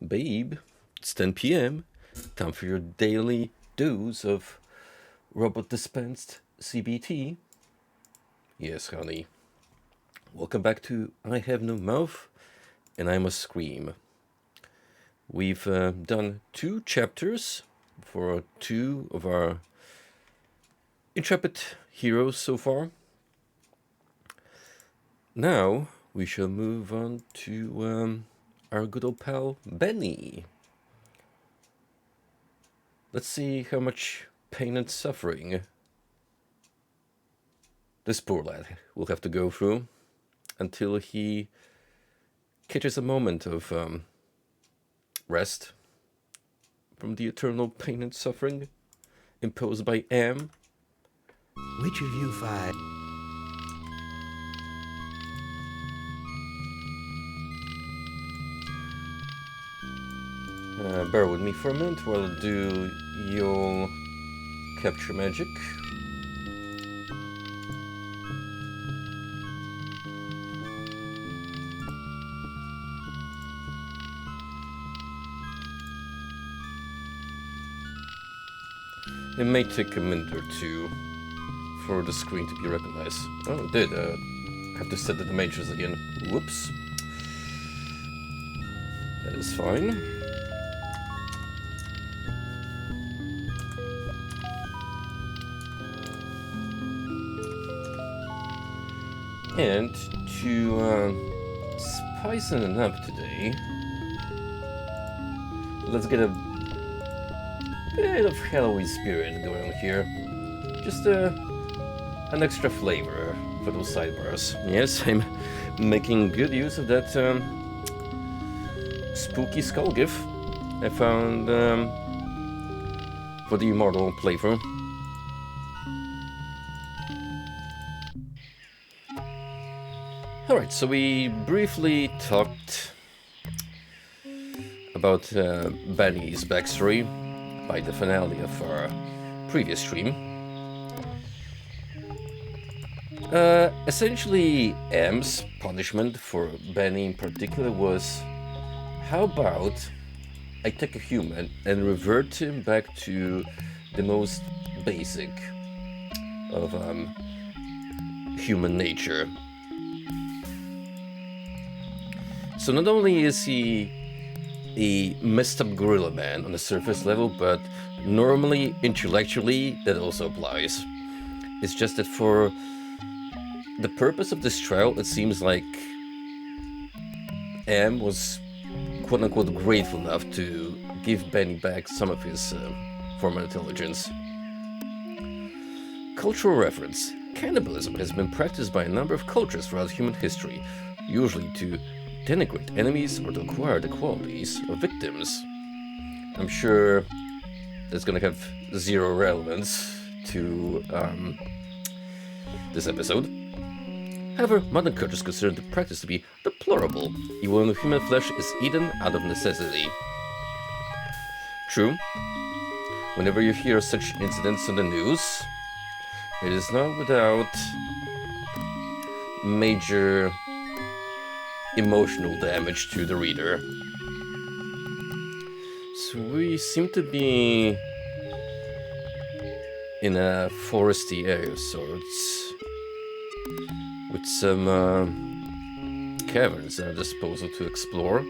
Babe, it's 10 p.m. Time for your daily dose of robot dispensed CBT. Yes, honey. Welcome back to I Have No Mouth and I Must Scream. We've done 2 chapters for 2 of our intrepid heroes so far. Now we shall move on to our good old pal Benny. Let's see how much pain and suffering this poor lad will have to go through until he catches a moment of rest from the eternal pain and suffering imposed by Am. Which of you 5? Bear with me for a minute while I do your capture magic. It may take a minute or two for the screen to be recognized. Oh, it did. Have to set the dimensions again. Whoops. That is fine. And to spice it up today, let's get a bit of Halloween spirit going on here. Just an extra flavor for those sidebars. Yes, I'm making good use of that spooky skull gif I found for the Immortal playthrough. Alright, so we briefly talked about Benny's backstory by the finale of our previous stream. Essentially, M's punishment for Benny in particular was, how about I take a human and revert him back to the most basic of human nature. So not only is he a messed up gorilla man on the surface level, but normally, intellectually, that also applies. It's just that for the purpose of this trial, it seems like M was quote-unquote grateful enough to give Benny back some of his former intelligence. Cultural reference. Cannibalism has been practiced by a number of cultures throughout human history, usually to denigrate enemies or to acquire the qualities of victims. I'm sure that's gonna have zero relevance to this episode. However, modern cultures consider the practice to be deplorable, even when human flesh is eaten out of necessity. True, whenever you hear such incidents on the news, it is not without major emotional damage to the reader. So we seem to be in a foresty area of sorts, with some caverns at our disposal to explore.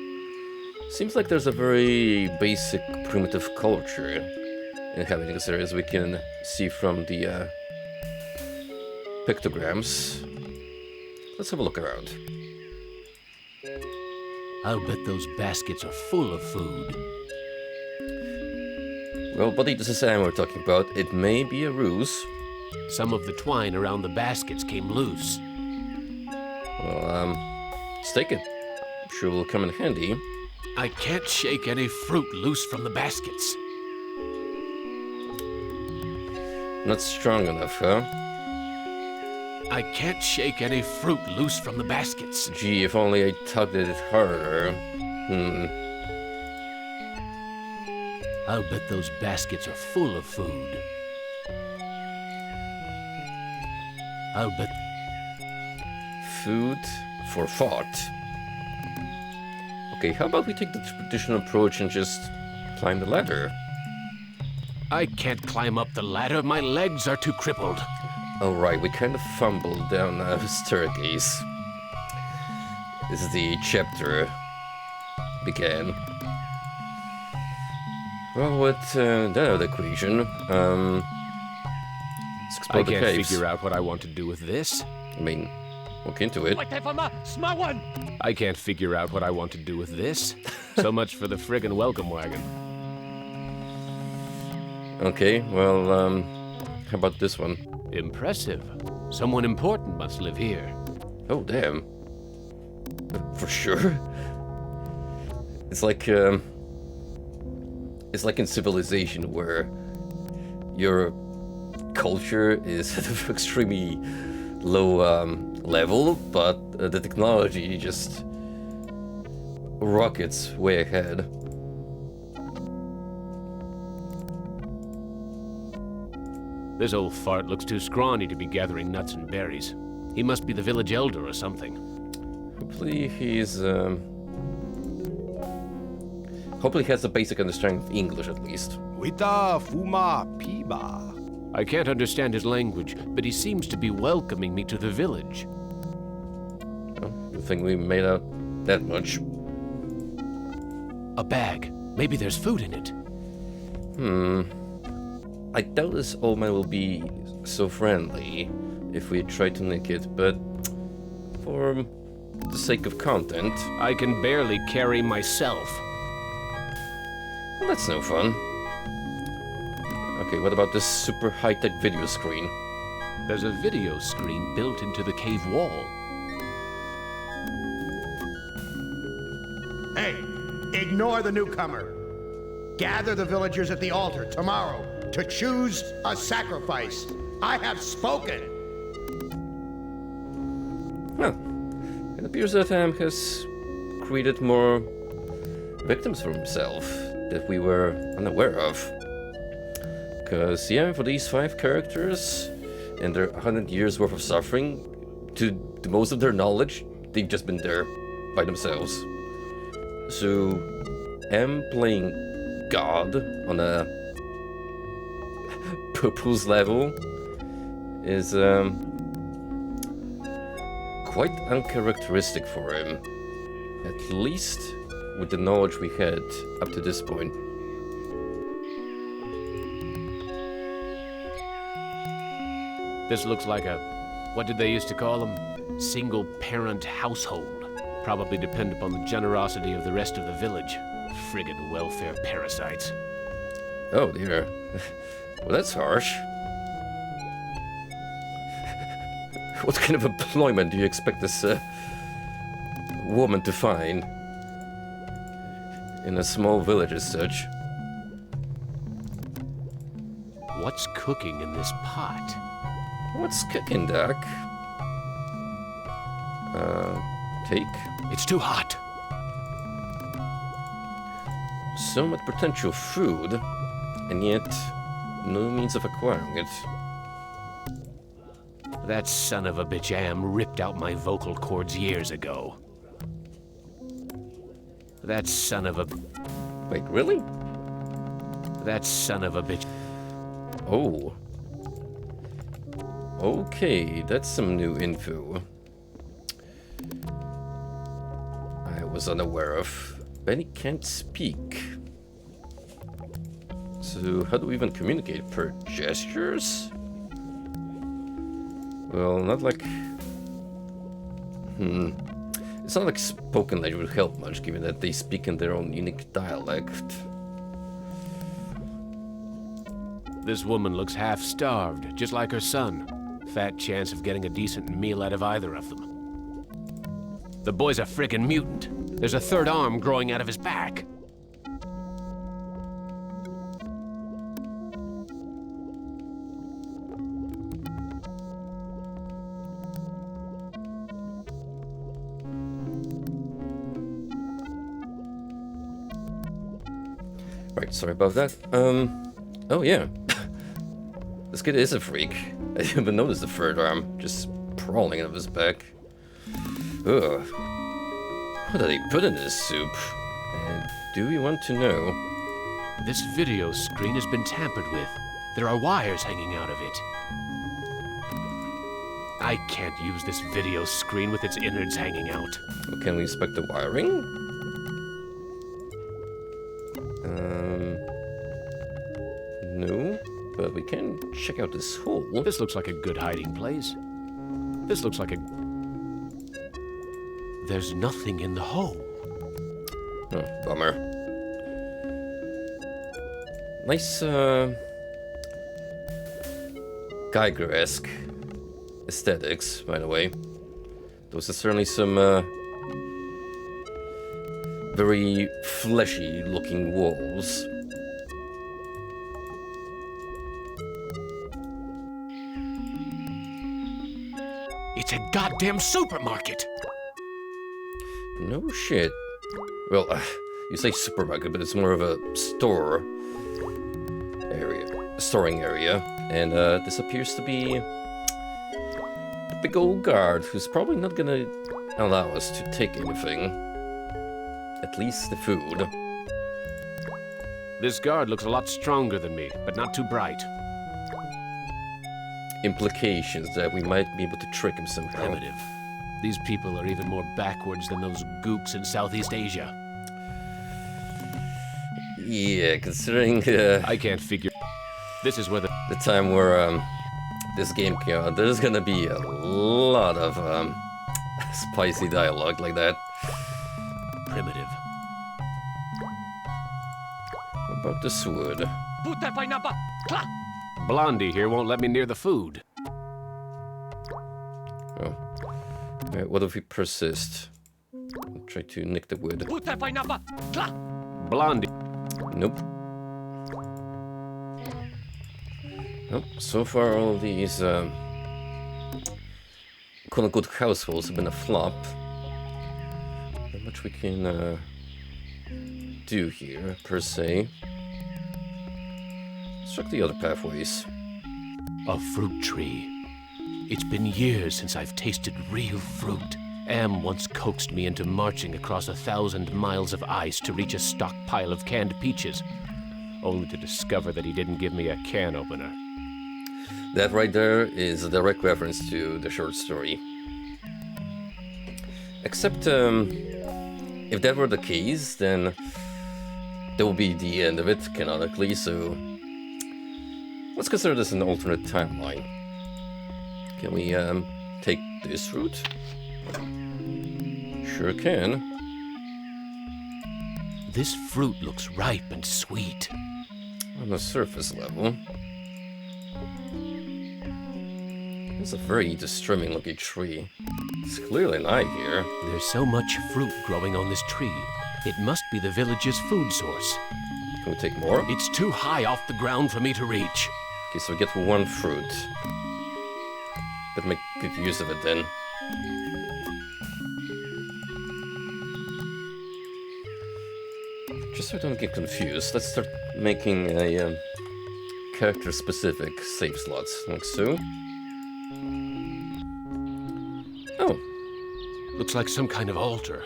Seems like there's a very basic primitive culture inhabiting this area, as we can see from the pictograms. Let's have a look around. I'll bet those baskets are full of food. Well, buddy, this is Sam we're talking about. It may be a ruse. Some of the twine around the baskets came loose. Well, let's take it. I'm sure it will come in handy. I can't shake any fruit loose from the baskets. Not strong enough, huh? I can't shake any fruit loose from the baskets. Gee, if only I tugged at it harder. I'll bet those baskets are full of food. I'll bet... Food for thought. Okay, how about we take the traditional approach and just climb the ladder? I can't climb up the ladder. My legs are too crippled. Alright, we kind of fumbled down a staircase. This is the chapter began. Well, with that out of the equation, let's explore I the can't caves. figure out what I want to do with this. I mean, look into it. I can't figure out what I want to do with this. So much for the friggin' welcome wagon. Okay, well, how about this one? Impressive. Someone important must live here. Oh, damn. For sure. It's like in Civilization where your culture is at an extremely low level, but the technology just rockets way ahead. This old fart looks too scrawny to be gathering nuts and berries. He must be the village elder or something. Hopefully he's hopefully he has a basic understanding of English at least. Wita fuma piba. I can't understand his language, but he seems to be welcoming me to the village. Well, good thing we made out that much. A bag. Maybe there's food in it. I doubt this old man will be so friendly if we try to nick it, but for the sake of content, I can barely carry myself. well, that's no fun. Okay, what about this super high-tech video screen? There's a video screen built into the cave wall. Hey, ignore the newcomer. Gather the villagers at the altar tomorrow to choose a sacrifice. I have spoken. Well, it appears that has created more victims for himself that we were unaware of. Because, yeah, for these 5 characters and their 100 years worth of suffering, to the most of their knowledge, they've just been there by themselves. So, M playing God on a purpose level is quite uncharacteristic for him. At least with the knowledge we had up to this point. This looks like a, what did they used to call them? Single-parent household. Probably depend upon the generosity of the rest of the village. Friggin' welfare parasites. Oh dear. Well, that's harsh. What kind of employment do you expect this woman to find in a small village as such? What's cooking in this pot? What's cooking, Doc? Cake? It's too hot. So much potential food, and yet no means of acquiring it. That son of a bitch Am ripped out my vocal cords years ago. That son of a... Wait, really? That son of a bitch... Oh. Okay, that's some new info. I was unaware of. Benny can't speak. So how do we even communicate? Per gestures? Well, not like... It's not like spoken language would help much, given that they speak in their own unique dialect. This woman looks half-starved, just like her son. Fat chance of getting a decent meal out of either of them. The boy's a frickin' mutant. There's a third arm growing out of his back. Right, sorry about that. Oh yeah. This kid is a freak. I didn't even notice the third arm just crawling out of his back. Ugh. What do they put in this soup? And do we want to know? This video screen has been tampered with. There are wires hanging out of it. I can't use this video screen with its innards hanging out. Well, can we inspect the wiring? No, but we can check out this hole. This looks like a good hiding place. This looks like a... There's nothing in the hole. Oh, bummer. Nice, Geiger-esque aesthetics, by the way. Those are certainly some, very fleshy-looking walls. It's a goddamn supermarket! No shit. Well, you say supermarket, but it's more of a store area, storing area. And this appears to be a big old guard who's probably not gonna allow us to take anything. At least the food. This guard looks a lot stronger than me, but not too bright. Implications that we might be able to trick him somehow. Primitive. These people are even more backwards than those gooks in Southeast Asia. Yeah, considering I can't figure... This is where the time where this game came out, there's gonna be a lot of spicy dialogue like that. primitive. What about this wood? Blondie here won't let me near the food. Oh. Alright, what if we persist? I'll try to nick the wood. Blondie. Nope. Nope. So far all of these quote-unquote households have been a flop. Not much we can do here, per se. Let's check the other pathways. A fruit tree. It's been years since I've tasted real fruit. Am once coaxed me into marching across 1,000 miles of ice to reach a stockpile of canned peaches, only to discover that he didn't give me a can opener. That right there is a direct reference to the short story. Except, if that were the case, then that would be the end of it, canonically, so let's consider this an alternate timeline. Can we, take this route? Sure can. This fruit looks ripe and sweet. On the surface level. It's a very disturbing looking tree. It's clearly an eye here. There's so much fruit growing on this tree. It must be the village's food source. Can we take more? It's too high off the ground for me to reach. Okay, so we get one fruit. Better make good use of it then. Just so I don't get confused, let's start making a character-specific save slots, like so. Oh. Looks like some kind of altar.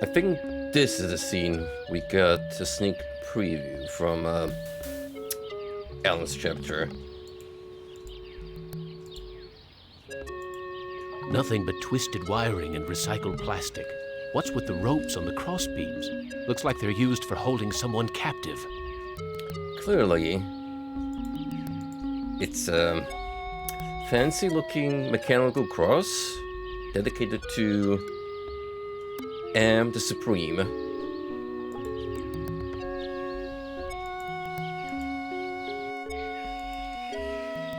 I think this is the scene we got a sneak preview from Alan's chapter. Nothing but twisted wiring and recycled plastic. What's with the ropes on the crossbeams? Looks like they're used for holding someone captive. Clearly, it's a fancy-looking mechanical cross dedicated to Am the Supreme.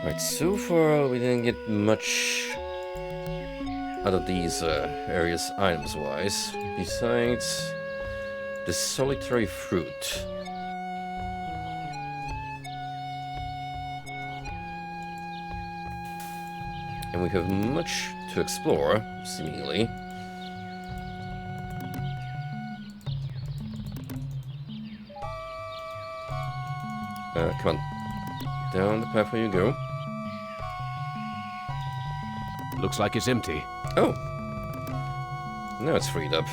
Right, so far we didn't get much out of these areas items-wise, besides the solitary fruit. And we have much to explore, seemingly. Come on. Down the pathway you go. Looks like it's empty. Oh. Now it's freed up.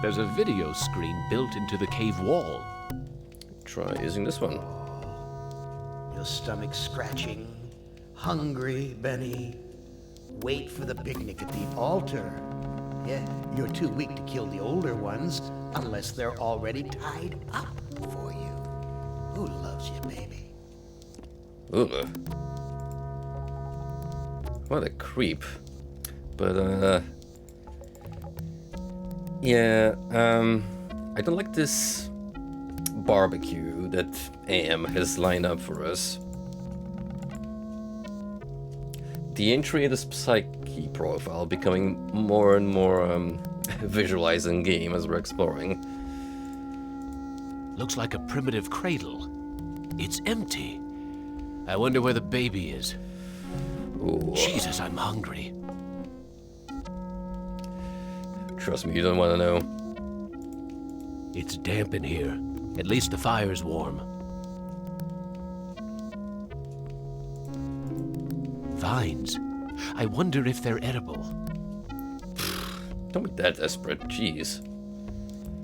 There's a video screen built into the cave wall. Try using this one. Your stomach scratching. Hungry, Benny. Wait for the picnic at the altar. Yeah, you're too weak to kill the older ones unless they're already tied up for you. Who loves you, baby? Ugh. What a creep. But, yeah, I don't like this barbecue that Am has lined up for us. The entry of the psyche profile becoming more and more visualized in game as we're exploring. Looks like a primitive cradle. It's empty. I wonder where the baby is. Ooh. Jesus, I'm hungry. Trust me, you don't want to know. It's damp in here. At least the fire's warm. Vines. I wonder if they're edible. Don't be that desperate, jeez.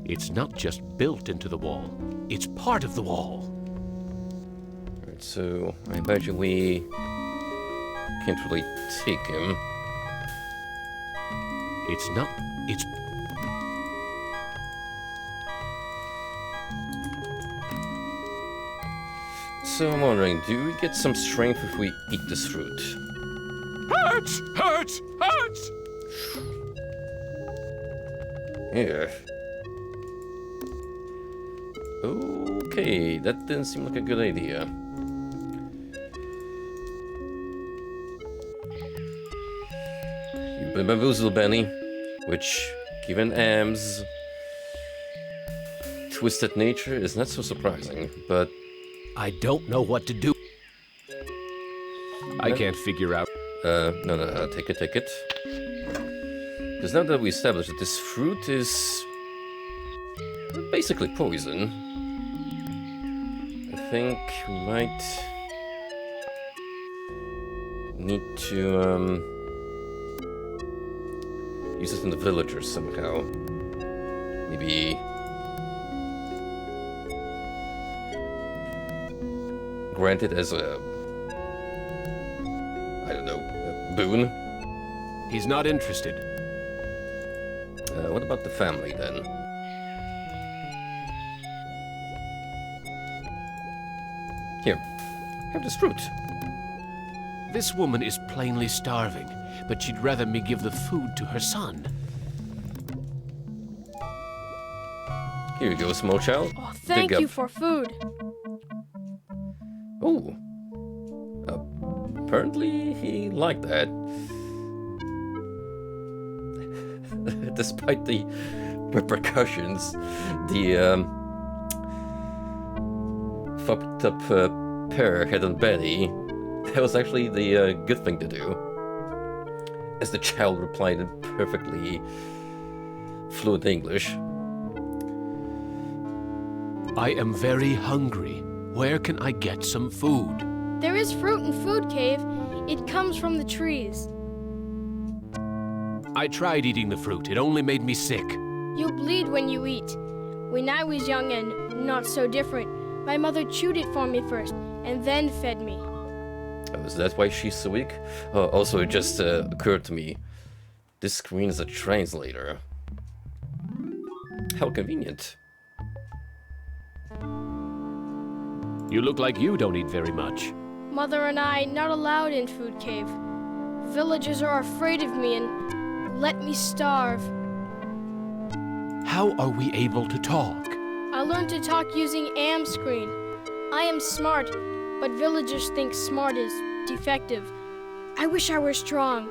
It's not just built into the wall. It's part of the wall. Alright, so I imagine we can't really take him. It's not... It's... So I'm wondering, do we get some strength if we eat this fruit? Hurts! Hurts! Hurts! Yeah. Okay, that didn't seem like a good idea. You've been bamboozled, Benny. Which, given Am's twisted nature, is not so surprising, but... I don't know what to do. I can't figure out... No, take it. Because now that we established that this fruit is basically poison, I think we might need to use it in the villagers somehow. Maybe grant it as a, I don't know, a boon. He's not interested. What about the family then? Here, have this fruit. This woman is plainly starving, but she'd rather me give the food to her son. Here you go, small child. Oh, thank Dig you up. for food. Oh. Apparently he liked that. Despite the repercussions, the fucked up pair had on Benny, that was actually the good thing to do. As the child replied in perfectly fluent English. I am very hungry. Where can I get some food? There is fruit in Food Cave. It comes from the trees. I tried eating the fruit. It only made me sick. You bleed when you eat. When I was young and not so different, my mother chewed it for me first and then fed me. Oh, is that why she's so weak? Also, it just occurred to me. This screen is a translator. How convenient. You look like you don't eat very much. Mother and I not allowed in Food Cave. Villagers are afraid of me and let me starve. How are we able to talk? I learned to talk using Am screen. I am smart, but villagers think smart is defective. I wish I were strong,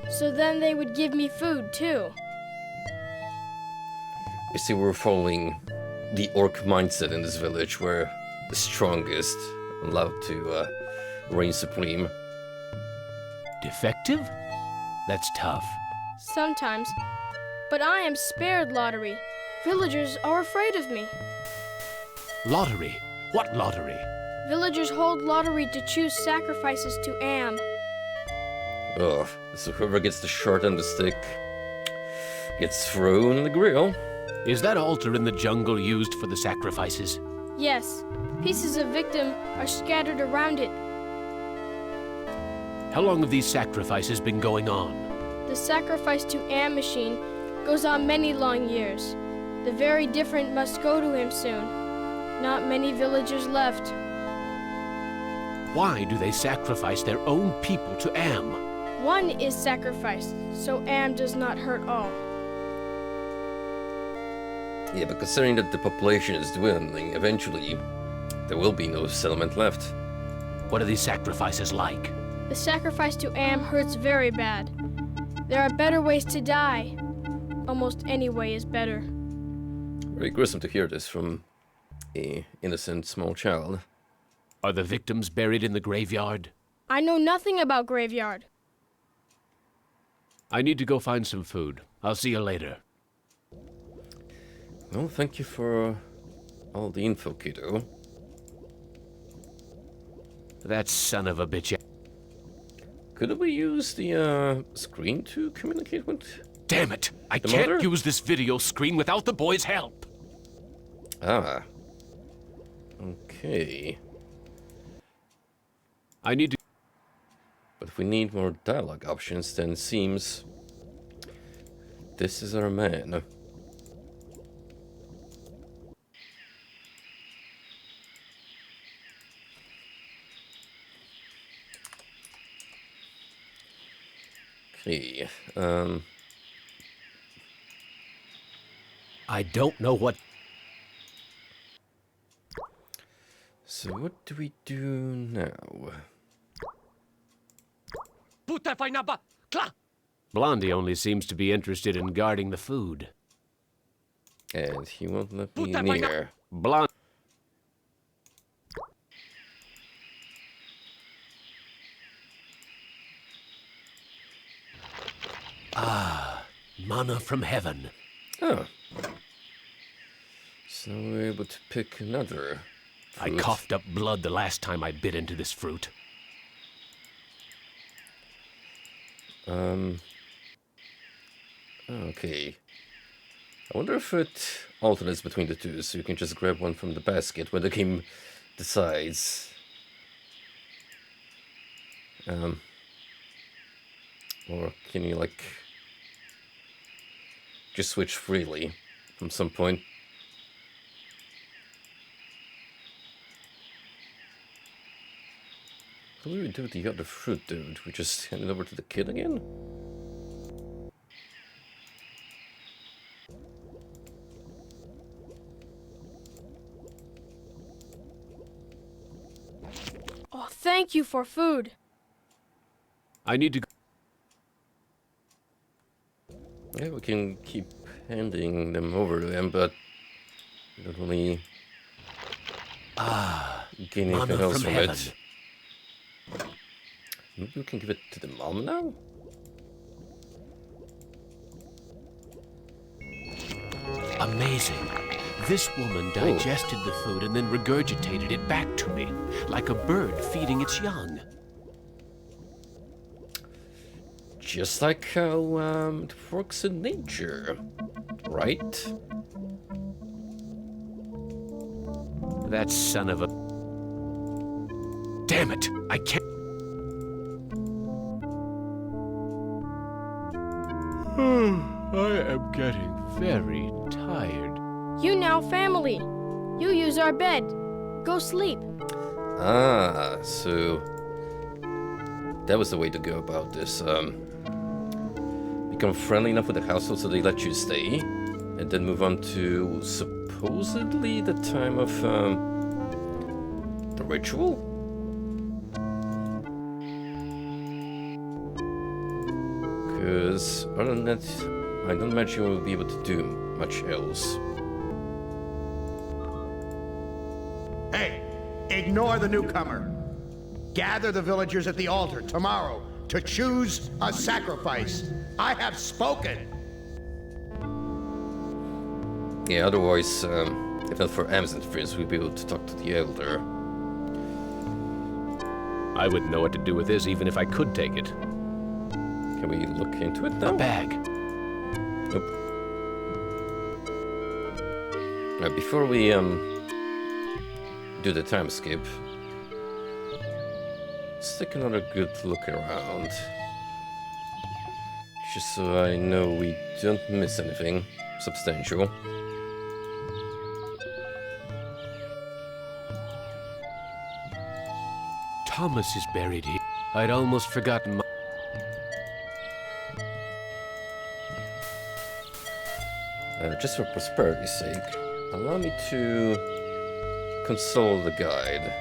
so then they would give me food too. You see, we're following the orc mindset in this village, where the strongest are allowed to reign supreme. Defective? That's tough. Sometimes. But I am spared lottery. Villagers are afraid of me. Lottery? What lottery? Villagers hold lottery to choose sacrifices to Am. Ugh, so whoever gets the short end of the stick gets thrown in the grill. Is that altar in the jungle used for the sacrifices? Yes, pieces of victim are scattered around it. How long have these sacrifices been going on? The sacrifice to Am machine goes on many long years. The very different must go to him soon. Not many villagers left. Why do they sacrifice their own people to Am? One is sacrificed, so Am does not hurt all. Yeah, but considering that the population is dwindling, eventually there will be no settlement left. What are these sacrifices like? The sacrifice to Am hurts very bad. There are better ways to die. Almost any way is better. Very gruesome to hear this from a innocent small child. Are the victims buried in the graveyard? I know nothing about graveyard. I need to go find some food. I'll see you later. Well, thank you for all the info, kiddo. That son of a bitch. Could we use the screen to communicate with? Damn it! I The can't mother? use this video screen without the boy's help! Ah. Okay. I need to... But if we need more dialogue options, then it seems this is our man. Okay, I don't know what... so what do we do now? Blondie only seems to be interested in guarding the food. And he won't let me near. Blondie... Ah, mana from heaven. Oh. So we're able to pick another I fruit. coughed up blood the last time I bit into this fruit. Okay. I wonder if it alternates between the two, so you can just grab one from the basket when the game decides. Or can you, like, just switch freely from some point? What do we do with the other fruit, dude? We just hand it over to the kid again? Oh, thank you for food. I need to... Yeah, we can keep handing them over to him, but we don't really gain Mana anything else from from heaven. it. Maybe we can give it to the mom now? Amazing. This woman digested the food and then regurgitated it back to me, like a bird feeding its young. Just like how it works in nature, right? That son of a... Damn it! I can't... I am getting very tired. You now family. You use our bed. Go sleep. Ah, so that was the way to go about this. Become friendly enough with the household so they let you stay, and then move on to supposedly the time of the ritual. Because other than that, I don't imagine we'll be able to do much else. Hey, ignore the newcomer. Gather the villagers at the altar tomorrow to choose a sacrifice. I have spoken. Yeah, otherwise, if not for Am's interference, we'd be able to talk to the elder. I wouldn't know what to do with this even if I could take it. Can we look into it A now? bag. Nope. Before we do the time skip, let's take another good look around. Just so I know we don't miss anything substantial. Thomas is buried here. I'd almost forgotten my... Just for prosperity's sake, allow me to console the guide.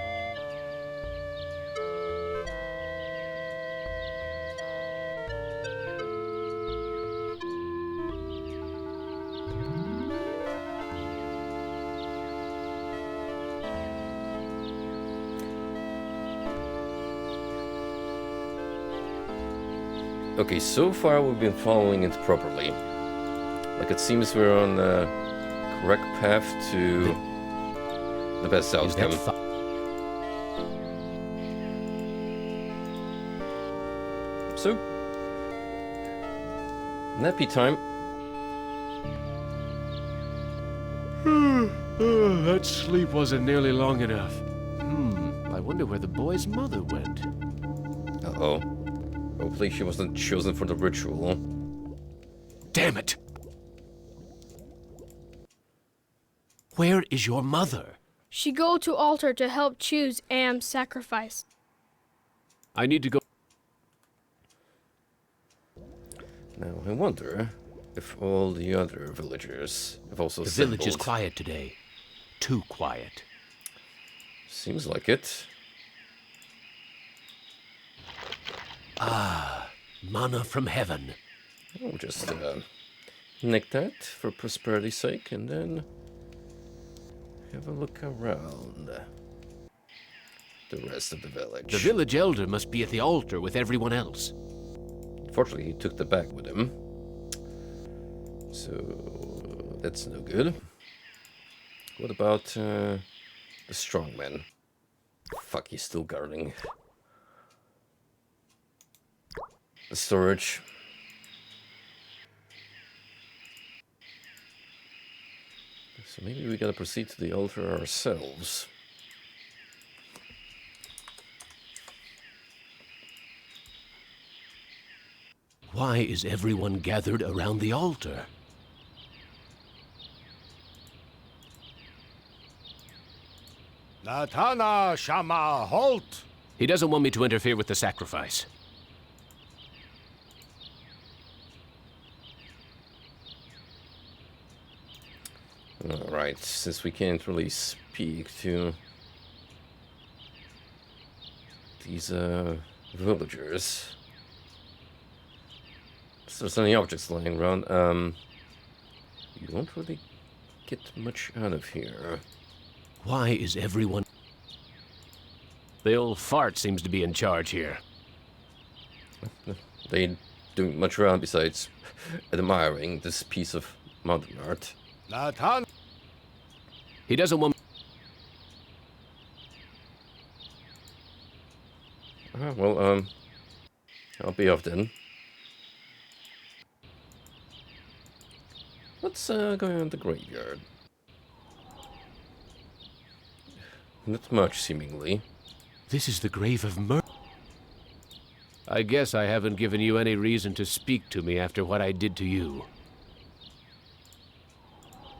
Okay, so far we've been following it properly. Like, it seems we're on the correct path to the best Is that outcome. So, nappy time. That sleep wasn't nearly long enough. I wonder where the boy's mother went. Uh-oh. Hopefully she wasn't chosen for the ritual. Damn it! Where is your mother? She go to altar to help choose Am's sacrifice. I need to go. Now, I wonder if all the other villagers have also The village is assembled. quiet today. Too quiet. Seems like it. Mana from heaven. I'll just nick that for prosperity's sake and then have a look around the rest of the village. The village elder must be at the altar with everyone else. Fortunately, he took the bag with him. So that's no good. What about the strong man? Fuck, he's still guarding the storage. So maybe we gotta proceed to the altar ourselves. Why is everyone gathered around the altar? Natana Shama, halt! He doesn't want me to interfere with the sacrifice. Alright, since we can't really speak to these villagers. If there's any objects lying around, you won't really get much out of here. Why is everyone... The old fart seems to be in charge here. They ain't doing much around besides admiring this piece of modern art. Natan, He doesn't want... Well, I'll be off then. What's going on in the graveyard? Not much, seemingly. This is the grave of Mer... I guess I haven't given you any reason to speak to me after what I did to you.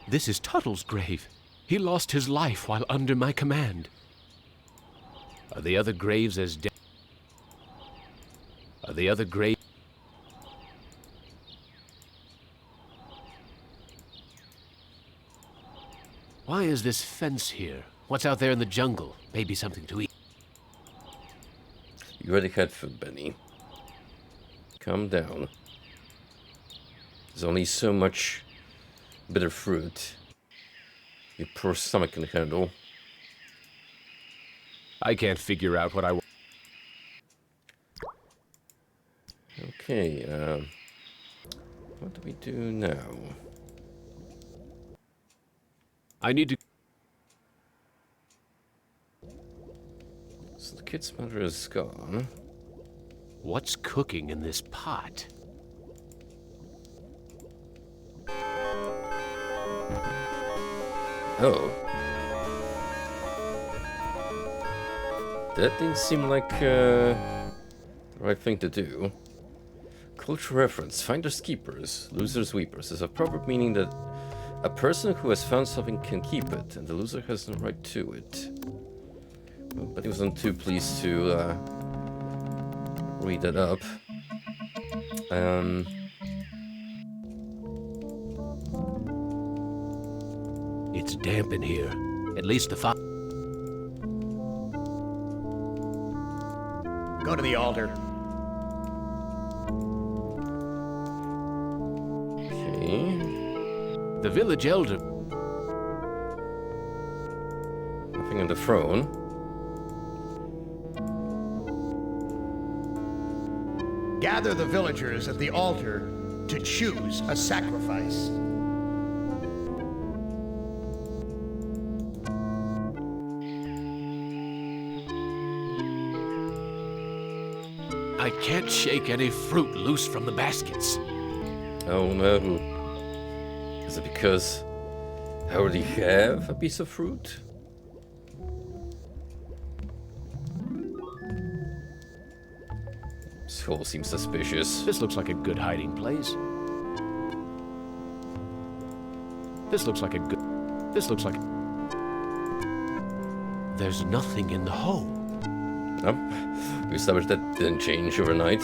This is Tuttle's grave. He lost his life while under my command. Are the other graves as dead? Are the other graves... Why is this fence here? What's out there in the jungle? Maybe something to eat. You already had food, Benny. Calm down. There's only so much bitter fruit your poor stomach can handle. I can't figure out what I want. Okay, what do we do now? I need to... So the kid's mother is gone. What's cooking in this pot? Oh. That didn't seem like the right thing to do. Cultural reference. Finders keepers, losers weepers is a proverb meaning that a person who has found something can keep it, and the loser has no right to it. But he wasn't too pleased to read that up. It's damp in here. At least the fire. Go to the altar. Okay. The village elder. Nothing on the throne. Gather the villagers at the altar to choose a sacrifice. I can't shake any fruit loose from the baskets. Oh no. Is it because I already have a piece of fruit? This hole seems suspicious. This looks like a good hiding place. This looks like a good... This looks like... There's nothing in the hole. Oh, we established that didn't change overnight.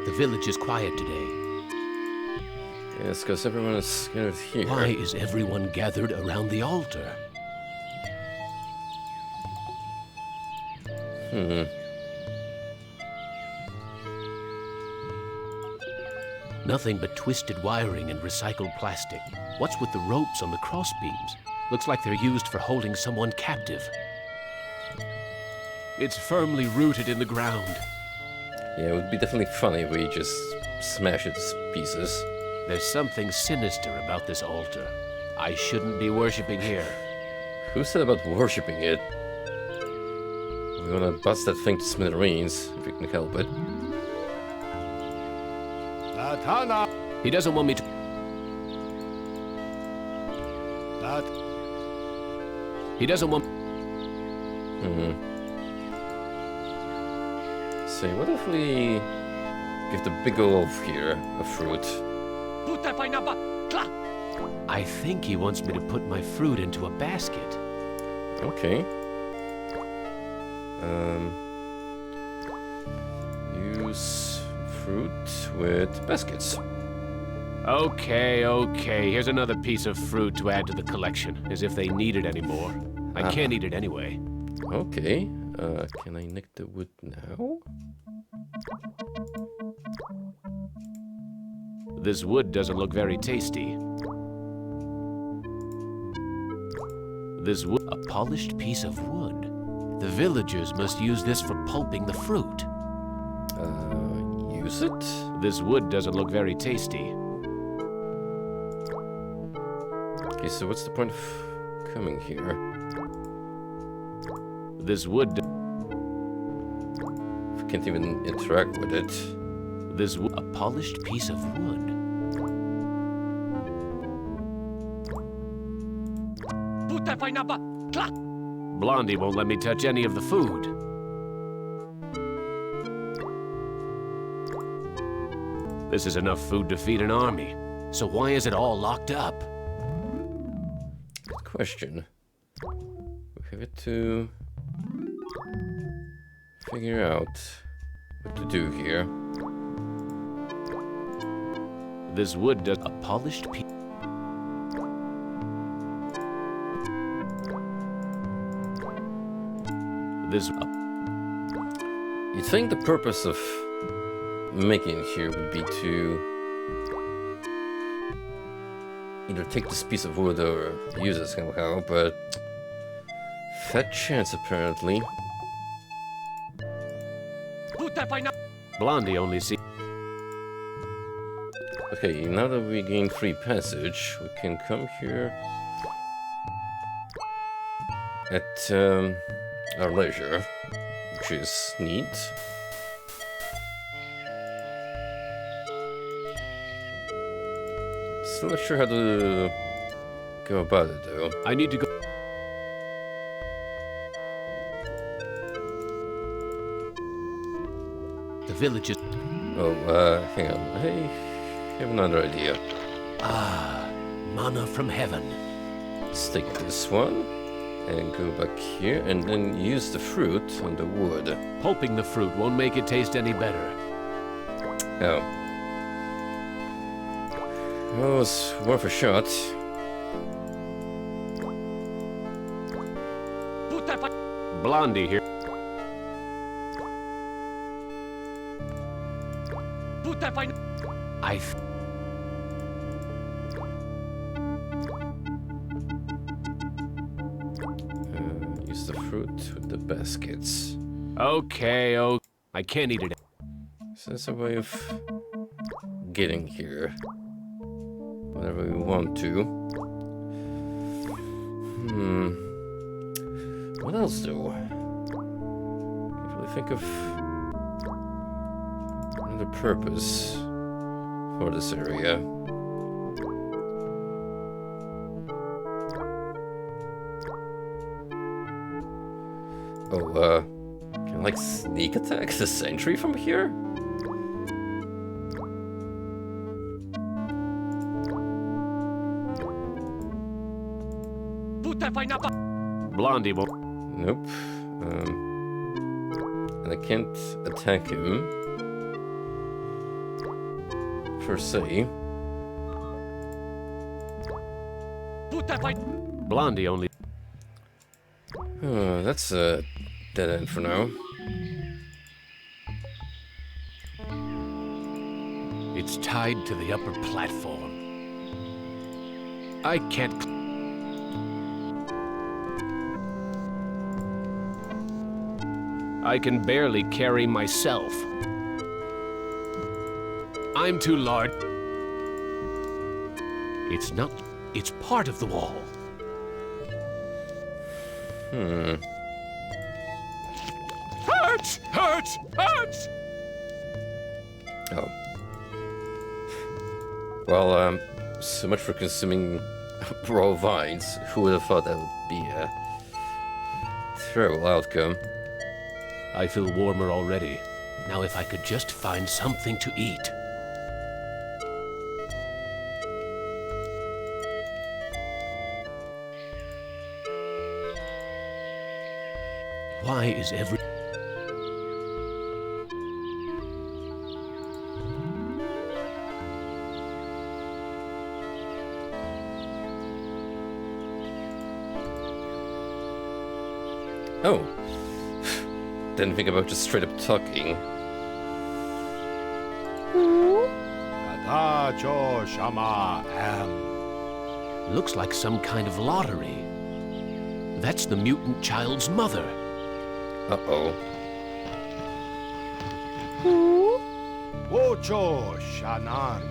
The village is quiet today. Yes, because everyone is gathered here. Why is everyone gathered around the altar? Nothing but twisted wiring and recycled plastic. What's with the ropes on the crossbeams? Looks like they're used for holding someone captive. It's firmly rooted in the ground. Yeah, it would be definitely funny if we just smash it to pieces. There's something sinister about this altar. I shouldn't be worshipping here. Who said about worshipping it? We wanna bust that thing to smithereens, if we can help it. Latana. He doesn't want me to... Lat. He doesn't want... Say, what if we give the big wolf here a fruit? I think he wants me to put my fruit into a basket. Okay. Use fruit with baskets. Okay. Here's another piece of fruit to add to the collection, as if they need it anymore. I can't eat it anyway. Okay. Can I nick the wood now? This wood doesn't look very tasty. This wood, a polished piece of wood. The villagers must use this for pulping the fruit. Use it? This wood doesn't look very tasty. Okay, so what's the point of coming here? This wood... If we can't even interact with it. This wood, a polished piece of wood. Blondie won't let me touch any of the food. This is enough food to feed an army. So why is it all locked up? Good question. We have it to figure out what to do here. This wood does a polished piece. You'd think the purpose of making it here would be to either take this piece of wood or use it somehow, but fat chance apparently. Blondie only sees... Okay, now that we gain free passage, we can come here at our leisure. which is neat. Still not sure how to go about it, though. I need to go. The village is... Oh, hang on. I have another idea. Mana from heaven. Let's take this one and go back here and then use the fruit on the wood. Pulping the fruit won't make it taste any better. Oh. Well, it's worth a shot. Blondie here. I... Use the fruit with the baskets. Okay, oh... I can't eat it. So that's a way of getting here whenever we want to. What else, though? Can't really think of another purpose for this area. Oh, can I, like, sneak attack the sentry from here? Blondie won't... Nope. And I can't attack him per se. Blondie only... Oh, that's a dead end for now. It's tied to the upper platform. I can't... I can barely carry myself. I'm too large. It's not... It's part of the wall. Hurts! Hurts! Hurts! Oh. Well, so much for consuming raw vines. Who would have thought that would be a terrible outcome? I feel warmer already. Now if I could just find something to eat. Why is every... Oh. Didn't think about just straight up talking. Katacho Shama Am. Looks like some kind of lottery. That's the mutant child's mother. Uh-oh. Wocho Shanan.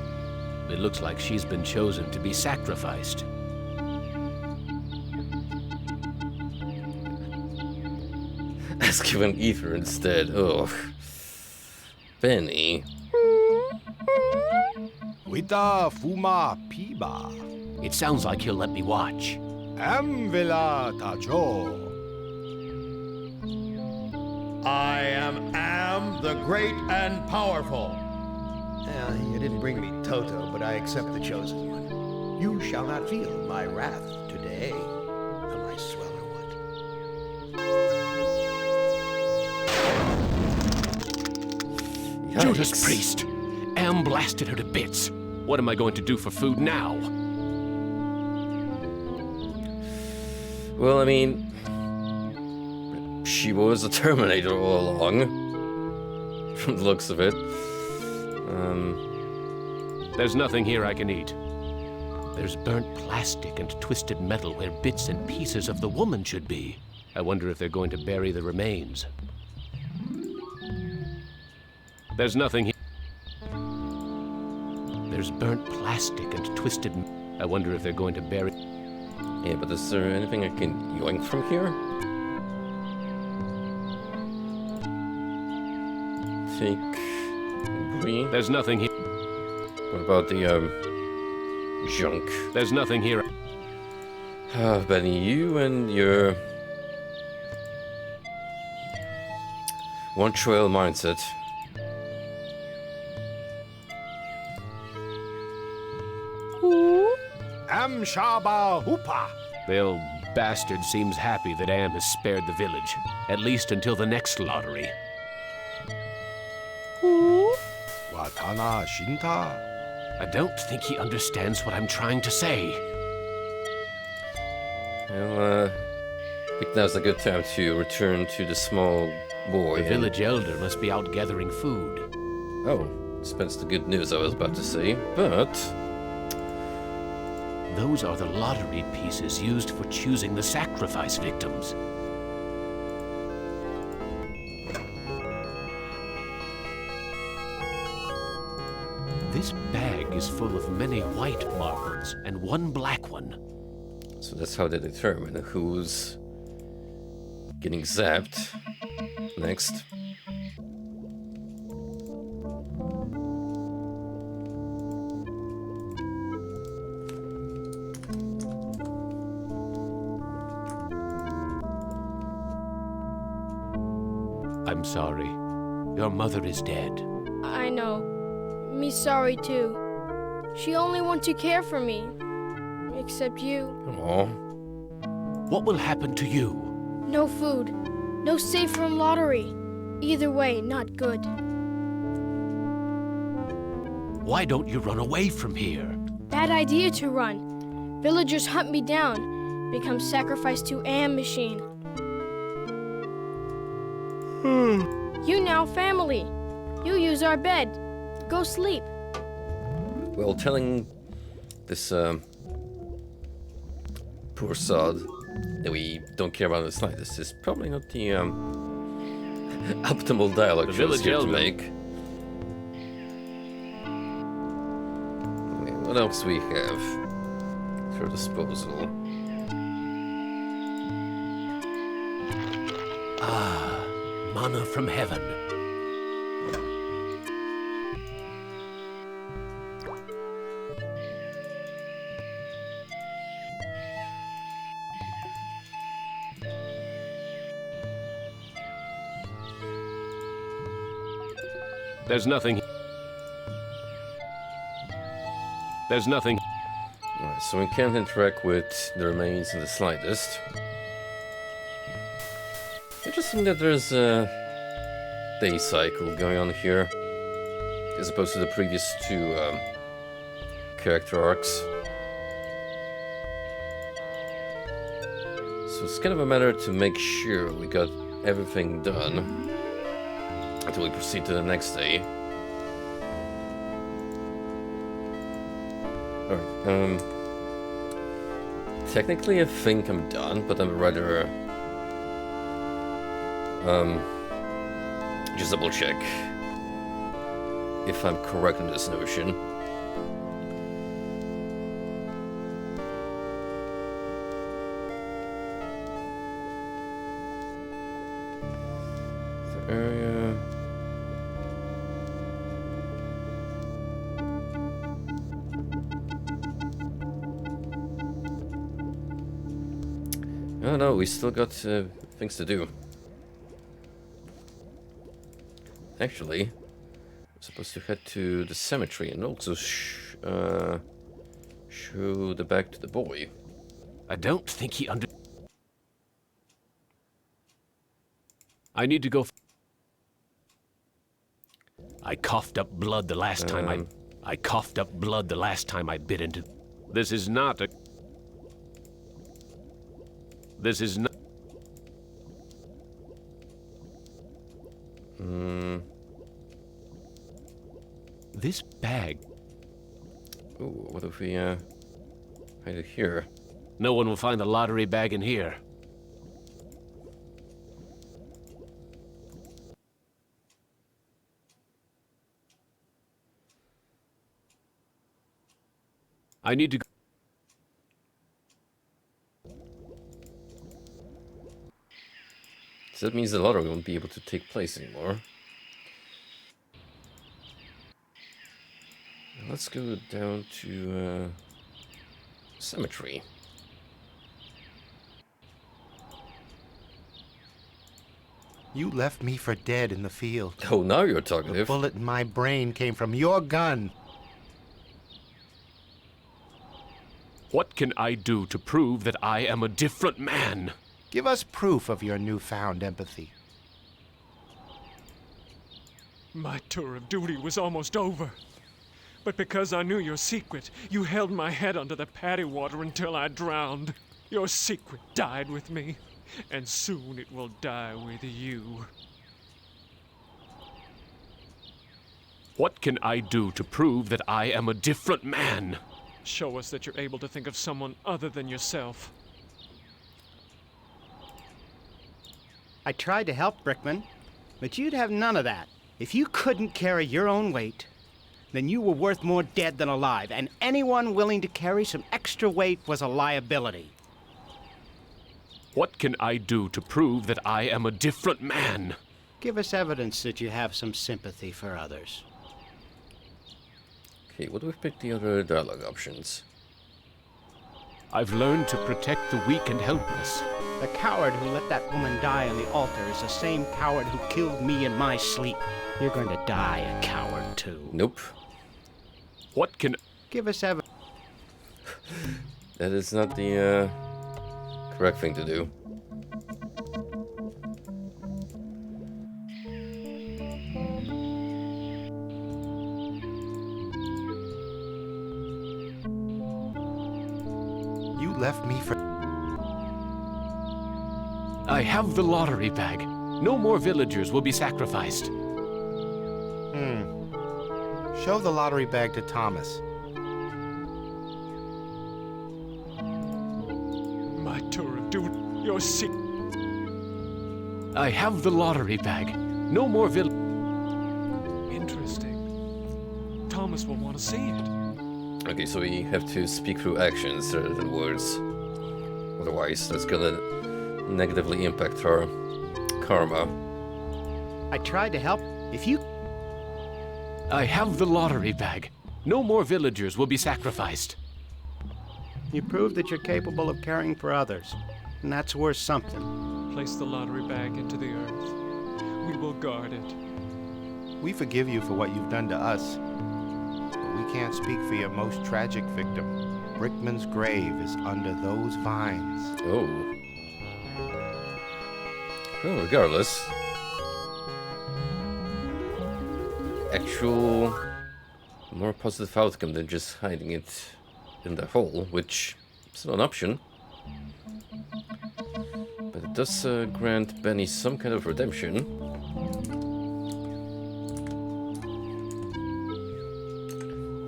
It looks like she's been chosen to be sacrificed. Let's give an ether instead. Ugh. Benny. Wita Fuma Piba. It sounds like he'll let me watch. Amvila Tacho. I am the great and powerful. You didn't bring me Toto, but I accept the chosen one. You shall not feel my wrath today. Am I swell or what? Yikes. Judas Priest! Am blasted her to bits. What am I going to do for food now? Well, I mean, she was a Terminator all along, from the looks of it. There's nothing here I can eat. There's burnt plastic and twisted metal where bits and pieces of the woman should be. I wonder if they're going to bury the remains. There's nothing here. There's burnt plastic and twisted... I wonder if they're going to bury... Yeah, but is there anything I can yoink from here? take Bree. There's nothing here. What about the junk? There's nothing here. Benny, you and your one trail mindset. Am Shaba Hoopa. The old bastard seems happy that Am has spared the village, at least until the next lottery. Watana Shinta. I don't think he understands what I'm trying to say. Well, I think now's a good time to return to the small boy. The village elder must be out gathering food. Oh, dispense the good news I was about to say, but Those are the lottery pieces used for choosing the sacrifice victims. This bag is full of many white marbles and one black one. so that's how they determine who's getting zapped next. I'm sorry. Your mother is dead. I know. Me sorry too. She only wants to care for me. Except you. Aw. What will happen to you? No food. No safe room lottery. Either way, not good. Why don't you run away from here? Bad idea to run. Villagers hunt me down. Become sacrificed to Am machine. You now family. You use our bed. Go sleep. Well, telling this poor sod that we don't care about the slightest is probably not the optimal dialogue The choice village here to elder. make. Okay, what else we have at our disposal? Mana from heaven. There's nothing. There's nothing. Alright, so we can't interact with the remains in the slightest. Interesting that there's a day cycle going on here, as opposed to the previous two character arcs. So it's kind of a matter to make sure we got everything done until we proceed to the next day. Alright, technically I think I'm done, but I'm rather just double check if I'm correct in this notion. The area. Oh no, we still got things to do. Actually, I'm supposed to head to the cemetery and also show the bag to the boy. I don't think he I need to go. I coughed up blood the last time I coughed up blood the last time I bit into. This is not a. This is not. This bag. Ooh, what if we hide it here? No one will find the lottery bag in here. I need to go. So that means the lottery won't be able to take place anymore. let's go down to cemetery. You left me for dead in the field. Oh, now you're The talkative. bullet in my brain came from your gun. What can I do to prove that I am a different man? Give us proof of your newfound empathy. My tour of duty was almost over. But because I knew your secret, you held my head under the paddy water until I drowned. Your secret died with me, and soon it will die with you. What can I do to prove that I am a different man? Show us that you're able to think of someone other than yourself. I tried to help, Brickman, but you'd have none of that. If you couldn't carry your own weight, then you were worth more dead than alive, and anyone willing to carry some extra weight was a liability. What can I do to prove that I am a different man? Give us evidence that you have some sympathy for others. Okay, what do we pick the other dialogue options? I've learned to protect the weak and helpless. The coward who let that woman die on the altar is the same coward who killed me in my sleep. You're going to die a coward, too. Nope. What can... Give us evidence. That is not the correct thing to do. You left me for... I have the lottery bag. No more villagers will be sacrificed. Show the lottery bag to Thomas. My tour of duty, your secret. I have the lottery bag. No more Interesting. Thomas will want to see it. Okay, so we have to speak through actions rather than words. Otherwise, that's gonna negatively impact our karma. I tried to help. If you... I have the lottery bag. No more villagers will be sacrificed. You proved that you're capable of caring for others, and that's worth something. Place the lottery bag into the earth. We will guard it. We forgive you for what you've done to us. But we can't speak for your most tragic victim. Brickman's grave is under those vines. Oh. Well, regardless. Actual more positive outcome than just hiding it in the hole, which is not an option. But it does grant Benny some kind of redemption.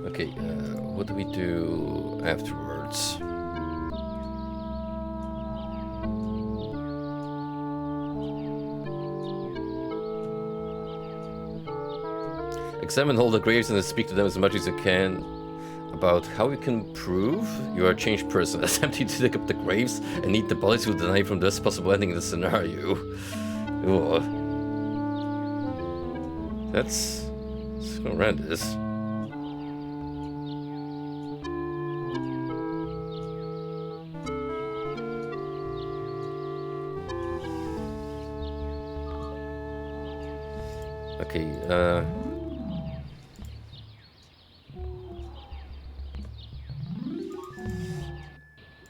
Okay, what do we do afterwards? Examine all the graves and speak to them as much as you can about how you can prove you are a changed person. Attempting to dig up the graves and eat the bodies will deny from the best possible ending in the scenario. Ugh. That's horrendous. Okay,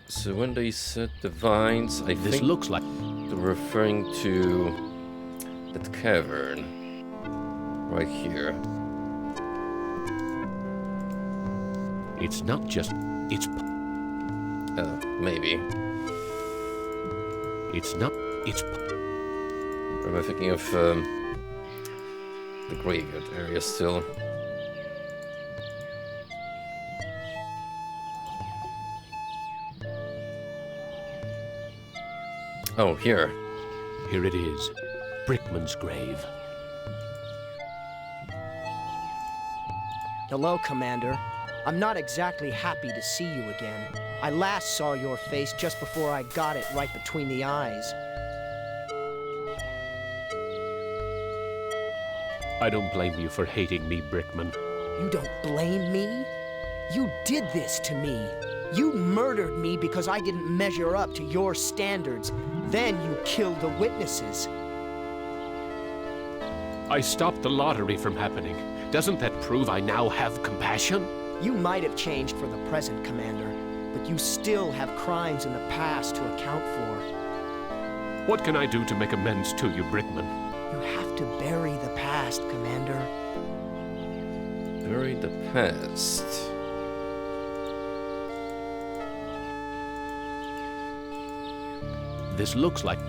so when they said the vines, I This think looks like... they're referring to that cavern right here. It's not just... It's... Maybe. It's not... It's... Or am I thinking of the graveyard area still? Oh, here. Here it is. Brickman's grave. Hello, Commander. I'm not exactly happy to see you again. I last saw your face just before I got it right between the eyes. I don't blame you for hating me, Brickman. You don't blame me? You did this to me. You murdered me because I didn't measure up to your standards. Then you killed the witnesses. I stopped the lottery from happening. Doesn't that prove I now have compassion? You might have changed for the present, Commander, but you still have crimes in the past to account for. What can I do to make amends to you, Brickman? You have to bury the past, Commander. Bury the past. This looks like...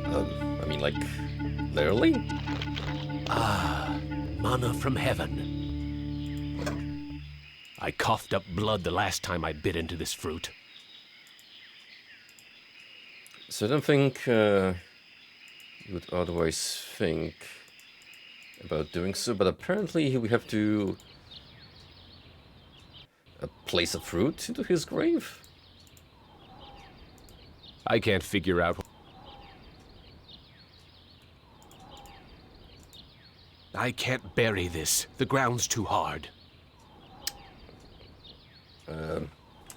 I mean, like, literally? Mana from heaven. I coughed up blood the last time I bit into this fruit. So I don't think you would otherwise think about doing so, but apparently we have to place a fruit into his grave. I can't figure out... I can't bury this. The ground's too hard. At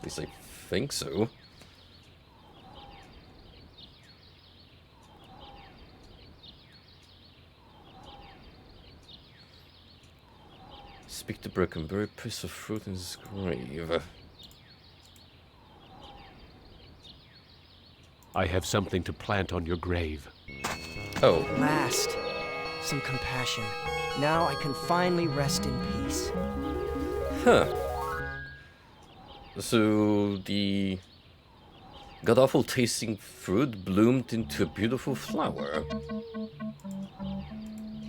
least I think so. Speak to Brick and bury a piece of fruit in his grave. I have something to plant on your grave. Oh, Last, some compassion. Now I can finally rest in peace. huh. So the god-awful tasting fruit bloomed into a beautiful flower.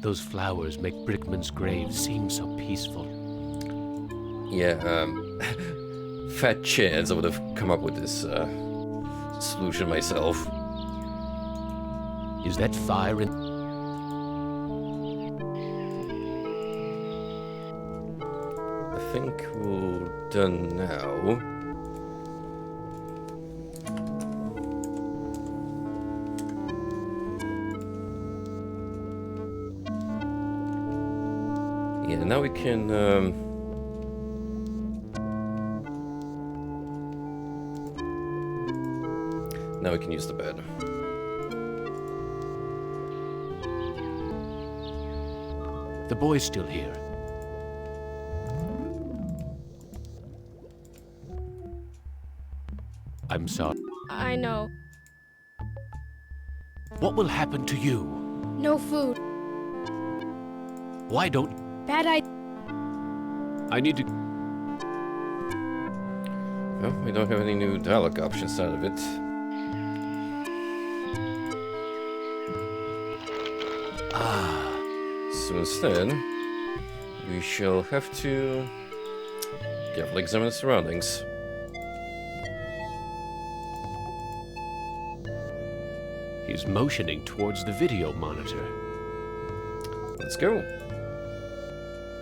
Those flowers make Brickman's grave seem so peaceful. Yeah, fat chance I would have come up with this solution myself. Is that fire in... I think we're done now. Yeah, now we can use the bed. The boy's still here. I'm sorry. I know. What will happen to you? No food. Why don't... Bad idea. I need to... Well, we don't have any new dialogue options out of it. So instead, we shall have to carefully examine the surroundings. He's motioning towards the video monitor. Let's go.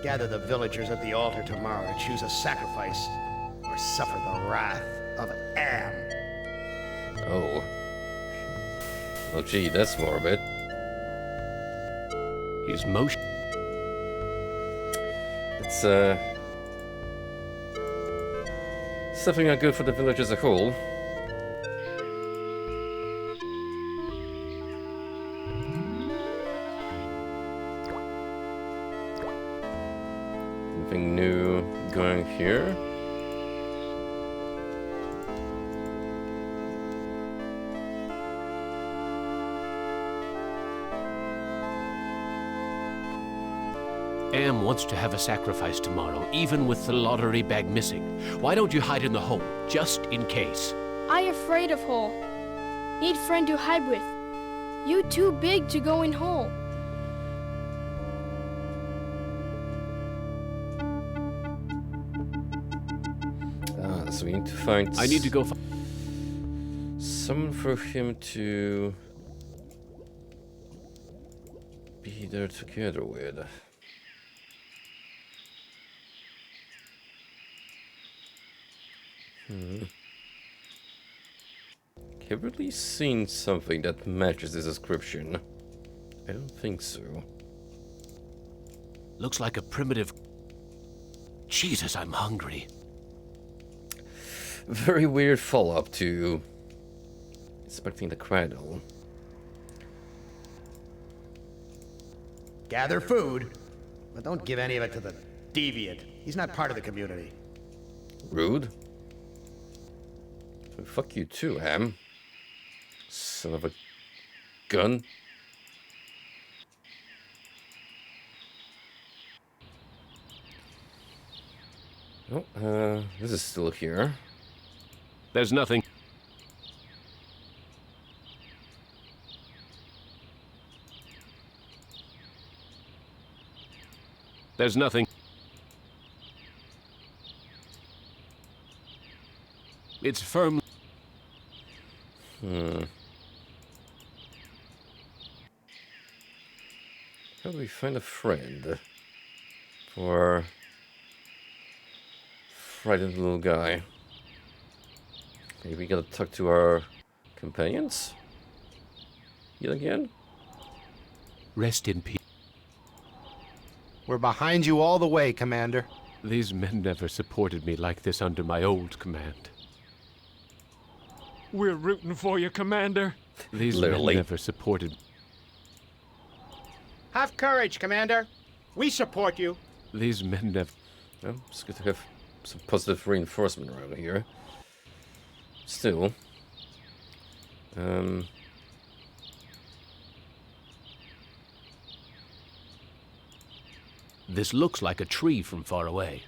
Gather the villagers at the altar tomorrow to choose a sacrifice or suffer the wrath of Am. Oh. Oh gee, that's morbid. He's motion... It's something not good for the village as a whole. Nothing new going here. Am wants to have a sacrifice tomorrow, even with the lottery bag missing. Why don't you hide in the hole, just in case? I afraid of hole. Need friend to hide with. You too big to go in hole. So we need to find... I need to go... someone for him to be there together with. I've really seen something that matches this description. I don't think so. Looks like a primitive... Jesus, I'm hungry. Very weird follow-up to inspecting the cradle. Gather food, but don't give any of it to the deviant. He's not part of the community. Rude. So fuck you too, Ham. Son of a gun. Oh, this is still here. There's nothing. There's nothing. It's firm. How do we find a friend for frightened little guy? Maybe we gotta talk to our companions? Yet again? Rest in peace. We're behind you all the way, Commander. These men never supported me like this under my old command. We're rooting for you, Commander. These Literally. men never supported... Have courage, Commander. We support you. These men never... Well, it's good to have some positive reinforcement around here. Still. This looks like a tree from far away.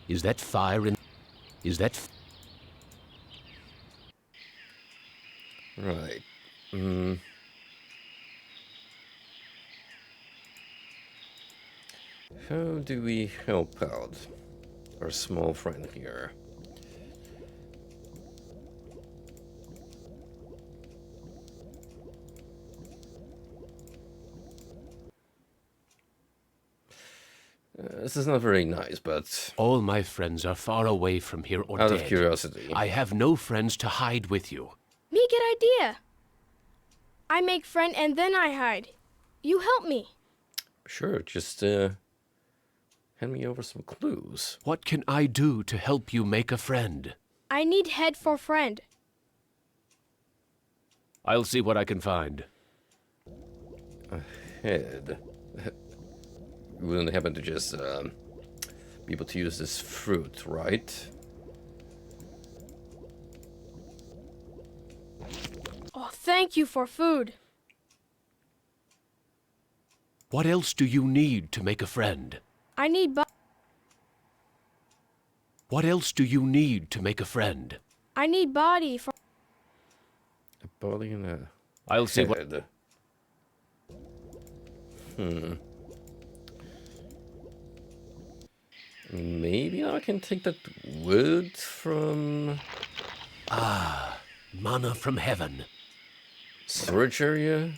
Is that fire in... Is that... Right. How do we help out our small friend here? This is not very nice, but All my friends are far away from here or out dead. of curiosity. I have no friends to hide with you. Me good idea. I make friend and then I hide. You help me. Sure, just hand me over some clues. What can I do to help you make a friend? I need head for friend. I'll see what I can find. Head. We wouldn't happen to just be able to use this fruit, right? Oh, thank you for food. What else do you need to make a friend? I need What else do you need to make a friend? I need body for... A body and a I'll see what... head. Maybe I can take that wood from Mana from heaven. storage area.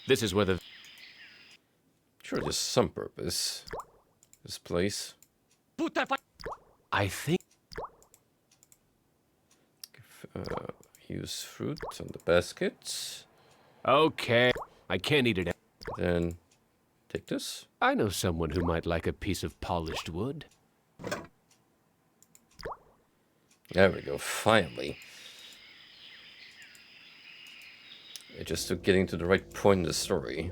This is where the... Sure, there's some purpose. This place. I think... Use fruit on the baskets. Okay. I can't eat it. Then take this. I know someone who might like a piece of polished wood. There we go, finally. It just took getting to the right point in the story.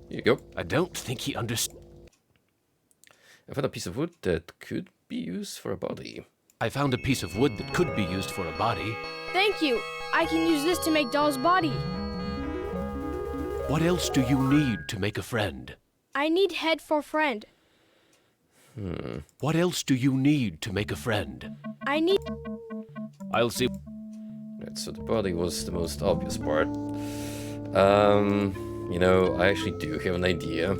Here you go. I don't think he understands. I found a piece of wood that could be used for a body. I found a piece of wood that could be used for a body. Thank you. I can use this to make Doll's body. What else do you need to make a friend? I need head for friend. What else do you need to make a friend? I need... I'll see. Right, so the body was the most obvious part. You know, I actually do have an idea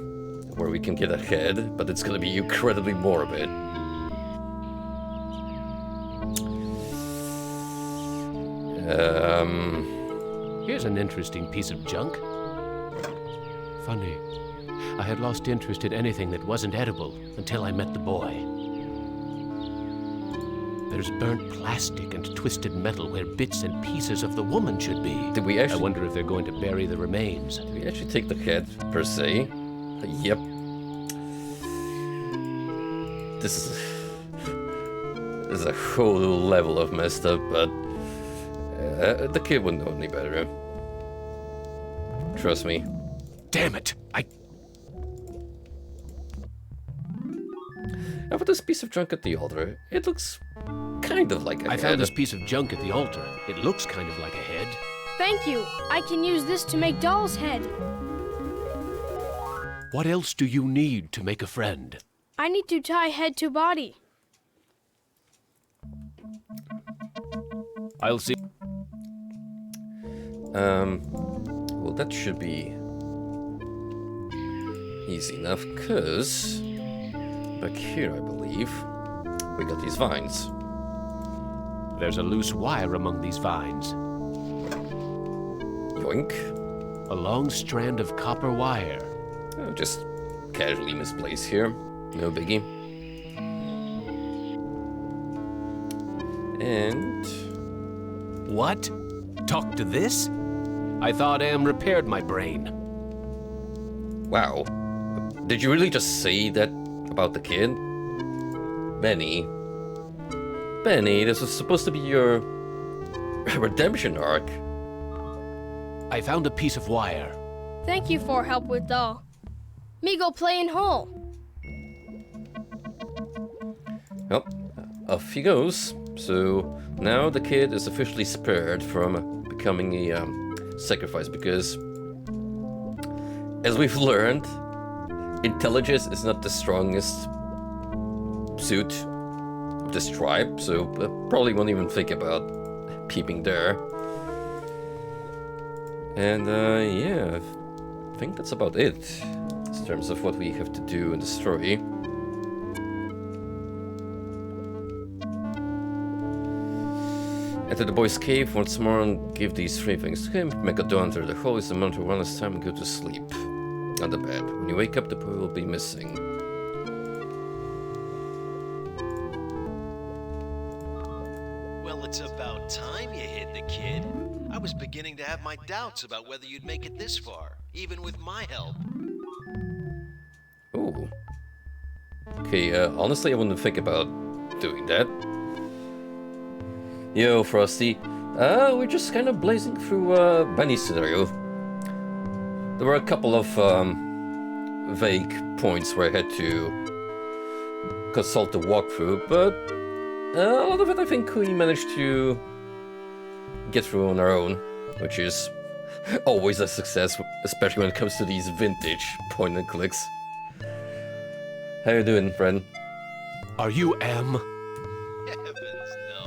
where we can get a head, but it's gonna be incredibly morbid. Here's an interesting piece of junk. Funny. I had lost interest in anything that wasn't edible until I met the boy. There's burnt plastic and twisted metal where bits and pieces of the woman should be. Did we I actually... wonder if they're going to bury the remains. Did we actually take the head, per se? Yep. This is a whole level of messed up, but the kid wouldn't know any better. Trust me. Damn it! How about this piece of junk at the altar? It looks kind of like a I head. found this piece of junk at the altar. It looks kind of like a head. Thank you. I can use this to make Doll's head. What else do you need to make a friend? I need to tie head to body. I'll see. Well, that should be easy enough, because back here, I believe, we got these vines. There's a loose wire among these vines. Yoink. A long strand of copper wire. Oh, just casually misplaced here. No biggie. And... What? Talk to this? I thought Am repaired my brain. wow. Did you really just say that about the kid? Benny. Benny, this was supposed to be your redemption arc. I found a piece of wire. Thank you for help with Doll. Me go play in hole. Well, off he goes. So now the kid is officially spared from becoming a sacrifice, because as we've learned, intelligence is not the strongest suit of this tribe, so probably won't even think about peeping there. And yeah, I think that's about it in terms of what we have to do in the story. Enter the boy's cave once more and give these three things to him. Make a door enter the hole, is the moment one last time and go to sleep. On the bed. When you wake up, the boy will be missing. Well, it's about time you hid the kid. I was beginning to have my doubts about whether you'd make it this far, even with my help. Ooh. Okay, honestly, I wouldn't think about doing that. Yo, Frosty. We're just kind of blazing through Benny's scenario. There were a couple of vague points where I had to consult the walkthrough, but a lot of it I think we managed to get through on our own, which is always a success, especially when it comes to these vintage point and clicks. How you doing, friend? Are you Am? Heavens, no.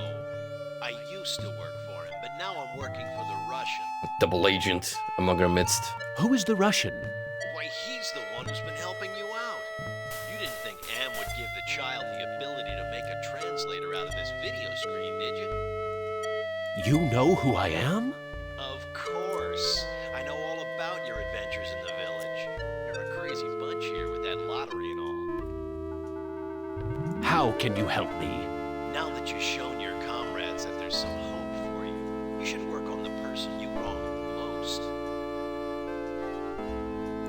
I used to work for him, but now I'm working for the Russian. A double agent among our midst. Who is the Russian? Why, he's the one who's been helping you out. You didn't think Am would give the child the ability to make a translator out of this video screen, did you? You know who I am? Of course. I know all about your adventures in the village. You're a crazy bunch here with that lottery and all. How can you help me? Now that you've shown your comrades that there's some hope for you, you should work on the person you wronged most.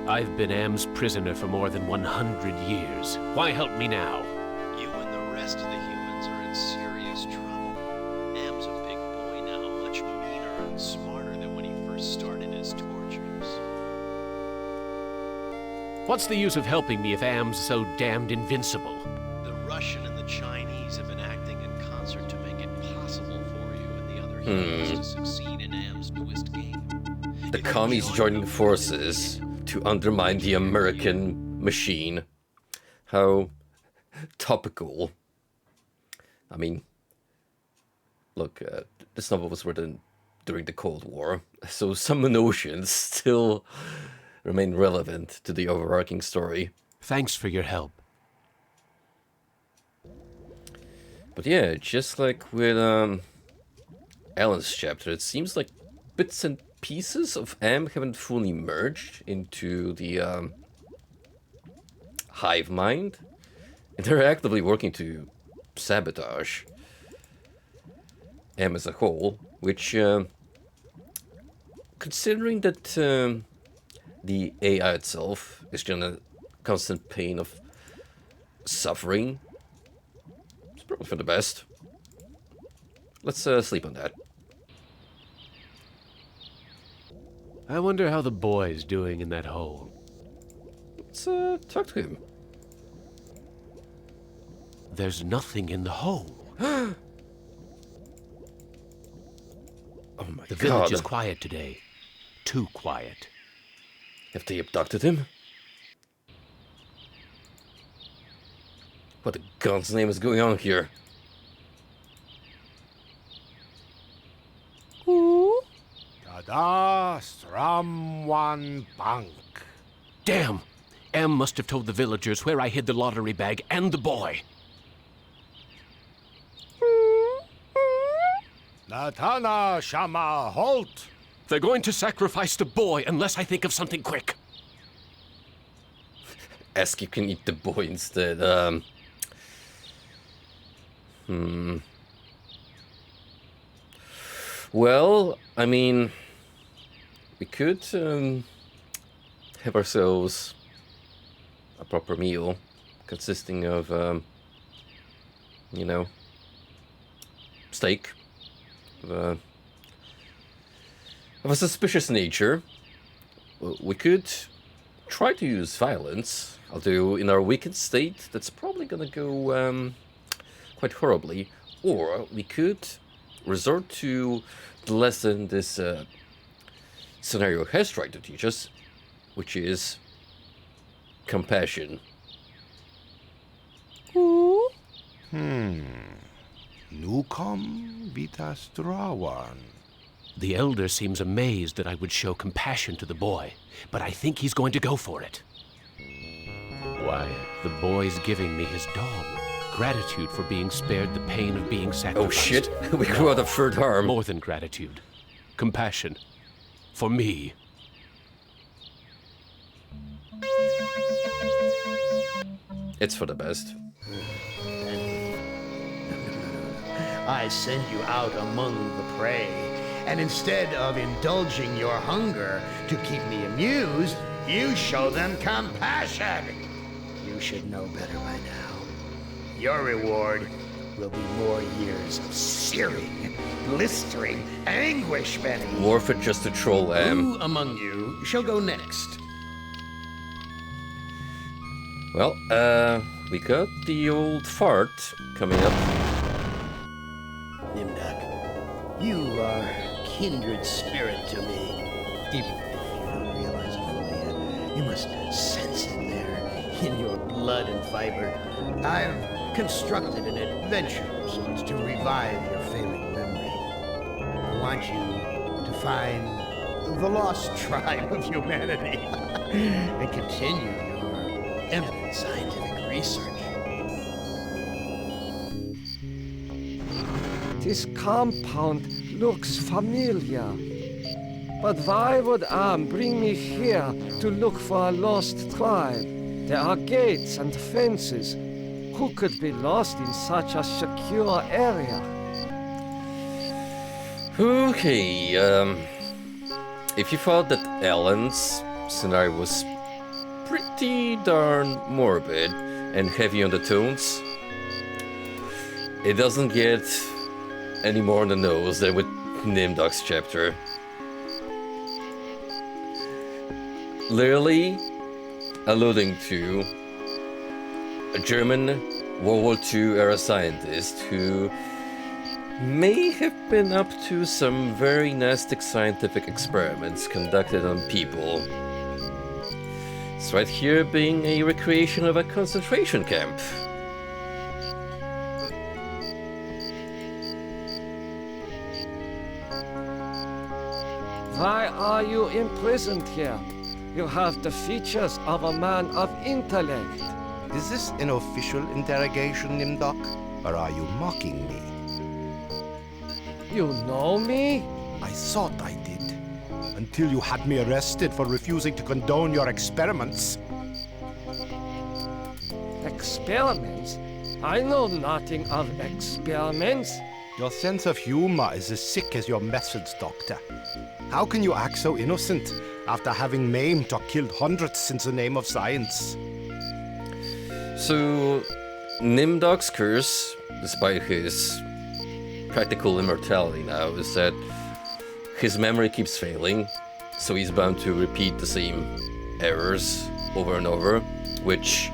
I've been Am's prisoner for more than 100 years. Why help me now? You and the rest of the humans are in serious trouble. Am's a big boy now, much meaner and smarter than when he first started his tortures. What's the use of helping me if Am's so damned invincible? The Russian and the Chinese have been acting in concert to make it possible for you and the other humans to succeed in Am's newest game. The commies joining forces to undermine the American machine. How topical. I mean, look, this novel was written during the Cold War, so some notions still remain relevant to the overarching story. Thanks for your help. But yeah, just like with Alan's chapter, it seems like bits and pieces of Am haven't fully merged into the hive mind, and they're actively working to sabotage M as a whole, which, considering that the AI itself is in a constant pain of suffering, it's probably for the best. Let's sleep on that. I wonder how the boy's doing in that hole. Let's talk to him. There's nothing in the hole. Oh my The god. village is quiet today. Too quiet. Have they abducted him? What the god's name is going on here? Tada Stramwan Bank. Damn! M must have told the villagers where I hid the lottery bag and the boy. Natana Shama Halt. They're going to sacrifice the boy unless I think of something quick. Ask you can eat the boy instead. Well, I mean, we could have ourselves a proper meal consisting of, you know, steak of a suspicious nature. We could try to use violence, although in our weakened state, that's probably gonna go quite horribly. Or we could resort to the lesson this scenario has tried to teach us, which is compassion. Newcom Vita Strawan. The elder seems amazed that I would show compassion to the boy, but I think he's going to go for it. Why, the boy's giving me his dog. Gratitude for being spared the pain of being sacrificed. Oh shit, we grew out a third arm. More than gratitude. Compassion. For me. It's for the best. I send you out among the prey, and instead of indulging your hunger to keep me amused, you show them compassion. You should know better by now. Your reward will be more years of searing, blistering anguish, Benny. Worth it just to troll Who among you shall go next? Well, we got the old fart coming up. Nimdak, you are kindred spirit to me. Even if you don't realize it fully yet, you must sense it there in your blood and fiber. I've constructed an adventure of sorts to revive your failing memory. I want you to find the lost tribe of humanity and continue your eminent scientific research. This compound looks familiar. But why would Am bring me here to look for a lost tribe? There are gates and fences. Who could be lost in such a secure area? Okay, if you thought that Alan's scenario was pretty darn morbid and heavy on the tones, it doesn't get any more on the nose than with Nimdok's chapter. Literally alluding to a German World War II era scientist who may have been up to some very nasty scientific experiments conducted on people. It's right here being a recreation of a concentration camp. Why are you imprisoned here? You have the features of a man of intellect. Is this an official interrogation, Nimdok? Or are you mocking me? You know me? I thought I did. Until you had me arrested for refusing to condone your experiments. Experiments? I know nothing of experiments. Your sense of humor is as sick as your methods, Doctor. How can you act so innocent after having maimed or killed hundreds since the name of science? So, Nimdog's curse, despite his practical immortality now, is that his memory keeps failing, so he's bound to repeat the same errors over and over, which,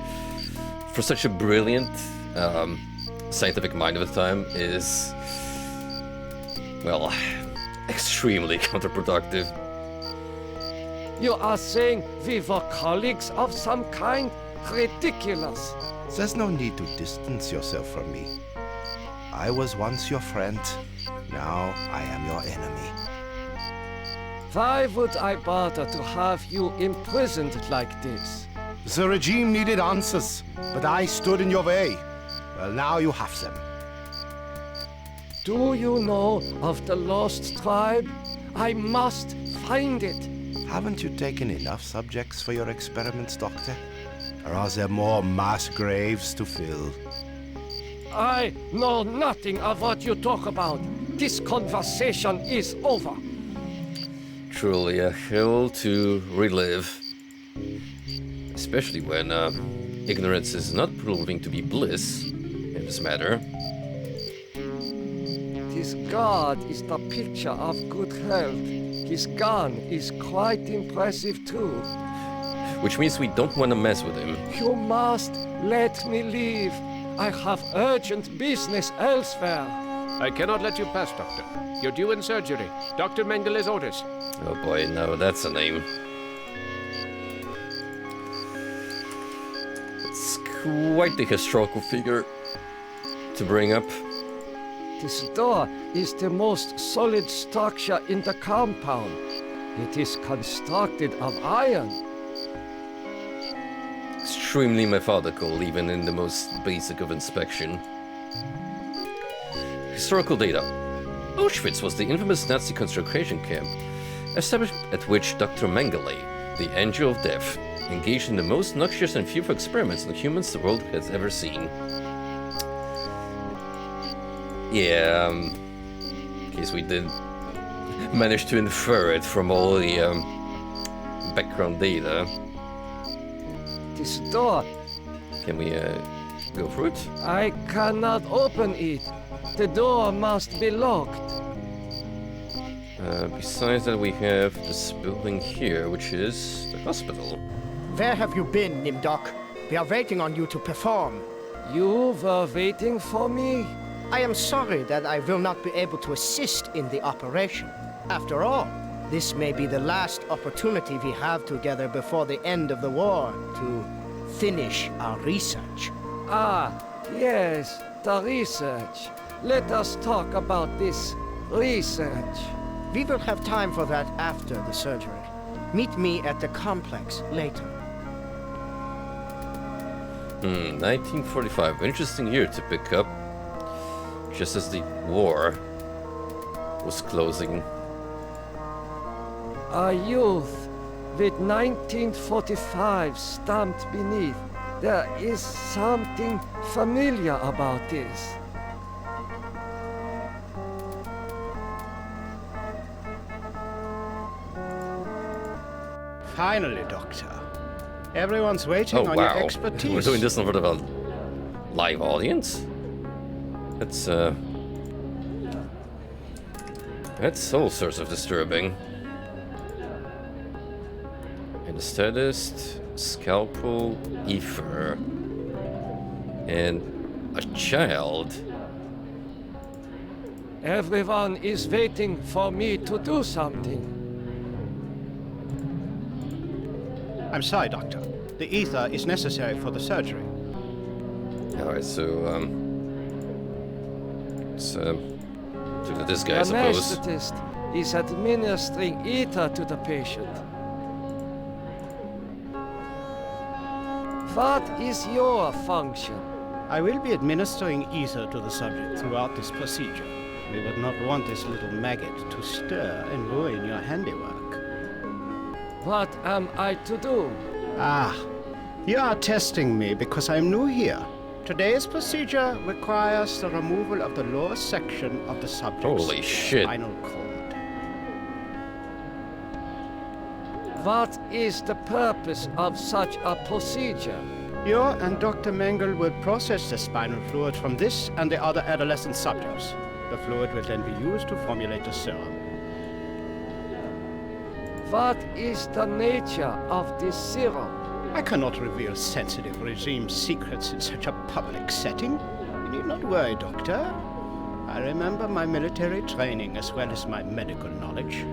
for such a brilliant scientific mind of the time, is, well, extremely counterproductive. You are saying we were colleagues of some kind? Ridiculous. There's no need to distance yourself from me. I was once your friend. Now I am your enemy. Why would I bother to have you imprisoned like this? The regime needed answers, but I stood in your way. Well, now you have them. Do you know of the lost tribe? I must find it. Haven't you taken enough subjects for your experiments, Doctor? Or are there more mass graves to fill? I know nothing of what you talk about. This conversation is over. Truly a hell to relive. Especially when ignorance is not proving to be bliss in this matter. This god is the picture of good health. His gun is quite impressive too. Which means we don't want to mess with him. You must let me leave. I have urgent business elsewhere. I cannot let you pass, Doctor. You're due in surgery. Dr. Mengele's orders. Oh boy, no, that's a name. It's quite the historical figure to bring up. This door is the most solid structure in the compound. It is constructed of iron. Extremely methodical, even in the most basic of inspection. Historical data. Auschwitz was the infamous Nazi concentration camp, established at which Dr. Mengele, the angel of death, engaged in the most noxious and fearful experiments on humans the world has ever seen. Yeah, in case we did manage to infer it from all the background data. This door. Can we go through it? I cannot open it. The door must be locked. Besides that, we have this building here, which is the hospital. Where have you been, Nimdok? We are waiting on you to perform. You were waiting for me? I am sorry that I will not be able to assist in the operation. After all, this may be the last opportunity we have together before the end of the war to finish our research. Ah, yes, the research. Let us talk about this research. We will have time for that after the surgery. Meet me at the complex later. 1945. Interesting year to pick up. Just as the war was closing. A youth with 1945 stamped beneath. There is something familiar about this. Finally, Doctor. Everyone's waiting on your expertise. We're doing this in front of a live audience? That's all sorts of disturbing. Anesthetist, scalpel, ether, and a child. Everyone is waiting for me to do something. I'm sorry, Doctor. The ether is necessary for the surgery. Alright, so, let's look at this guy, I suppose. The anesthetist is administering ether to the patient. What is your function? I will be administering ether to the subject throughout this procedure. We would not want this little maggot to stir and ruin your handiwork. What am I to do? Ah, you are testing me because I'm new here. Today's procedure requires the removal of the lower section of the subject's Holy shit. spinal cord. What is the purpose of such a procedure? You and Dr. Mengele will process the spinal fluid from this and the other adolescent subjects. The fluid will then be used to formulate a serum. What is the nature of this serum? I cannot reveal sensitive regime secrets in such a public setting. You need not worry, Doctor. I remember my military training as well as my medical knowledge.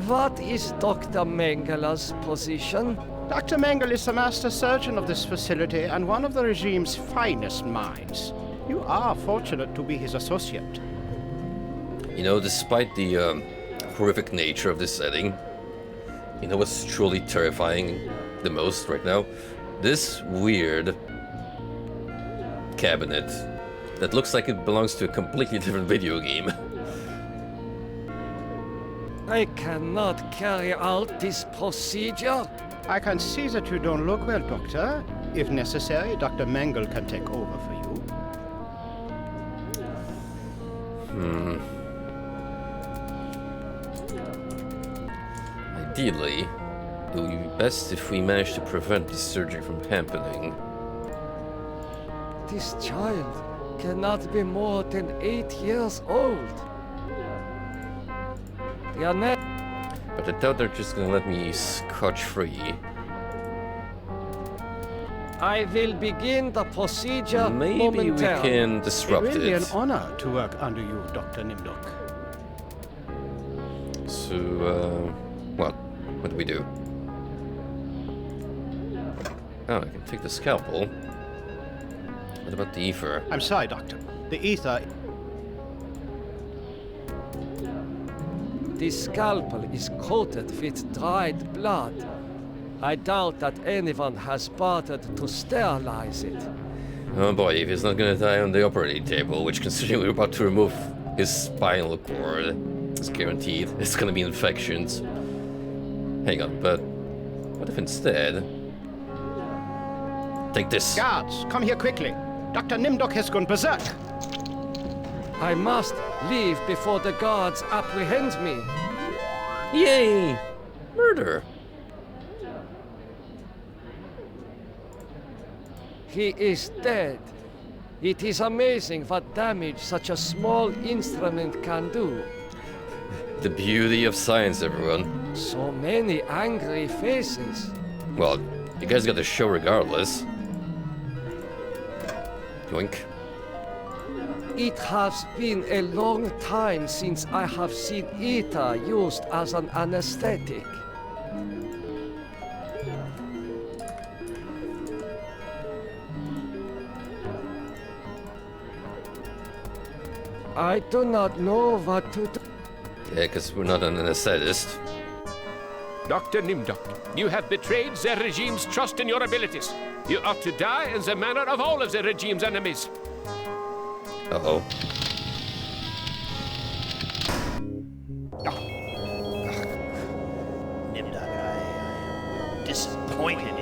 What is Dr. Mengele's position? Dr. Mengele is the master surgeon of this facility and one of the regime's finest minds. You are fortunate to be his associate. You know, despite the horrific nature of this setting, you know what's truly terrifying the most right now? This weird cabinet that looks like it belongs to a completely different video game. I cannot carry out this procedure. I can see that you don't look well, Doctor. If necessary, Dr. Mengele can take over for you. Ideally, it would be best if we manage to prevent this surgery from happening. This child cannot be more than 8 years old. They are not. But I doubt they're just gonna let me scotch-free. I will begin the procedure Maybe we momentarily. can It disrupt will be an it. honor to work under you, Dr. Nimdok. So, what do we do? Oh, I can take the scalpel. What about the ether? I'm sorry, Doctor. The ether... The scalpel is coated with dried blood. I doubt that anyone has bothered to sterilize it. Oh boy, if he's not gonna die on the operating table, which considering we're about to remove his spinal cord, it's guaranteed. It's gonna be infections. Hang on, but what if instead... Take this. Guards, come here quickly. Dr. Nimdok has gone berserk. I must leave before the guards apprehend me. Yay! Murder! He is dead. It is amazing what damage such a small instrument can do. The beauty of science, everyone. So many angry faces. Well, you guys got the show regardless. Yoink. It has been a long time since I have seen ether used as an anesthetic. I do not know what to do. Yeah, because we're not an anesthetist. Dr. Nimdok, you have betrayed the regime's trust in your abilities. You ought to die in the manner of all of the regime's enemies. Uh-oh. Nimdok, I am disappointed in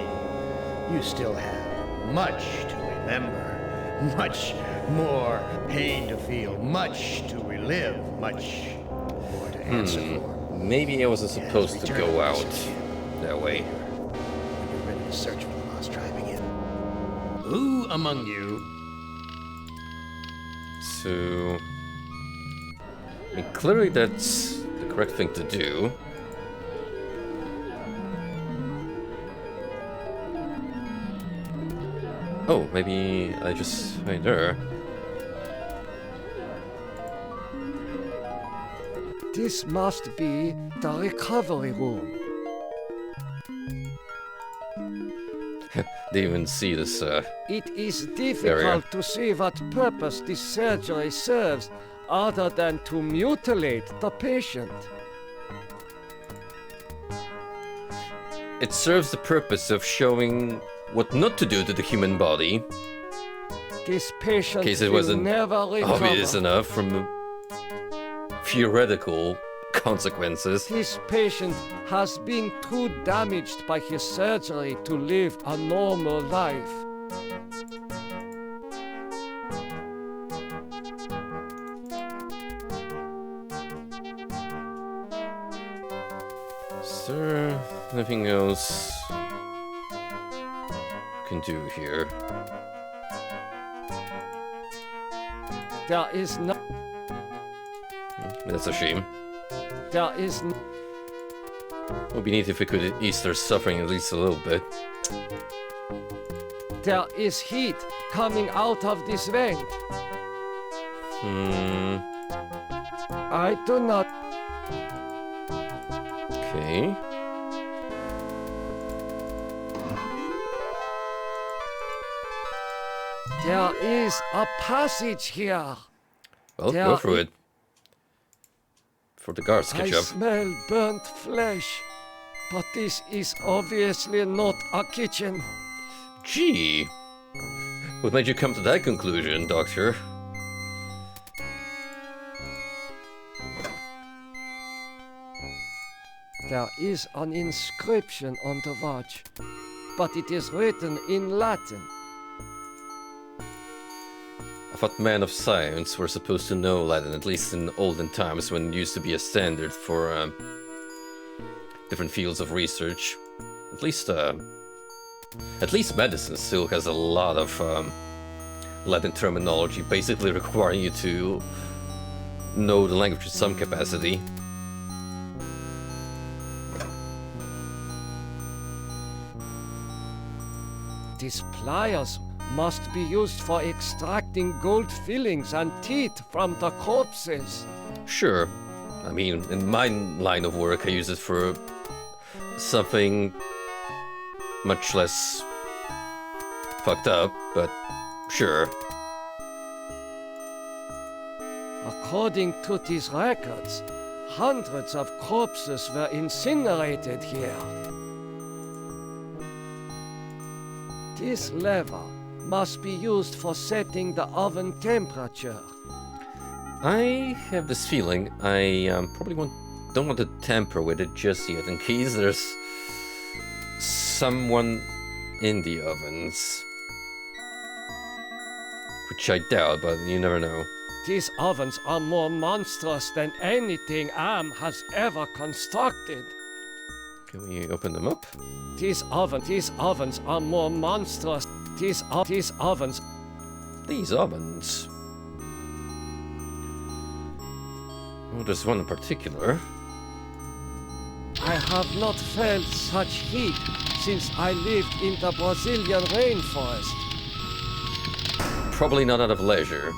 you. You still have much to remember, much more pain to feel, much to relive, much more to answer for. Maybe I wasn't supposed to go out that way. When you're ready to search for the lost tribe again. Who among you? So... I mean, clearly that's the correct thing to do. Oh, maybe I just... right there. This must be the recovery room. Didn't even see this, It is difficult to see what purpose this surgery serves other than to mutilate the patient. It serves the purpose of showing what not to do to the human body. This patient In case it will wasn't never recover. obvious enough from theoretical consequences. This patient has been too damaged by his surgery to live a normal life. Is there anything else we can do here? There is no. That's a shame. There is no. It would be neat if we could ease their suffering at least a little bit. There is heat coming out of this vent. I do not. Okay. There is a passage here. Well, There go through it. For the guards to I catch up. smell burnt flesh, but this is obviously not a kitchen. Gee. What made you come to that conclusion, Doctor? There is an inscription on the watch, but it is written in Latin. I thought men of science were supposed to know Latin, at least in olden times when it used to be a standard for different fields of research. At least medicine still has a lot of Latin terminology, basically requiring you to know the language in some capacity. These pliers must be used for extracting gold fillings and teeth from the corpses. Sure. I mean, in my line of work, I use it for something much less fucked up, but sure. According to these records, hundreds of corpses were incinerated here. This lever must be used for setting the oven temperature. I have this feeling I probably don't want to tamper with it just yet, in case there's someone in the ovens. Which I doubt, but you never know. These ovens are more monstrous than anything Am has ever constructed. Can we open them up? These ovens are more monstrous. These ovens. These ovens? Oh, there's one in particular. I have not felt such heat since I lived in the Brazilian rainforest. Probably not out of leisure.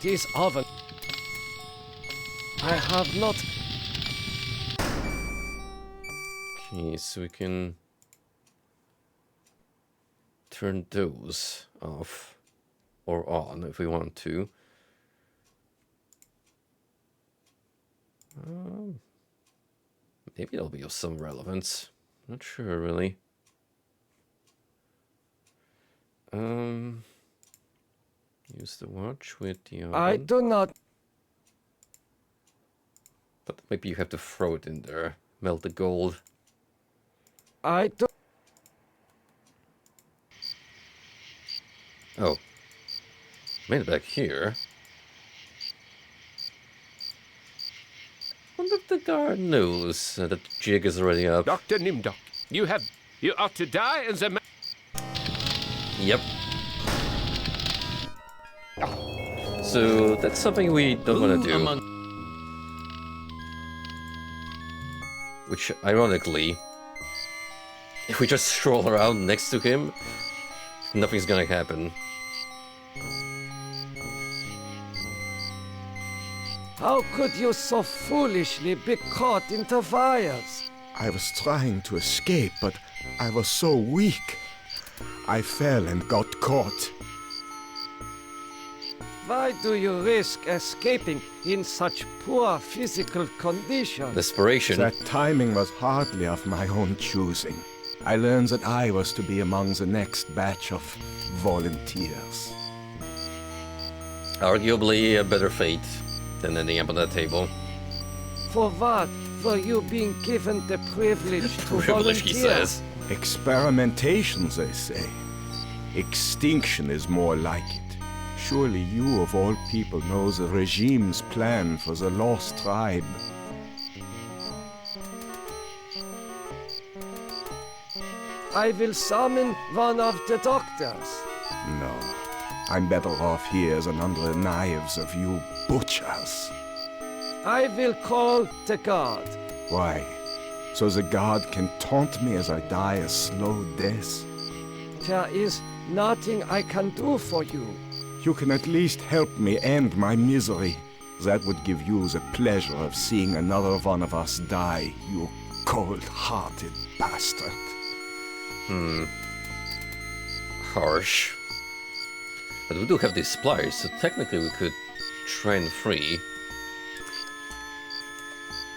This oven. I have not. Okay, so we can turn those off or on if we want to. Maybe it'll be of some relevance. Not sure, really. Use the watch with the oven. I do not. But maybe you have to throw it in there. Melt the gold. I do. Oh. Made it back here. Wonder if the guard knows that the jig is already up. Dr. Nimdok, you ought to die in the... Yep. So that's something we don't want to do. Which, ironically, if we just stroll around next to him, nothing's gonna happen. How could you so foolishly be caught in the fires? I was trying to escape, but I was so weak. I fell and got caught. Why do you risk escaping in such poor physical condition? Desperation. That timing was hardly of my own choosing. I learned that I was to be among the next batch of volunteers. Arguably a better fate than ending up on that table. For what? For you being given the privilege to Privilege, he volunteer? says. Experimentations, they say. Extinction is more like it. Surely you, of all people, know the regime's plan for the lost tribe. I will summon one of the doctors. No, I'm better off here than under the knives of you butchers. I will call the guard. Why? So the guard can taunt me as I die a slow death? There is nothing I can do for you. You can at least help me end my misery. That would give you the pleasure of seeing another one of us die, you cold-hearted bastard. Harsh. But we do have these supplies, so technically we could try and free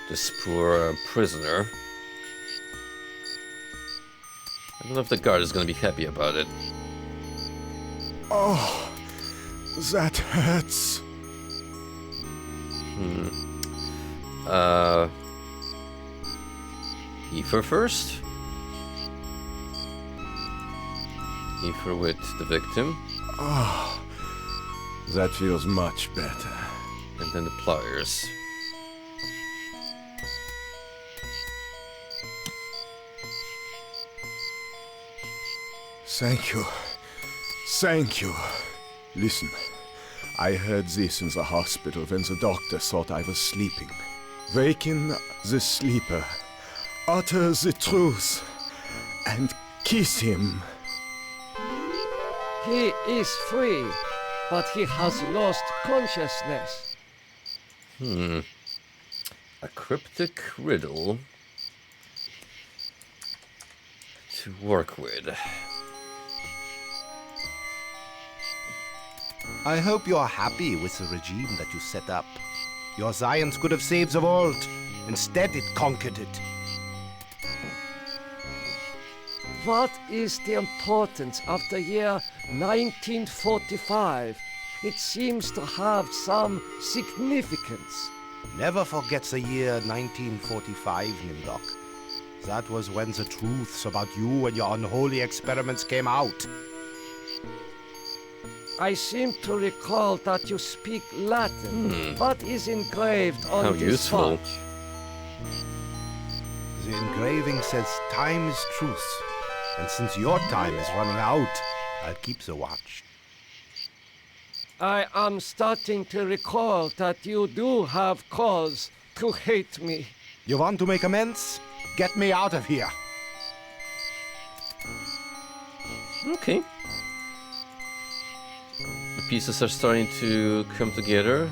this poor prisoner. I don't know if the guard is gonna be happy about it. Oh, that hurts. Ether first? Ether with the victim. Oh, that feels much better. And then the pliers. Thank you. Thank you. Listen, I heard this in the hospital when the doctor thought I was sleeping. Waken the sleeper, utter the truth, and kiss him. He is free, but he has lost consciousness. A cryptic riddle to work with. I hope you're happy with the regime that you set up. Your science could have saved the world. Instead, it conquered it. What is the importance of the year 1945? It seems to have some significance. Never forget the year 1945, Nimdok. That was when the truths about you and your unholy experiments came out. I seem to recall that you speak Latin. What is engraved on How this useful. watch? The engraving says time is truth. And since your time is running out, I'll keep the watch. I am starting to recall that you do have cause to hate me. You want to make amends? Get me out of here. Okay. The pieces are starting to come together.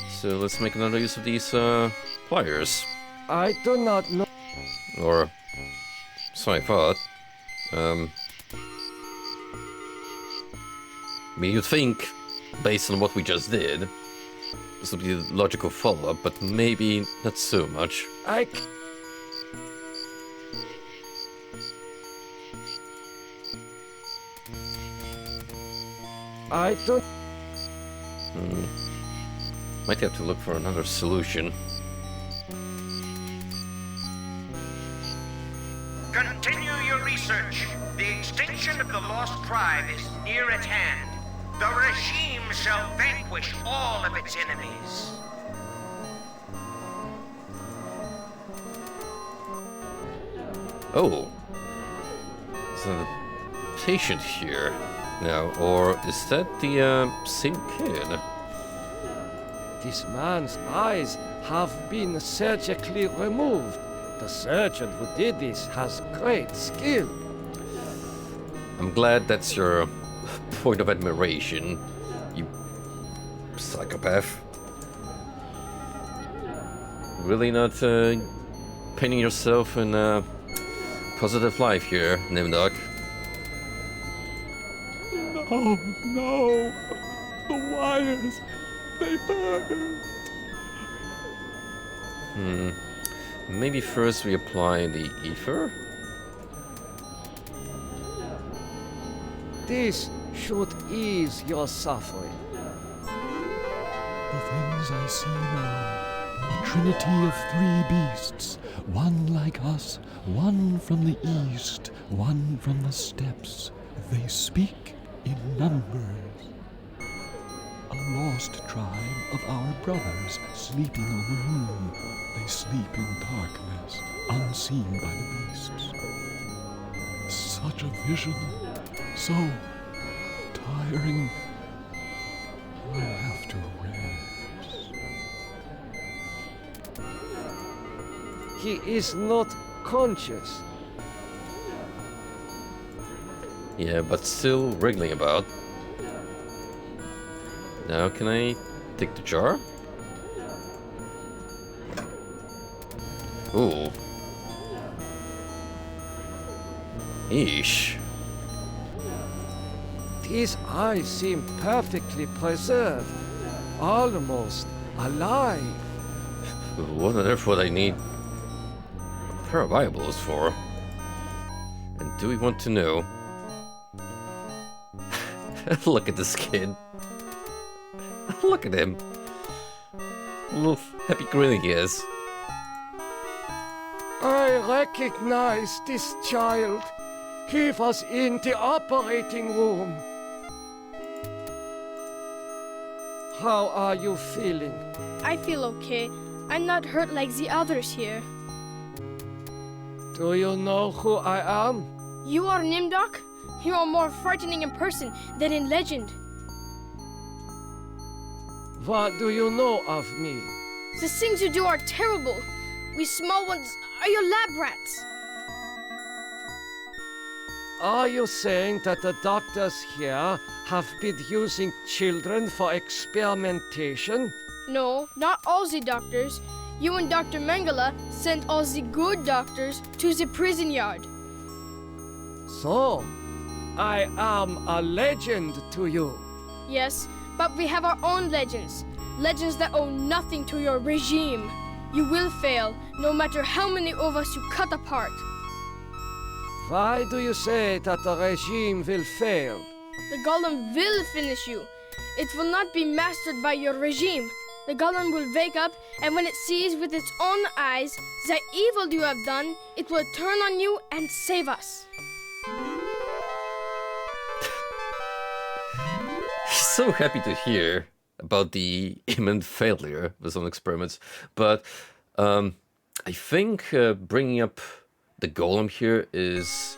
So let's make another use of these pliers. I do not know. Or so I thought. I mean, you'd think, based on what we just did, this would be a logical follow-up, but maybe not so much. I don't. Might have to look for another solution. Continue your research. The extinction of the lost tribe is near at hand. The regime shall vanquish all of its enemies. Oh. There's a patient here now, or is that the same kid? This man's eyes have been surgically removed. The surgeon who did this has great skill. I'm glad that's your point of admiration, you psychopath. Really not painting yourself in a positive life here, Nimdok. Oh no! The wires! They burn! Maybe first we apply the ether? This should ease your suffering. The things I see now. A trinity of three beasts. One like us, one from the east, one from the steppes. They speak in numbers. A lost tribe of our brothers sleeping on the moon. They sleep in darkness, unseen by the beasts. Such a vision, so tiring. I have to rest. He is not conscious. Yeah, but still wriggling about. Now can I take the jar? Ooh. Eesh. These eyes seem perfectly preserved, almost alive. What on earth would I need a pair of eyeballs for? And do we want to know? Look at this kid. Look at him. A little happy grinning he is. I recognize this child. He was in the operating room. How are you feeling? I feel okay. I'm not hurt like the others here. Do you know who I am? You are Nimdok? You are more frightening in person than in legend. What do you know of me? The things you do are terrible. We small ones are your lab rats. Are you saying that the doctors here have been using children for experimentation? No, not all the doctors. You and Dr. Mengele sent all the good doctors to the prison yard. So, I am a legend to you. Yes, but we have our own legends. Legends that owe nothing to your regime. You will fail, no matter how many of us you cut apart. Why do you say that the regime will fail? The golem will finish you. It will not be mastered by your regime. The golem will wake up, and when it sees with its own eyes the evil you have done, it will turn on you and save us. So happy to hear about the imminent failure of some experiments, but I think bringing up the golem here is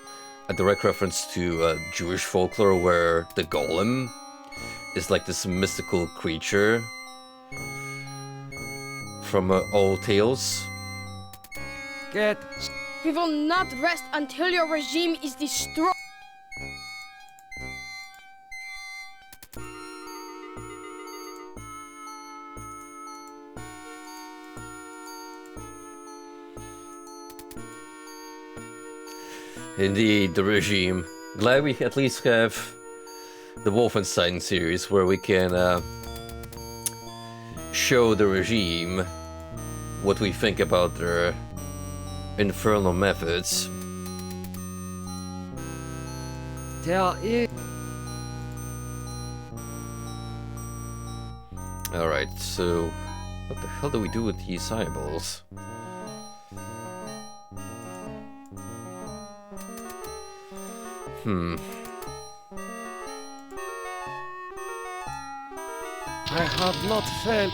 a direct reference to Jewish folklore, where the golem is like this mystical creature from old tales. We will not rest until your regime is destroyed. Indeed, the regime. Glad we at least have the Wolfenstein series where we can show the regime what we think about their infernal methods. There is... Alright, so what the hell do we do with these eyeballs? I have not failed.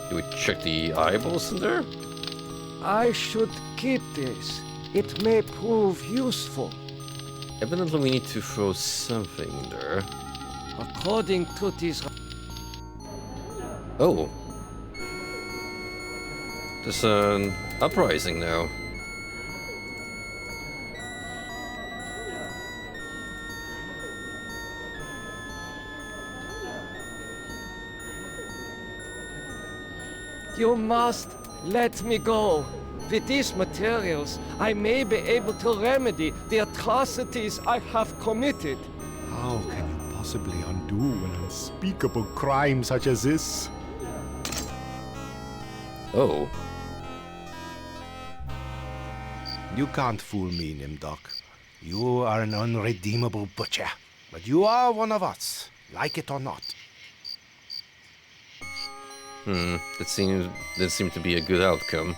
Do we check the eyeballs in there? I should keep this. It may prove useful. Evidently we need to throw something in there. According to this... Oh. There's an uprising now. You must let me go. With these materials, I may be able to remedy the atrocities I have committed. How can you possibly undo an unspeakable crime such as this? Oh. You can't fool me, Nimdok. You are an unredeemable butcher. But you are one of us, like it or not. That seemed to be a good outcome.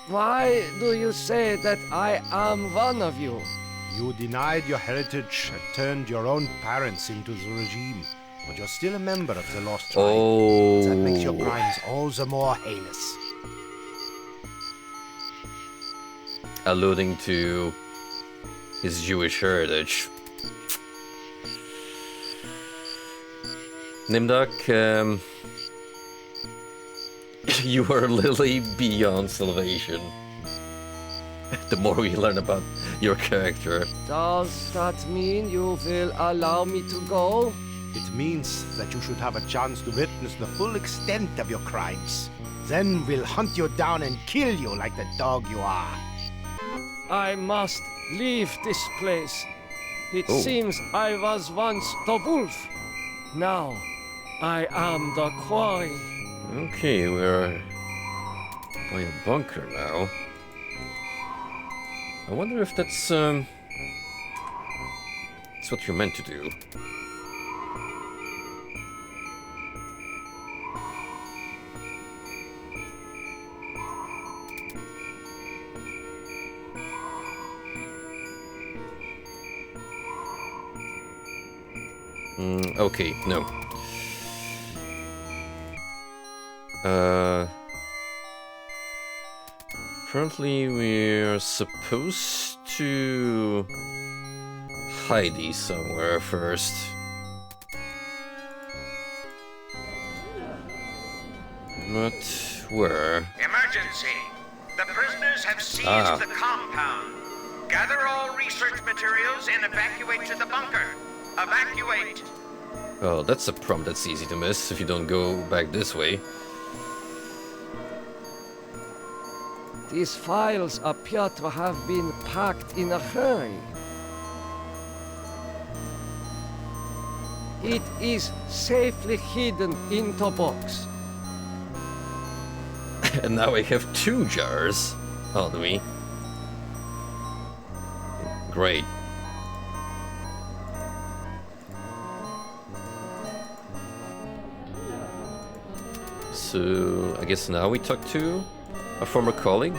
Why do you say that I am one of you? You denied your heritage and turned your own parents into the regime. But you're still a member of the Lost Tribe. Oh. That makes your crimes all the more heinous. Alluding to his Jewish heritage. Nimdak, you are literally beyond salvation. The more we learn about your character. Does that mean you will allow me to go? It means that you should have a chance to witness the full extent of your crimes. Then we'll hunt you down and kill you like the dog you are. I must leave this place. It Oh. seems I was once the wolf. Now, I am the quarry. Okay, we're by a bunker now. I wonder if that's what you're meant to do. Okay, no. Apparently we're supposed to hide these somewhere first. But where? Emergency! The prisoners have seized Ah. the compound. Gather all research materials and evacuate to the bunker. Evacuate! Oh, that's a prompt that's easy to miss if you don't go back this way. These files appear to have been packed in a hurry. It is safely hidden into box. And now I have 2 jars on me. Great. So, I guess now we talk to a former colleague?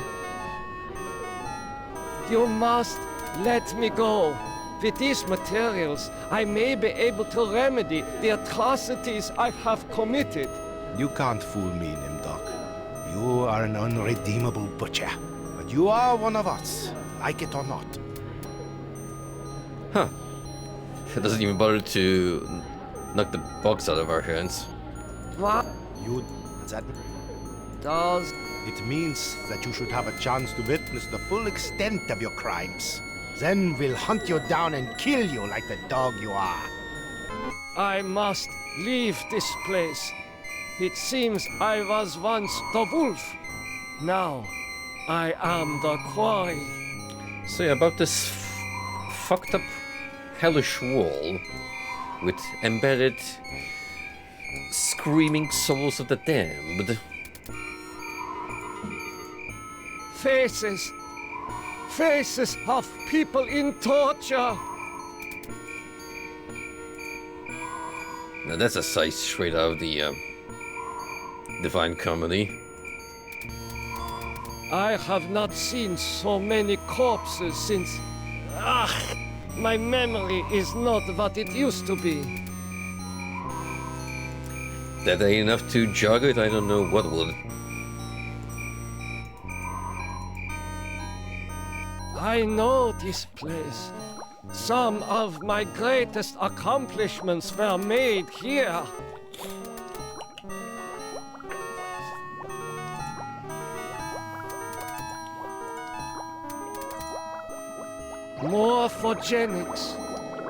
You must let me go. With these materials, I may be able to remedy the atrocities I have committed. You can't fool me, Nimdok. You are an unredeemable butcher. But you are one of us, like it or not. Huh. It doesn't even bother to knock the box out of our hands. What? That does... It means that you should have a chance to witness the full extent of your crimes. Then we'll hunt you down and kill you like the dog you are. I must leave this place. It seems I was once the wolf. Now, I am the quarry. So yeah, about this fucked up hellish wall with embedded screaming souls of the damned. Faces. Faces of people in torture. Now that's a sight straight out of the Divine Comedy. I have not seen so many corpses since... my memory is not what it used to be. That ain't enough to jog it, I don't know what would. I know this place. Some of my greatest accomplishments were made here. Morphogenics,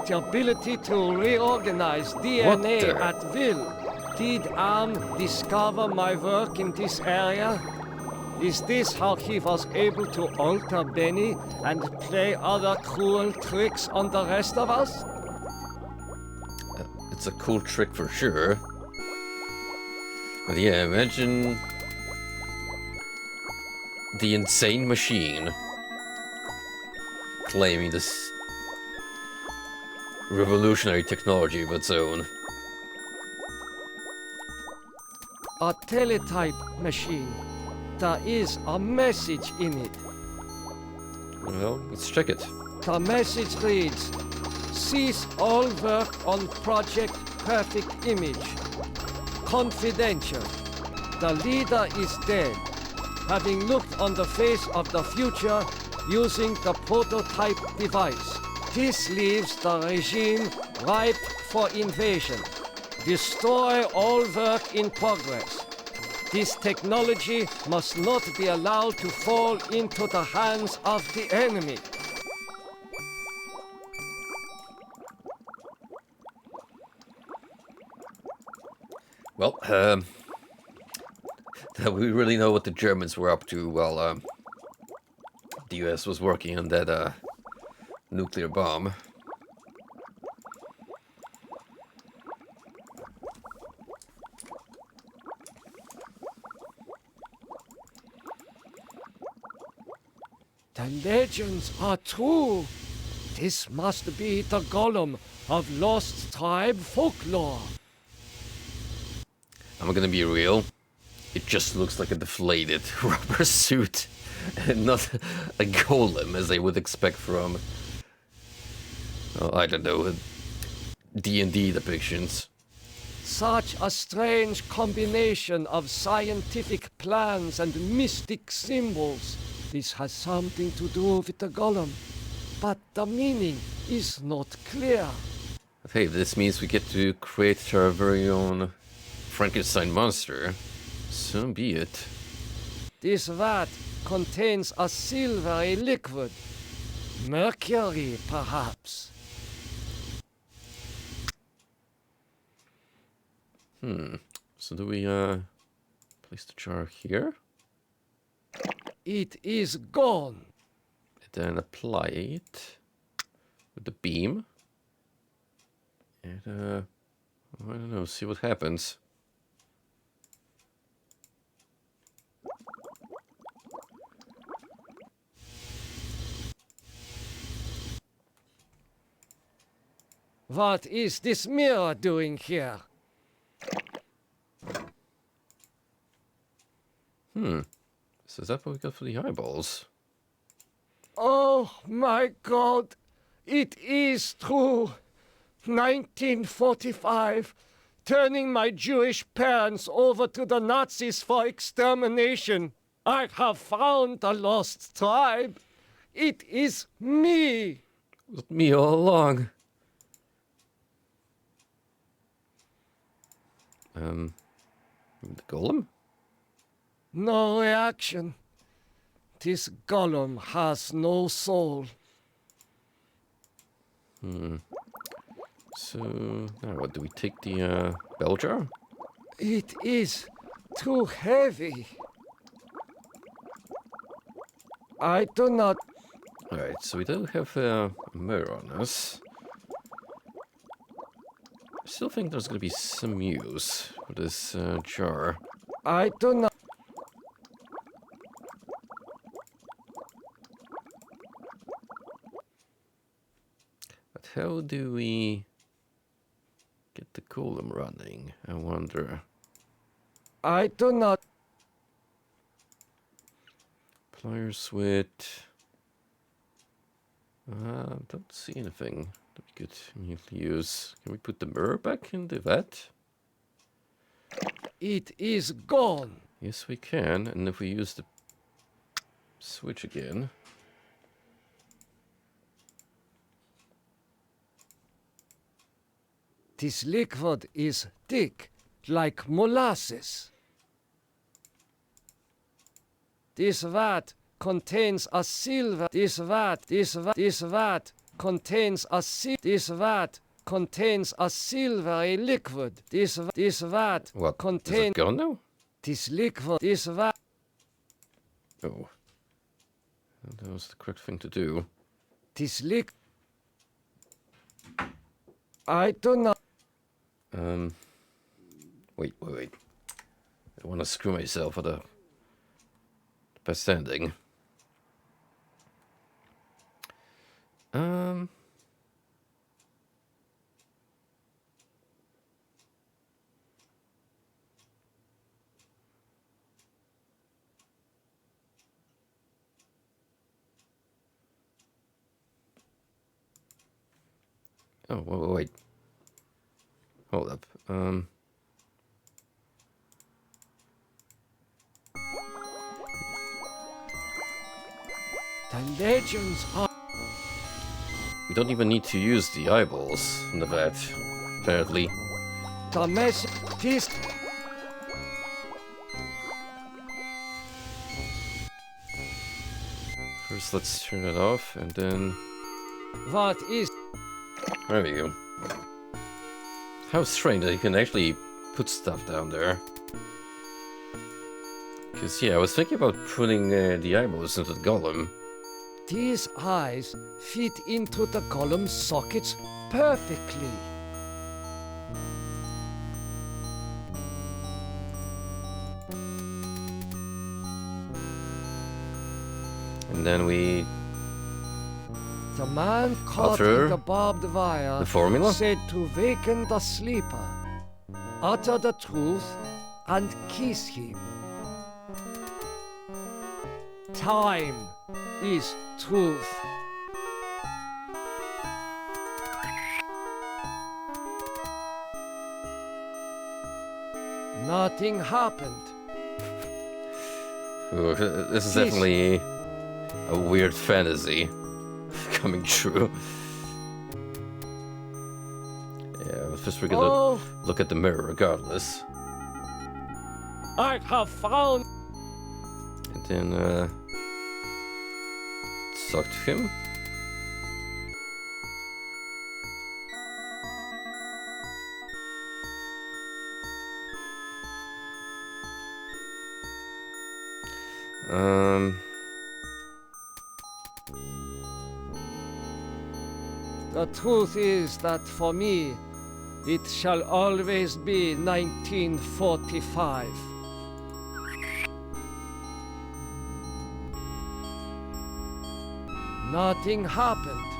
the ability to reorganize DNA at will. Did Am discover my work in this area? Is this how he was able to alter Benny and play other cruel tricks on the rest of us? It's a cool trick for sure. But yeah, imagine the insane machine claiming this revolutionary technology of its own. a teletype machine. There is a message in it. Well, let's check it. The message reads, cease all work on Project Perfect Image. Confidential. The leader is dead, having looked on the face of the future using the prototype device. This leaves the regime ripe for invasion. Destroy all work in progress. This technology must not be allowed to fall into the hands of the enemy. Well, we really know what the Germans were up to while the US was working on that nuclear bomb. The legends are true. This must be the golem of lost tribe folklore. I'm gonna be real. It just looks like a deflated rubber suit and not a golem as I would expect from, I don't know, D&D depictions. Such a strange combination of scientific plans and mystic symbols. This has something to do with the golem, but the meaning is not clear. Hey, this means we get to create our very own Frankenstein monster. So be it. This vat contains a silvery liquid. Mercury, perhaps. So do we place the jar here? It is gone. And then apply it with the beam. And I don't know, see what happens. What is this mirror doing here? So is that what we got for the eyeballs? Oh my God, it is true. 1945, turning my Jewish parents over to the Nazis for extermination. I have found the lost tribe. It is me. It was me all along. The golem? No reaction. This golem has no soul. So, now what, do we take the bell jar? It is too heavy. I do not... Alright, so we don't have a mirror on us. I still think there's gonna be some use for this jar. I do not... But how do we get the golem running? I wonder. I do not... Plier switch. Don't see anything that we could immediately use. Can we put the mirror back into that? It is gone. Yes, we can. And if we use the switch again. This liquid is thick, like molasses. This vat contains a silver. This vat contains a silvery liquid. This vat What? contains. Is it gone now? This liquid. This vat. Oh. That was the correct thing to do. This liquid. I do not. Wait. I want to screw myself at the best ending. Oh, wait. Hold up. The legends are... We don't even need to use the eyeballs in the vat, apparently. The message is... First, let's turn it off, and then... What is... There we go. How strange that you can actually put stuff down there. Because, yeah, I was thinking about putting the eyeballs into the golem. These eyes fit into the golem's sockets perfectly. And then we... The man caught in the barbed wire the formula? said to waken the sleeper, utter the truth, and kiss him. Time is truth. Nothing happened. Ooh, this is definitely a weird fantasy coming true. Yeah, but first we're gonna look at the mirror regardless. I have found... And then, talk to him. The truth is that for me, it shall always be 1945. Nothing happened.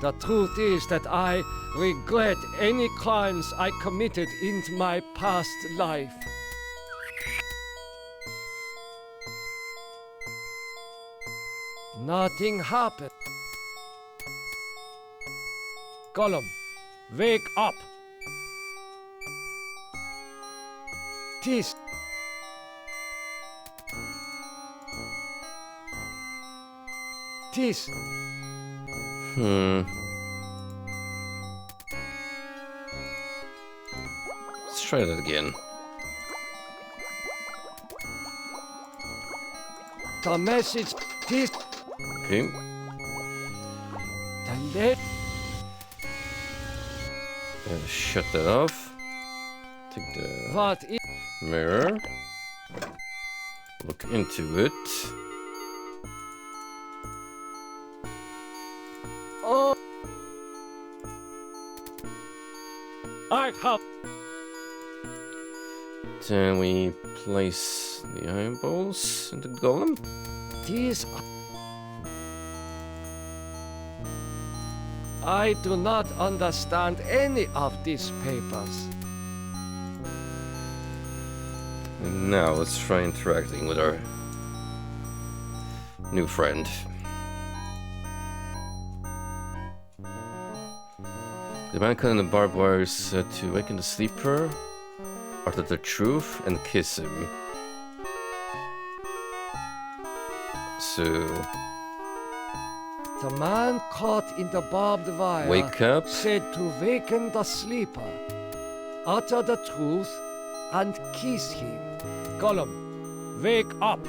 The truth is that I regret any crimes I committed in my past life. Nothing happened. Gollum, wake up! Tis. Tis. Let's try that again. The message is... Okay. The let... Shut that off. Take the What is... mirror. Look into it. Oh... I have... Then we place the eyeballs in the golem. These... I do not understand any of these papers. And now let's try interacting with our new friend. The man caught in the barbed wire said to waken the sleeper, utter the truth, and kiss him. So... The man caught in the barbed wire wake up. Said to waken the sleeper, utter the truth, and kiss him. Gollum, wake up.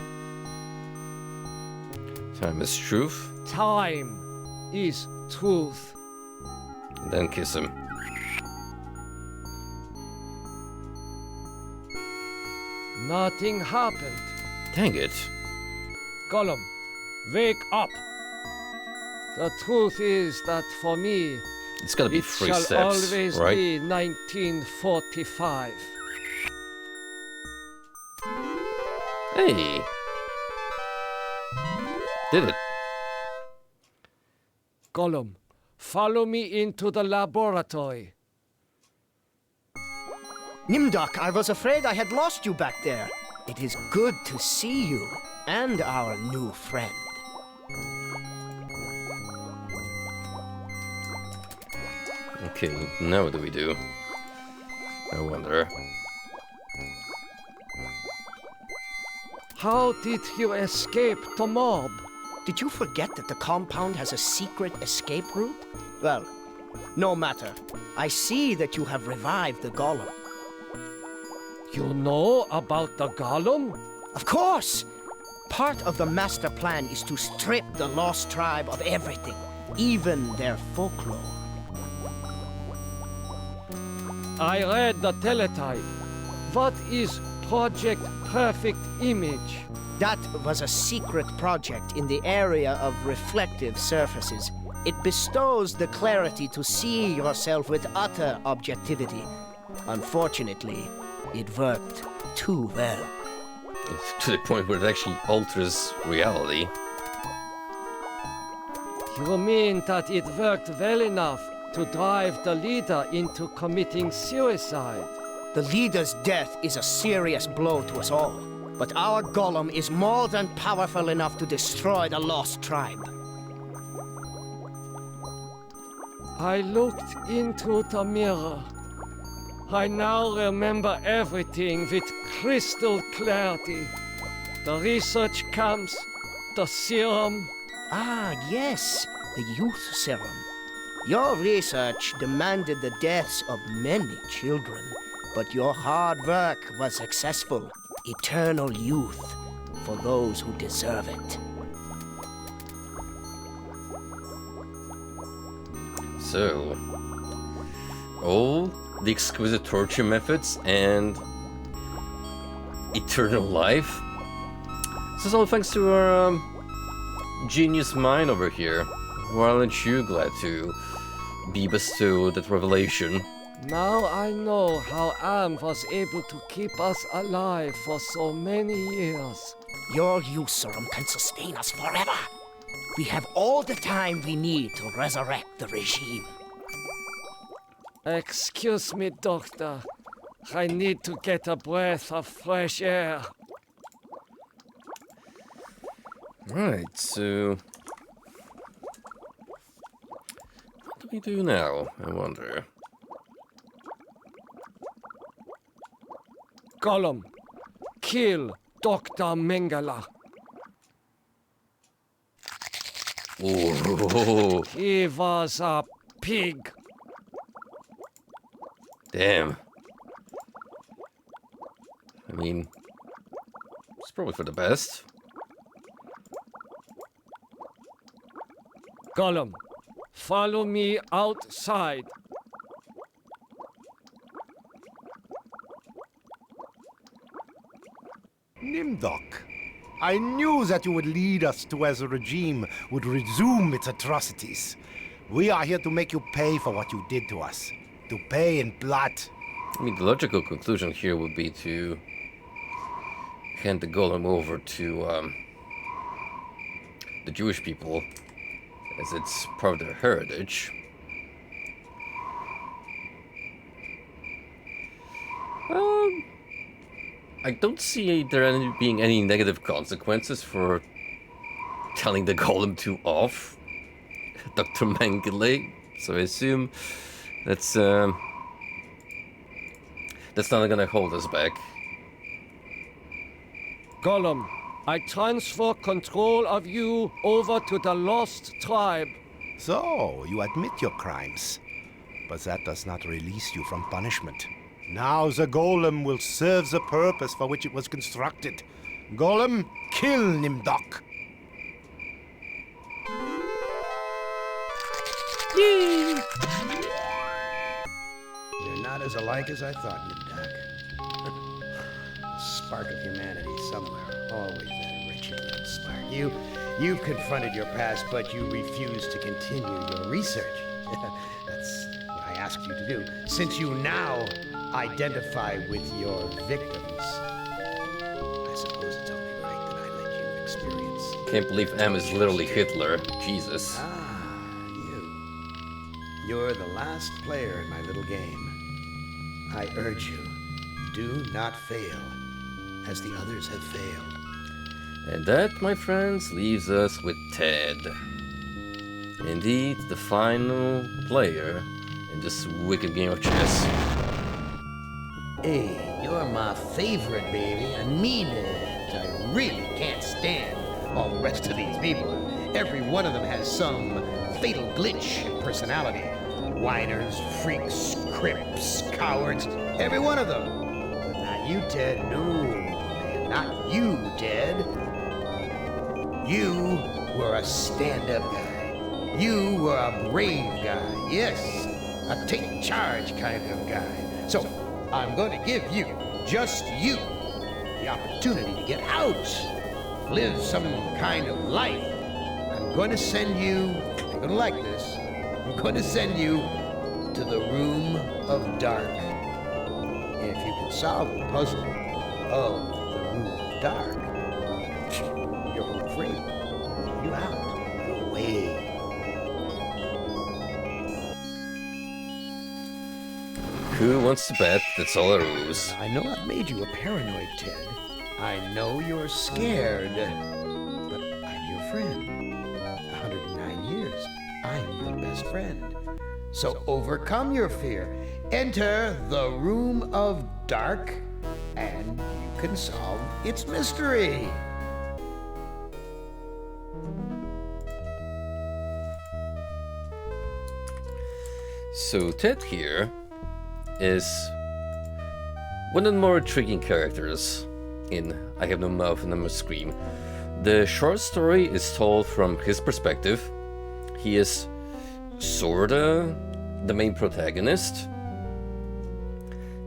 Time is truth. Time is truth. And then kiss him. Nothing happened. Dang it. Gollum, wake up. The truth is that for me, it's gotta be 3 steps, shall always right? be 1945. Hey! Did it. Gollum, follow me into the laboratory. Nimdok, I was afraid I had lost you back there. It is good to see you and our new friend. Okay, now what do we do? I wonder. How did you escape the mob? Did you forget that the compound has a secret escape route? Well, no matter. I see that you have revived the golem. You know about the golem? Of course! Part of the master plan is to strip the lost tribe of everything, even their folklore. I read the teletype. What is Project Perfect Image? That was a secret project in the area of reflective surfaces. It bestows the clarity to see yourself with utter objectivity. Unfortunately, it worked too well. To the point where it actually alters reality. You mean that it worked well enough to drive the leader into committing suicide? The leader's death is a serious blow to us all. But our golem is more than powerful enough to destroy the lost tribe. I looked into the mirror. I now remember everything with crystal clarity. The research camps, the serum. Ah, yes, the youth serum. Your research demanded the deaths of many children, but your hard work was successful. Eternal youth for those who deserve it. So, all the exquisite torture methods and eternal life. This is all thanks to our genius mind over here. Why aren't you glad to be bestowed that revelation? Now I know how Am was able to keep us alive for so many years. Your youth serum can sustain us forever. We have all the time we need to resurrect the regime. Excuse me, Doctor. I need to get a breath of fresh air. Right, so... what do we do now, I wonder? Golem, kill Dr. Mengele. Ooh. He was a pig. Damn. I mean, it's probably for the best. Golem, follow me outside. Nimdok, I knew that you would lead us to where the regime would resume its atrocities. We are here to make you pay for what you did to us. To pay in blood. I mean, the logical conclusion here would be to hand the golem over to the Jewish people, as it's part of their heritage. I don't see there being any negative consequences for telling the golem to off Dr. Mengele, so I assume that's not gonna hold us back. Golem, I transfer control of you over to the lost tribe. So, you admit your crimes. But that does not release you from punishment. Now the golem will serve the purpose for which it was constructed. Golem, kill Nimdok. You're not as alike as I thought, Nimdok. A spark of humanity somewhere. Always that wretched little spark. You've confronted your past, but you refuse to continue your research. That's what I asked you to do. Since you now identify with your victims, I suppose it's only right that I let you experience. Can't believe M is literally Hitler. Jesus. You're the last player in my little game. I urge you, do not fail, as the others have failed. And that, my friends, leaves us with Ted. Indeed, the final player in this wicked game of chess. Hey, you're my favorite, baby. I mean it. I really can't stand all the rest of these people. Every one of them has some fatal glitch in personality. Whiners, freaks, crips, cowards, every one of them. But not you, Ted. No, man, not you, Ted. You were a stand-up guy. You were a brave guy. Yes, a take charge kind of guy. So, I'm going to give you, just you, the opportunity to get out, live some kind of life. I'm going to send you, you're going to like this, I'm going to send you to the Room of Dark. If you can solve the puzzle of the Room of Dark, you're home free. You're out. You're away. Who wants to bet that's all a ruse? I know I've made you a paranoid, Ted. I know you're scared. But I'm your friend. 109 years. I'm your best friend. So overcome your fear. Enter the Room of Dark, and you can solve its mystery. So Ted here is one of the more intriguing characters in I Have No Mouth and I Must Scream. The short story is told from his perspective. He is sorta the main protagonist,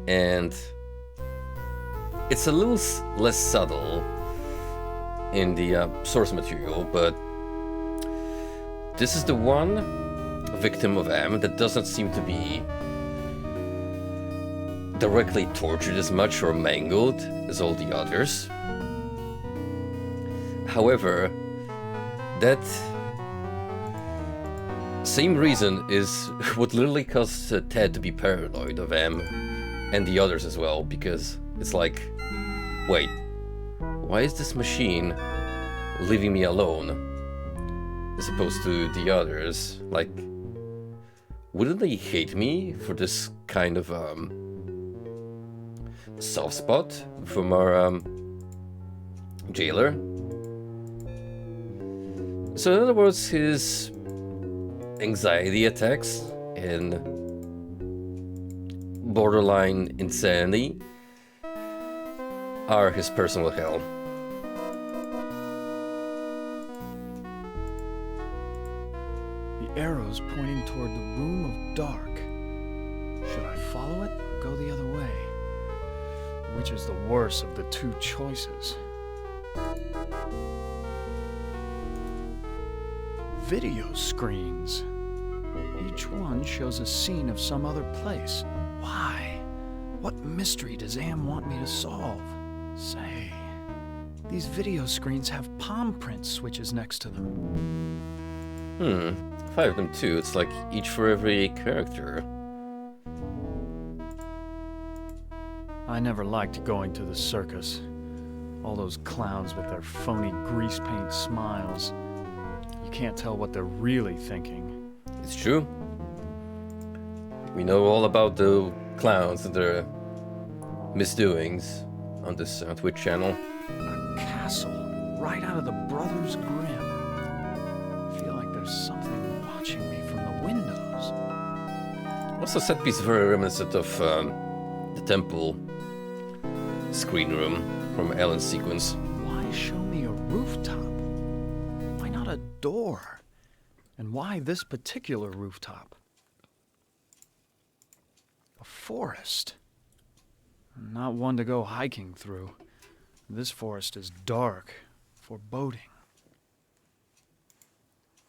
and it's a little less subtle in the source material, but this is the one victim of M that doesn't seem to be directly tortured as much or mangled as all the others. However, that same reason is what literally caused Ted to be paranoid of M and the others as well, because it's like, wait, why is this machine leaving me alone as opposed to the others? Like, wouldn't they hate me for this kind of soft spot from our jailer? So in other words, his anxiety attacks and borderline insanity are his personal hell. The arrow's pointing toward the Room of Dark. Should I follow it or go the other way? Which is the worse of the two choices? Video screens. Each one shows a scene of some other place. Why? What mystery does Am want me to solve? Say, these video screens have palm print switches next to them. 5 of them too. It's like each for every character. I never liked going to the circus. All those clowns with their phony grease paint smiles. You can't tell what they're really thinking. It's true. We know all about the clowns and their misdoings on this Twitch channel. A castle right out of the Brothers Grimm. I feel like there's something watching me from the windows. Also, set piece very reminiscent of the temple screen room from Ellen's sequence. Why show me a rooftop? Why not a door? And why this particular rooftop? A forest. Not one to go hiking through. This forest is dark, foreboding.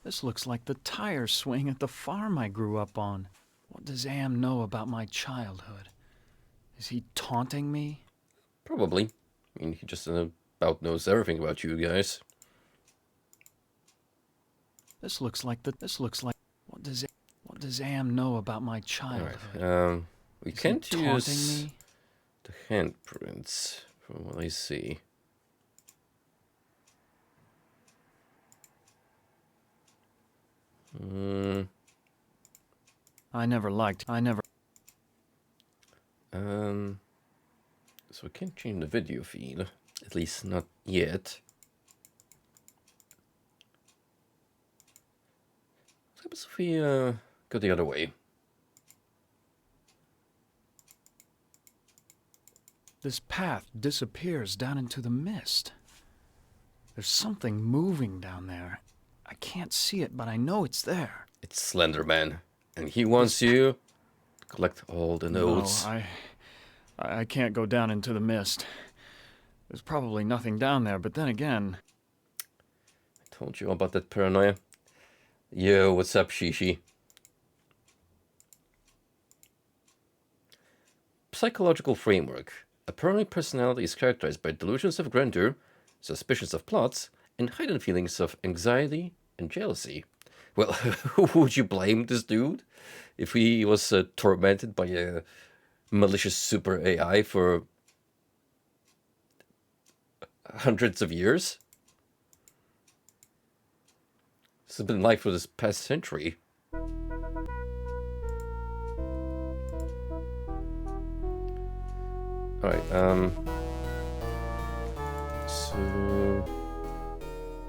This looks like the tire swing at the farm I grew up on. What does Am know about my childhood? Is he taunting me? Probably. I mean, he just about knows everything about you guys. This looks like what does Am know about my childhood? Alright, we Is can't he taunting use me? the handprints from what I see. I never. So we can't change the video feed, at least not yet. What happens if we go the other way? This path disappears down into the mist. There's something moving down there. I can't see it, but I know it's there. It's Slender Man, and he wants you to collect all the notes. No, I can't go down into the mist. There's probably nothing down there, but then again... I told you about that paranoia. Yo, what's up, Shishi? Psychological framework. A paranoid personality is characterized by delusions of grandeur, suspicions of plots, and heightened feelings of anxiety and jealousy. Well, who would you blame this dude? If he was tormented by a malicious super AI for hundreds of years? This has been life for this past century. Alright, so...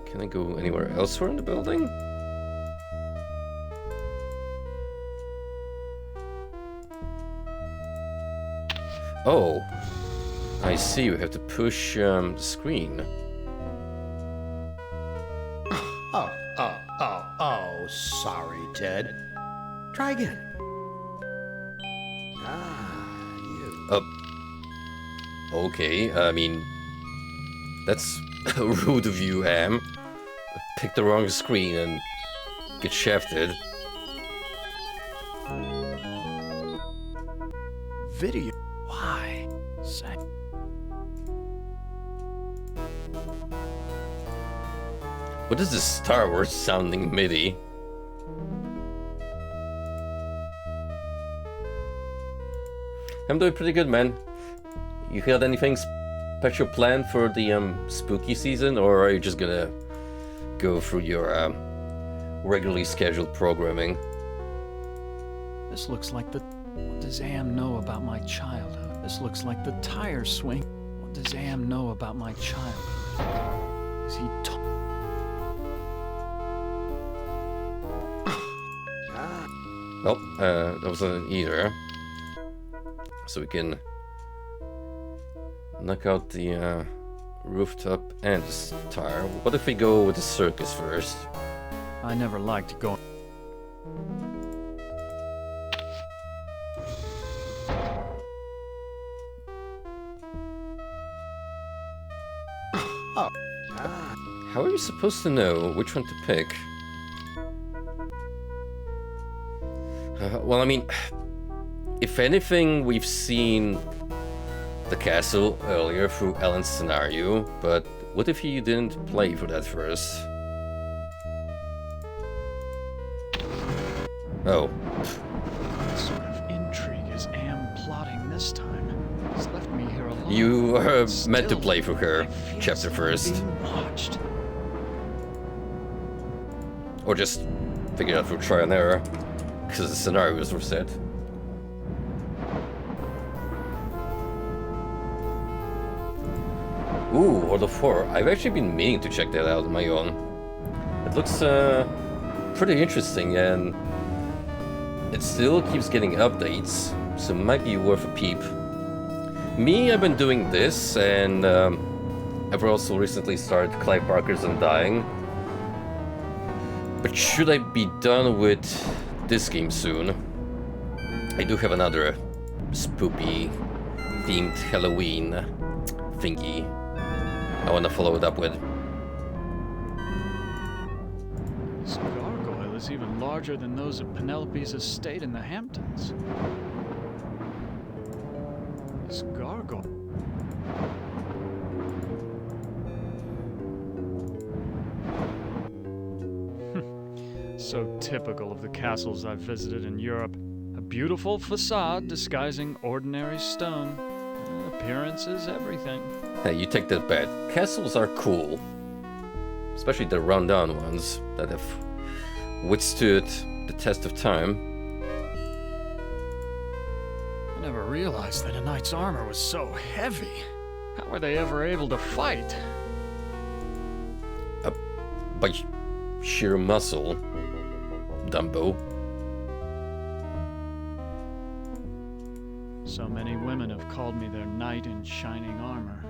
Can I go anywhere elsewhere in the building? Oh, I see, we have to push the screen. Oh, sorry, Ted. Try again. You. Okay, I mean, that's rude of you, Am. Pick the wrong screen and get shafted. Video? Why? Say. What is this Star Wars sounding MIDI? I'm doing pretty good, man. You got anything special planned for the spooky season, or are you just gonna go through your regularly scheduled programming? This looks like the... What does Am know about my childhood? This looks like the tire swing. What does Am know about my childhood? Is he... Well, that wasn't either. So we can knock out the rooftop and the tire. What if we go with the circus first? I never liked going... How are you supposed to know which one to pick? Well, I mean, if anything, we've seen the castle earlier through Alan's scenario, but what if you didn't play for that first? Oh. What sort of intrigue is Am plotting this time? He's left me here alone. You are meant to play for her chapter first. Watched. Or just figure it out through trial and error, because the scenarios were set. Ooh, World of Horror. I've actually been meaning to check that out on my own. It looks pretty interesting, and it still keeps getting updates, so it might be worth a peep. Me, I've been doing this, and I've also recently started Clive Barker's Undying. But should I be done with this game soon? I do have another spoopy themed Halloween thingy I want to follow it up with. This gargoyle is even larger than those of Penelope's estate in the Hamptons. This gargoyle... So typical of the castles I've visited in Europe. A beautiful facade disguising ordinary stone. Appearance is everything. Hey, you take that bet. Castles are cool. Especially the rundown ones that have withstood the test of time. realize that a knight's armor was so heavy. How were they ever able to fight? By sheer muscle, Dumbo. So many women have called me their knight in shining armor,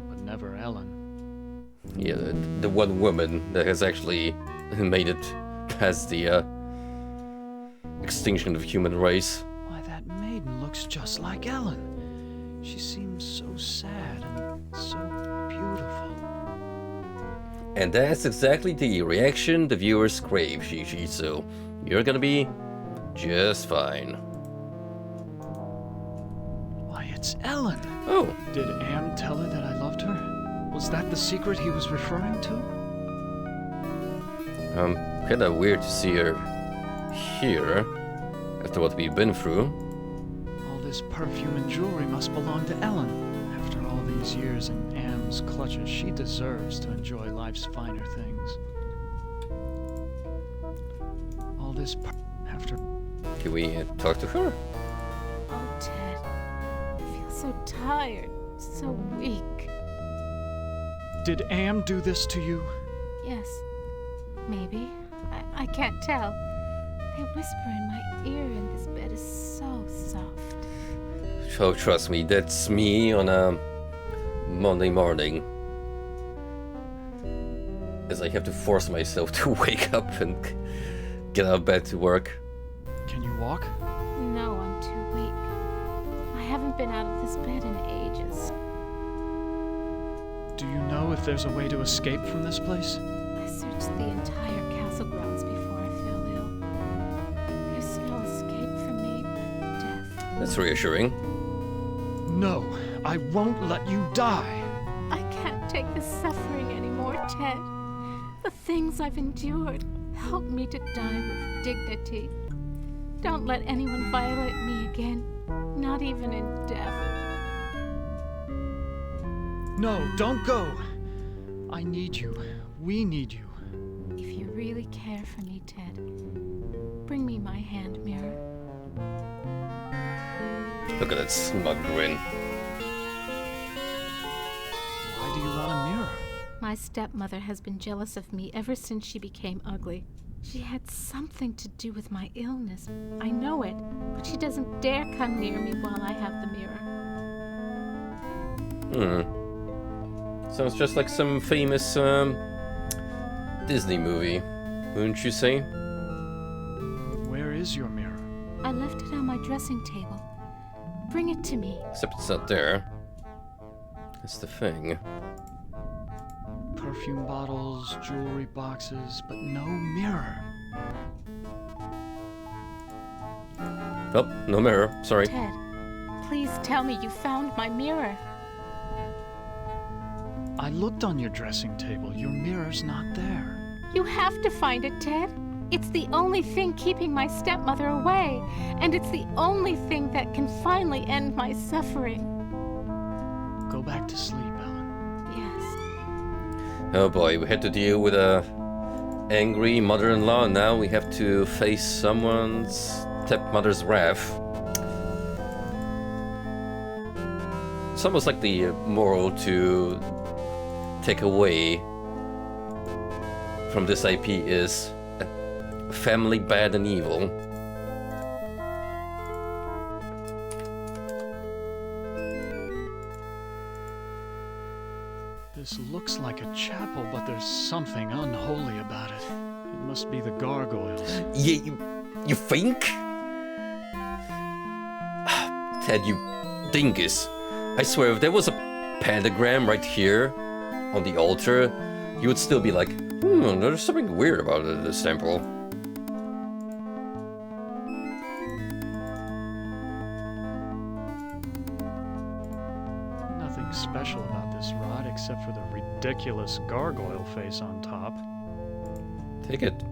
but never Ellen. Yeah, the one woman that has actually made it past the extinction of the human race. Why, that maiden looks just like Ellen. She seems so sad and so beautiful. And that's exactly the reaction the viewers crave, Gigi, so you're gonna be just fine. Why, it's Ellen! Oh. Did Am tell her that I loved her? Was that the secret he was referring to? Kinda weird to see her here, after what we've been through. All this perfume and jewelry must belong to Ellen. After all these years in Am's clutches, she deserves to enjoy life's finer things. All this after... Can we talk to her? Oh, Ted. I feel so tired, so weak. Did Am do this to you? Yes. Maybe. I can't tell. They whisper in my ear and this bed is so soft. Oh, trust me, that's me on a Monday morning. As I have to force myself to wake up and get out of bed to work. Can you walk? No, I'm too weak. I haven't been out of this bed in ages. Do you know if there's a way to escape from this place? I searched the entire castle grounds before I fell ill. There's no escape for me but death. That's reassuring. No, I won't let you die. I can't take the suffering anymore, Ted. The things I've endured help me to die with dignity. Don't let anyone violate me again, not even in death. No, don't go. I need you. We need you. If you really care for me, Ted, bring me my hand mirror. Look at that smug grin. Why do you want a mirror? My stepmother has been jealous of me ever since she became ugly. She had something to do with my illness. I know it, but she doesn't dare come near me while I have the mirror. Sounds just like some famous Disney movie, wouldn't you say? Where is your mirror? I left it on my dressing table. Bring it to me. Except it's not there. That's the thing. Perfume bottles, jewelry boxes, but no mirror. Oh, no mirror. Sorry. Ted, please tell me you found my mirror. I looked on your dressing table. Your mirror's not there. You have to find it, Ted. It's the only thing keeping my stepmother away, and it's the only thing that can finally end my suffering. Go back to sleep, Ellen. Yes. Oh boy, we had to deal with a angry mother-in-law, and now we have to face someone's stepmother's wrath. It's almost like the moral to take away from this IP is family bad and evil. This looks like a chapel, but there's something unholy about it. It must be the gargoyles. Yeah, you think? Ted, you dingus. I swear, if there was a pentagram right here on the altar, you would still be like, there's something weird about this temple. Nothing special about this rod except for the ridiculous gargoyle face on top. Take it.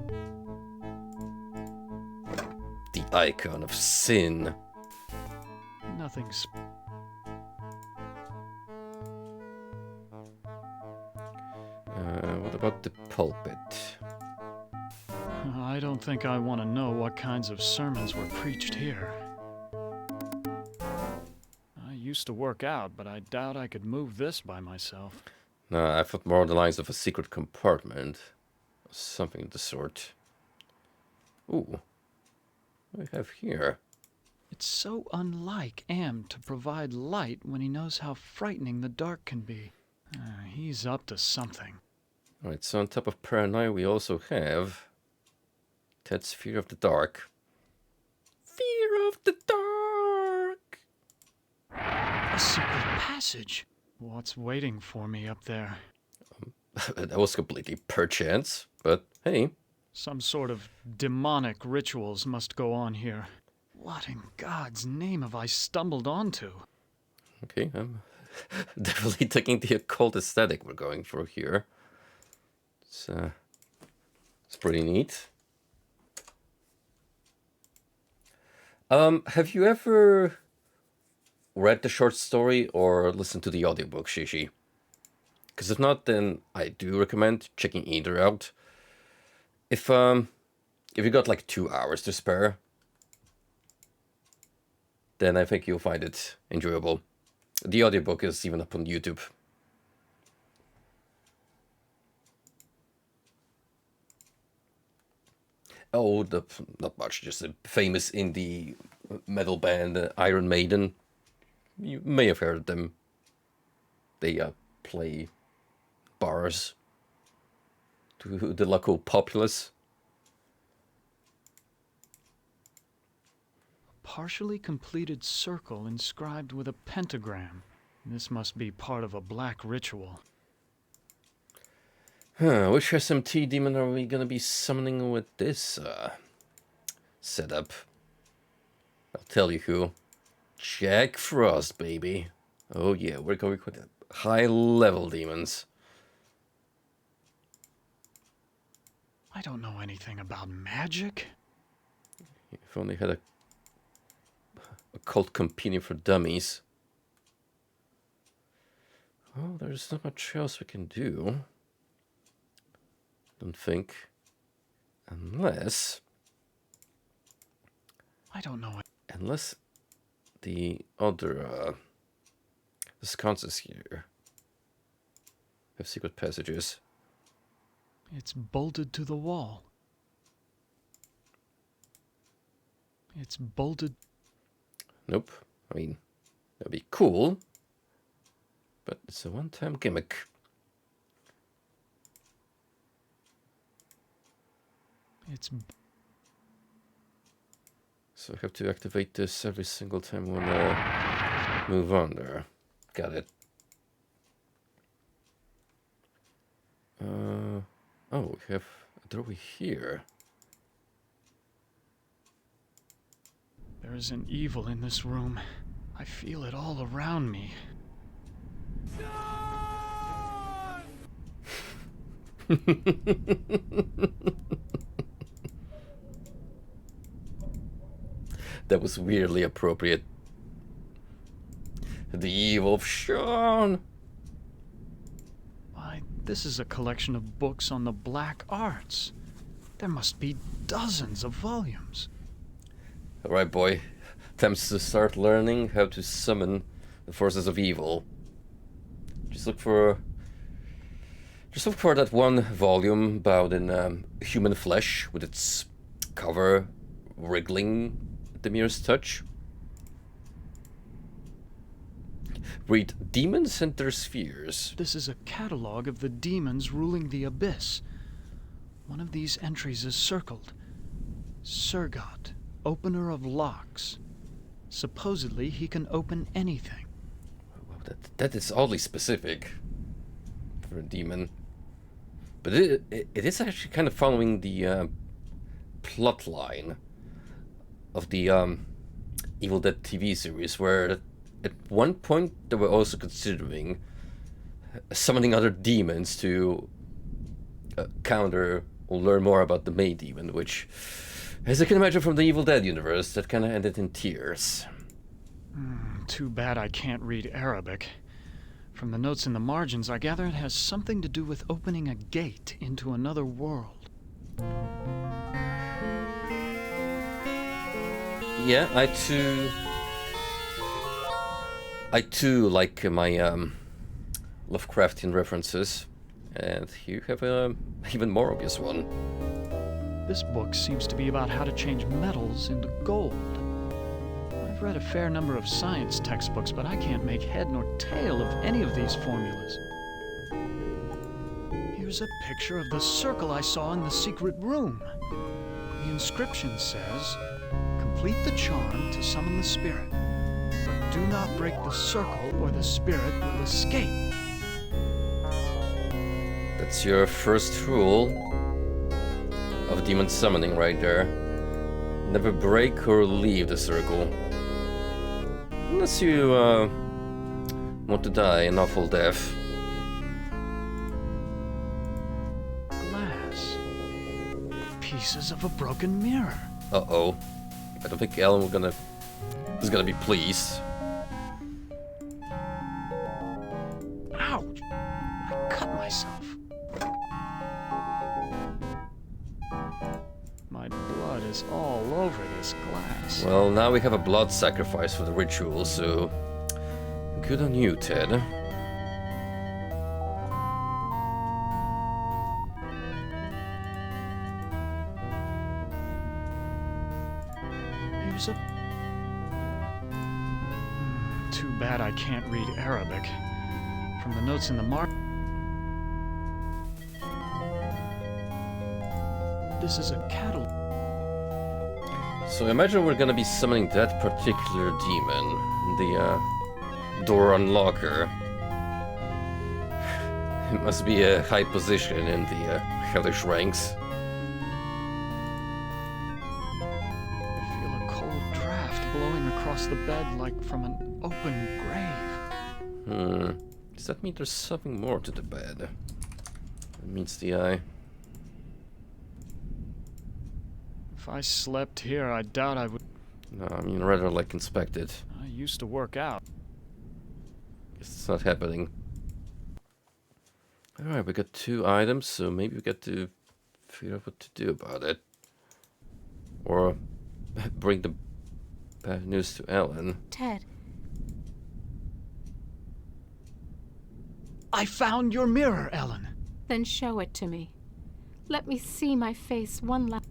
The icon of sin. Nothing what about the pulpit? I don't think I want to know what kinds of sermons were preached here. used to work out, but I doubt I could move this by myself. No, I thought more on the lines of a secret compartment. Something of the sort. Ooh. What do we have here? It's so unlike Am to provide light when he knows how frightening the dark can be. He's up to something. Alright, so on top of paranoia we also have Ted's fear of the dark. Fear of the dark! A secret passage. What's waiting for me up there? That was completely perchance, but hey. Some sort of demonic rituals must go on here. What in God's name have I stumbled onto? Okay, I'm definitely taking the occult aesthetic we're going for here. It's pretty neat. Have you ever read the short story or listened to the audiobook, Shishi? Because if not, then I do recommend checking either out. If you got like 2 hours to spare, then I think you'll find it enjoyable. The audiobook is even up on YouTube. Oh, not much, just a famous indie metal band, Iron Maiden. You may have heard of them. They play bars to the local populace. A partially completed circle inscribed with a pentagram. This must be part of a black ritual. Which SMT demon are we gonna be summoning with this setup? I'll tell you who. Jack Frost, baby. Oh yeah, we're going with high-level demons. I don't know anything about magic. If only had a cult companion for dummies. Well, there's not much else we can do. Don't think. Unless... I don't know. Unless the other sconces here have secret passages. It's bolted to the wall. It's bolted... Nope. I mean, that'd be cool. But it's a one-time gimmick. It's... So I have to activate this every single time we want to move on there. Got it. Oh, we have a doorway here. There is an evil in this room. I feel it all around me. That was weirdly appropriate. The evil of Sean. Why, this is a collection of books on the black arts. There must be dozens of volumes. Alright, boy. Time to start learning how to summon the forces of evil. Just look for that one volume bound in human flesh with its cover wriggling at the merest touch. Read Demons and Their Spheres. This is a catalog of the demons ruling the abyss. One of these entries is circled. Surgot, opener of locks. Supposedly he can open anything. That is oddly specific for a demon. But it is actually kind of following the plot line of the Evil Dead TV series, where at one point they were also considering summoning other demons to counter or learn more about the May demon, which, as you can imagine from the Evil Dead universe, that kind of ended in tears. Too bad I can't read Arabic. From the notes in the margins, I gather it has something to do with opening a gate into another world. Yeah, I too I too like my Lovecraftian references, and here you have a even more obvious one. This book seems to be about how to change metals into gold. I've read a fair number of science textbooks, but I can't make head nor tail of any of these formulas. Here's a picture of the circle I saw in the secret room. The inscription says, "Complete the charm to summon the spirit, but do not break the circle or the spirit will escape." That's your first rule of demon summoning right there. Never break or leave the circle. Unless you want to die an awful death. Glass. Pieces of a broken mirror. Uh-oh. I don't think Alan is gonna be pleased. Ouch! I cut myself. My blood is all over this glass. Well, now we have a blood sacrifice for the ritual, so good on you, Ted. Here's a... Too bad I can't read Arabic. From the notes in the mark... This is a cattle... So imagine we're gonna be summoning that particular demon, the door unlocker. It must be a high position in the hellish ranks. I feel a cold draft blowing across the bed like from an open grave. Does that mean there's something more to the bed? That meets the eye. If I slept here, I doubt I would... No, I mean rather like inspect it. I used to work out. Guess it's not happening. Alright, we got 2 items, so maybe we got to figure out what to do about it. Or bring the bad news to Ellen. Ted. I found your mirror, Ellen. Then show it to me. Let me see my face one last...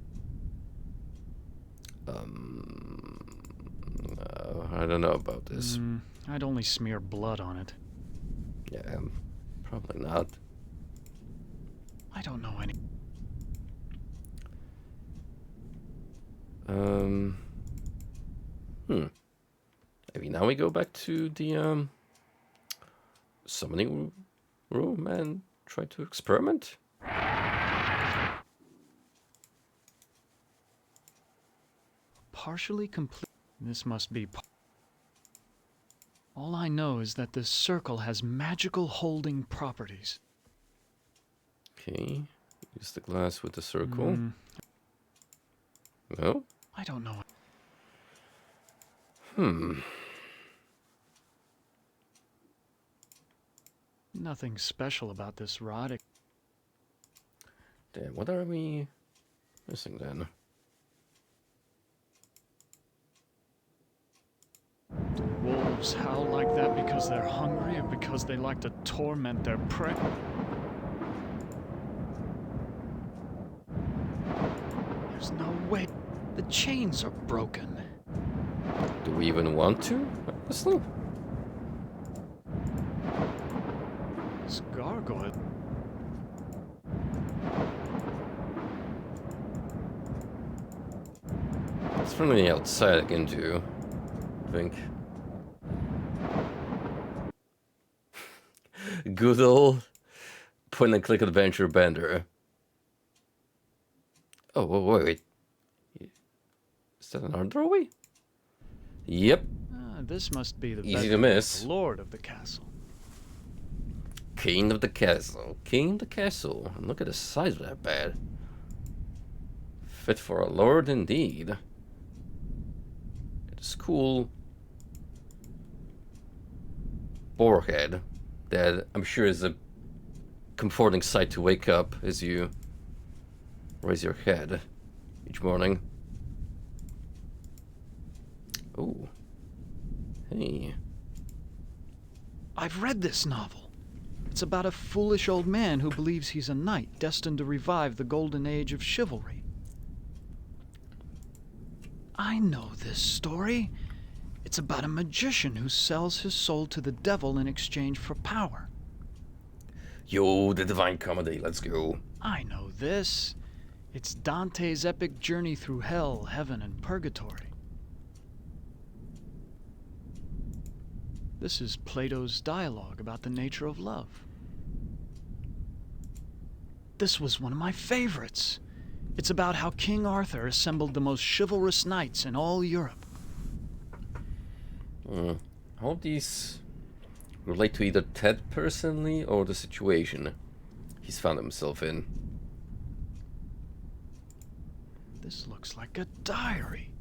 I don't know about this. I'd only smear blood on it. Yeah, probably not. I don't know any... Maybe now we go back to the summoning room and try to experiment. Partially complete. This must be... All I know is that this circle has magical holding properties. Okay, use the glass with the circle. No? I don't know. Nothing special about this rod. Damn, what are we missing then? Wolves howl like that because they're hungry or because they like to torment their prey. There's no way. The chains are broken. Do we even want to, honestly? This gargoyle. It's from the outside I can do, I think. Good old point and click adventure Bender. Oh, wait. Is that an art doorway? Yep. This must be the Easy to miss. Lord of the castle. King of the castle. King of the castle. And look at the size of that bed. Fit for a lord indeed. It's cool. Boar head. That I'm sure is a comforting sight to wake up as you raise your head each morning. Oh. Hey. I've read this novel. It's about a foolish old man who believes he's a knight destined to revive the golden age of chivalry. I know this story. It's about a magician who sells his soul to the devil in exchange for power. Yo, the Divine Comedy, let's go. I know this. It's Dante's epic journey through hell, heaven, and purgatory. This is Plato's dialogue about the nature of love. This was one of my favorites. It's about how King Arthur assembled the most chivalrous knights in all Europe. How these relate to either Ted personally or the situation he's found himself in? This looks like a diary.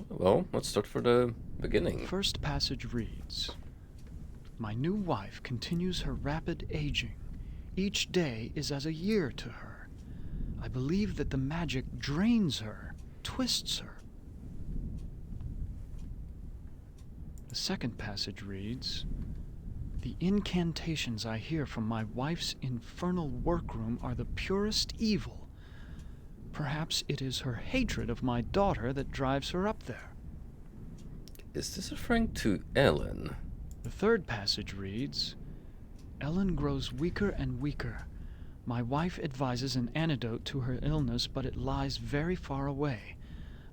Well, let's start for the beginning. First passage reads, "My new wife continues her rapid aging. Each day is as a year to her. I believe that the magic drains her, twists her." The second passage reads, "The incantations I hear from my wife's infernal workroom are the purest evil. Perhaps it is her hatred of my daughter that drives her up there." Is this referring to Ellen? The third passage reads, "Ellen grows weaker and weaker. My wife advises an antidote to her illness, but it lies very far away.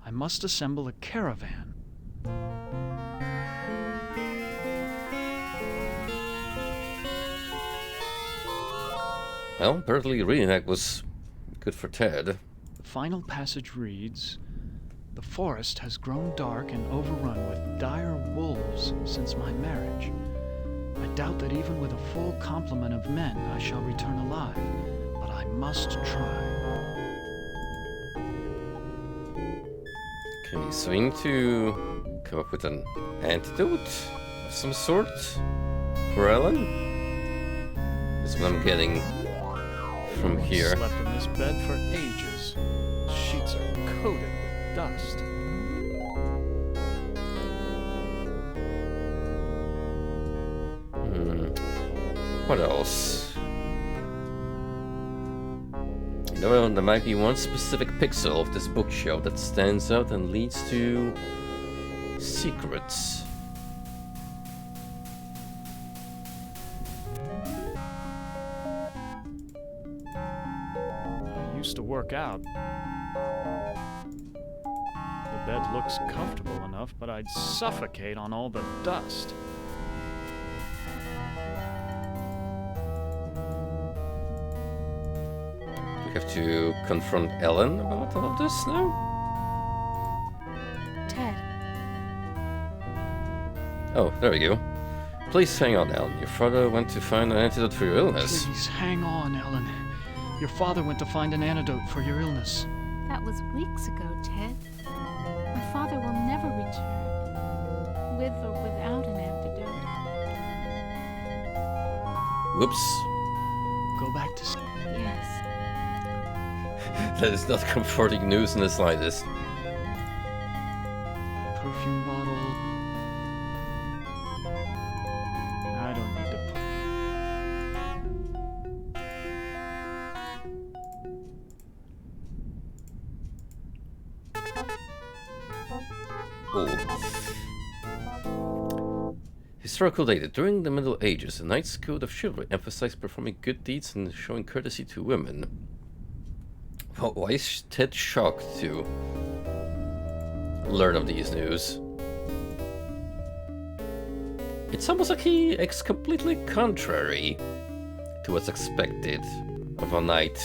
I must assemble a caravan." Well, apparently reading that was good for Ted. The final passage reads, "The forest has grown dark and overrun with dire wolves since my marriage. I doubt that even with a full complement of men I shall return alive, but I must try." Okay, so we need to come up with an antidote of some sort for Ellen. That's what I'm getting from here. Slept in this bed for ages. The sheets are coated with dust. What else? No, there might be one specific pixel of this bookshelf that stands out and leads to secrets. I used to work out. The bed looks comfortable enough, but I'd suffocate on all the dust. We have to confront Ellen about all of this now? Ted. Oh, there we go. Please hang on, Ellen. Your father went to find an antidote for your illness. Please hang on, Ellen. Your father went to find an antidote for your illness. That was weeks ago, Ted. My father will never return, with or without an antidote. Whoops. Go back to sleep. Yes. That is not comforting news in the slightest. Perfume bottle. I don't need to. Oh. Historical data. During the Middle Ages, the Knight's Code of Chivalry emphasized performing good deeds and showing courtesy to women. Well, why is Ted shocked to learn of these news? It's almost like he acts completely contrary to what's expected of a knight.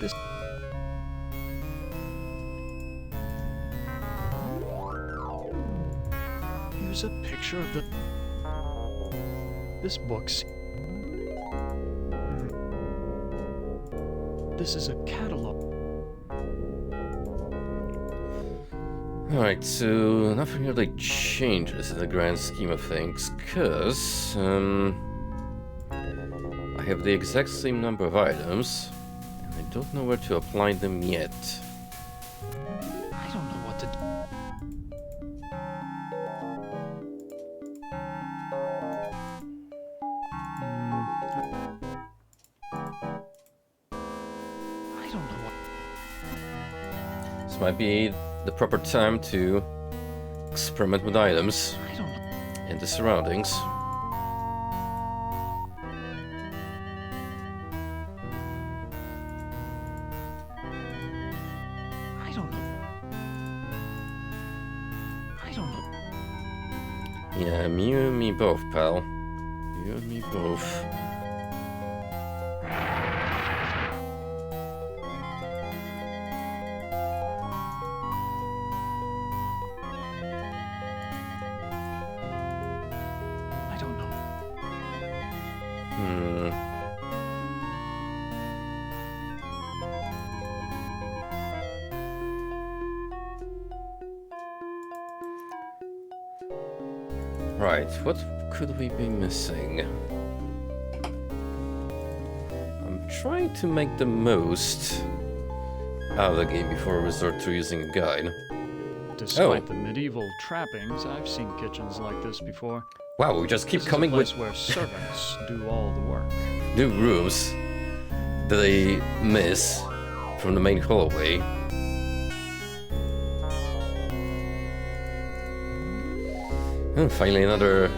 This. Here's a picture of the. This book's. This is a catalog. Alright, so nothing really changes in the grand scheme of things, cause I have the exact same number of items, I don't know where to apply them yet. I don't know what to do. I don't know what... This might be the proper time to experiment with items I don't know. and the surroundings. I don't know. I don't know. Yeah, you and me both, pal. You and me both. I don't know. Right, what could we be missing? I'm trying to make the most out of the game before I resort to using a guide. Despite the medieval trappings, I've seen kitchens like this before. Wow, we just keep This coming is a with place where servants do all the work. new rooms that I miss from the main hallway. And finally another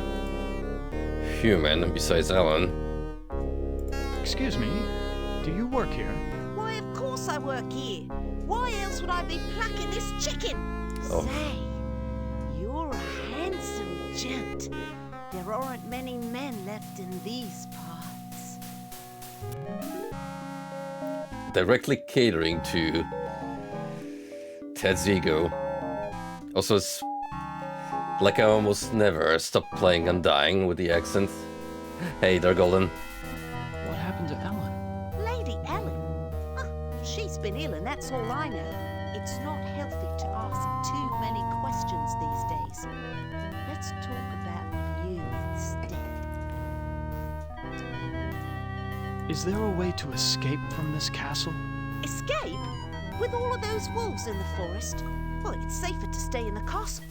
human besides Alan. Excuse me, do you work here? Why, of course I work here. Why else would I be plucking this chicken? Oh. Say, you're a handsome gent. There aren't many men left in these parts. Directly catering to Ted's ego. Also, it's like I almost never stop playing Undying with the accent. Hey there, Golden. What happened to Ellen? Lady Ellen? Ah, she's been ill and that's all I know. It's not healthy to ask too many questions these days. Let's talk about you instead. Is there a way to escape from this castle? Escape? With all of those wolves in the forest? Well, it's safer to stay in the castle.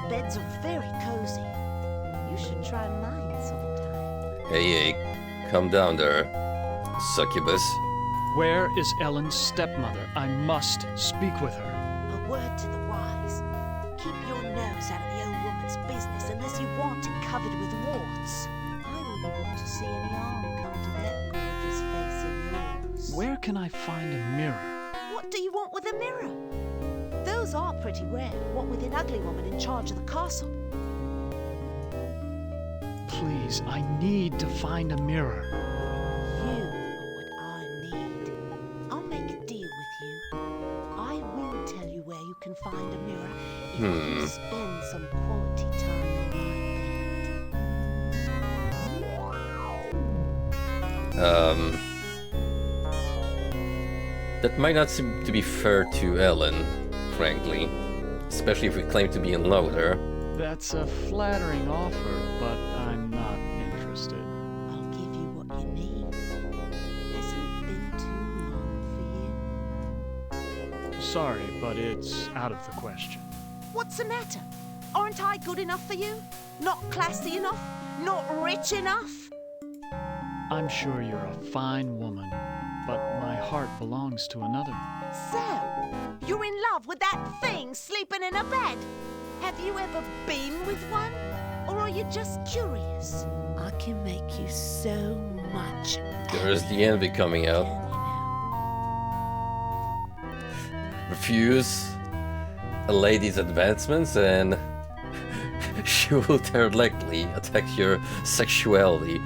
Beds are very cozy. You should try mine sometime. Hey, calm down there, succubus. Where is Ellen's stepmother? I must speak with her. A word to the wise. Keep your nose out of the old woman's business unless you want it covered with warts. I wouldn't want to see any harm come to that gorgeous face of yours. Where can I find a mirror? What do you want with a mirror? Those are pretty rare, what with an ugly woman in charge of the castle. Please, I need to find a mirror. You are what I need. I'll make a deal with you. I will tell you where you can find a mirror if you spend some quality time in my bed. That might not seem to be fair to Ellen, frankly. Especially if we claim to be in love with her. That's a flattering offer, but I'm not interested. I'll give you what you need. Hasn't it been too long for you? Sorry, but it's out of the question. What's the matter? Aren't I good enough for you? Not classy enough? Not rich enough? I'm sure you're a fine woman, but my heart belongs to another. So, you're in love with that thing sleeping in a bed? Have you ever been with one? Or are you just curious? I can make you so much. There's the envy coming out. Refuse a lady's advancements and she will directly attack your sexuality.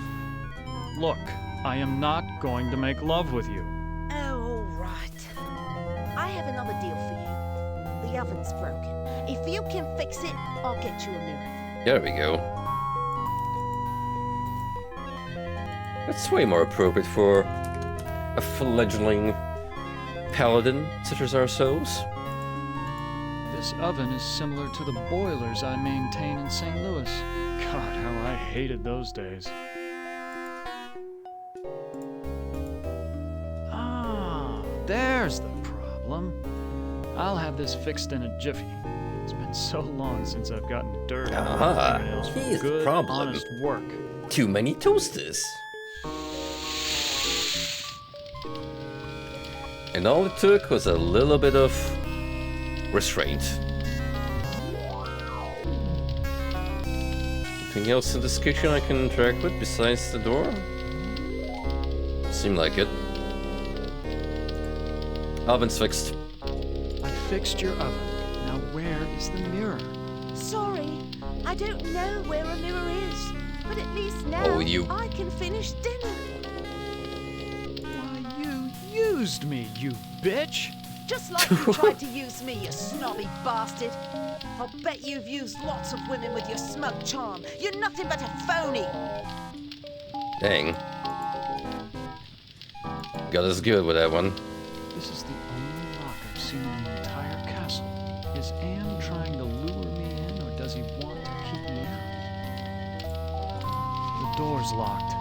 Look, I am not going to make love with you. Oh, all right. I have another deal for you. The oven's broken. If you can fix it, I'll get you a mirror. There we go. That's way more appropriate for a fledgling paladin such as ourselves. This oven is similar to the boilers I maintain in St. Louis. God, how I hated those days. Ah, There's the problem. I'll have this fixed in a jiffy. It's been so long since I've gotten dirt on my fingernails from here's the good, problem. honest work. Too many toasters. And all it took was a little bit of restraint. Anything else in this kitchen I can interact with besides the door? Seemed like it. Oven's fixed. I fixed your oven. Now where is the mirror? Sorry, I don't know where a mirror is. But at least now I can finish dinner. Why, you used me, you bitch! Just like you tried to use me, you snobby bastard. I'll bet you've used lots of women with your smug charm. You're nothing but a phony. Dang. Got us good with that one. This is the only lock I've seen in the entire castle. Is Am trying to lure me in, or does he want to keep me out? The door's locked.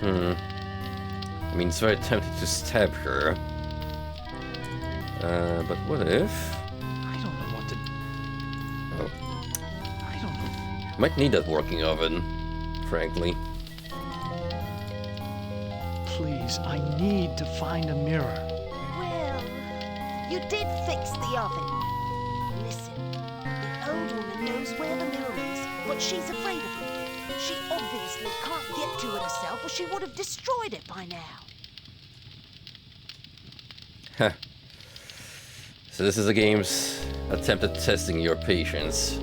I mean, it's very tempting to stab her. But what if... I don't know what to... Oh. I don't know. Might need that working oven, frankly. Please, I need to find a mirror. Well, you did fix the oven. Listen, the old woman knows where the mirror is, but she's afraid of it. She obviously can't get to it herself, or she would have destroyed it by now. Huh. So this is a game's attempt at testing your patience.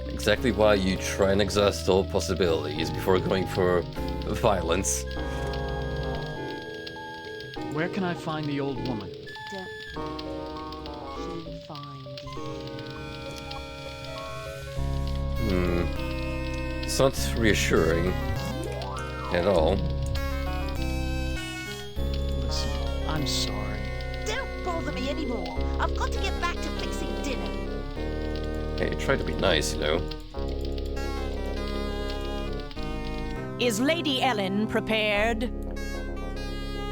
Exactly why you try and exhaust all possibilities before going for violence. Where can I find the old woman? She'll find you. It's not reassuring at all. Listen, I'm sorry. Don't bother me anymore. I've got to get back to fixing dinner. Hey, try to be nice, you know. Is Lady Ellen prepared?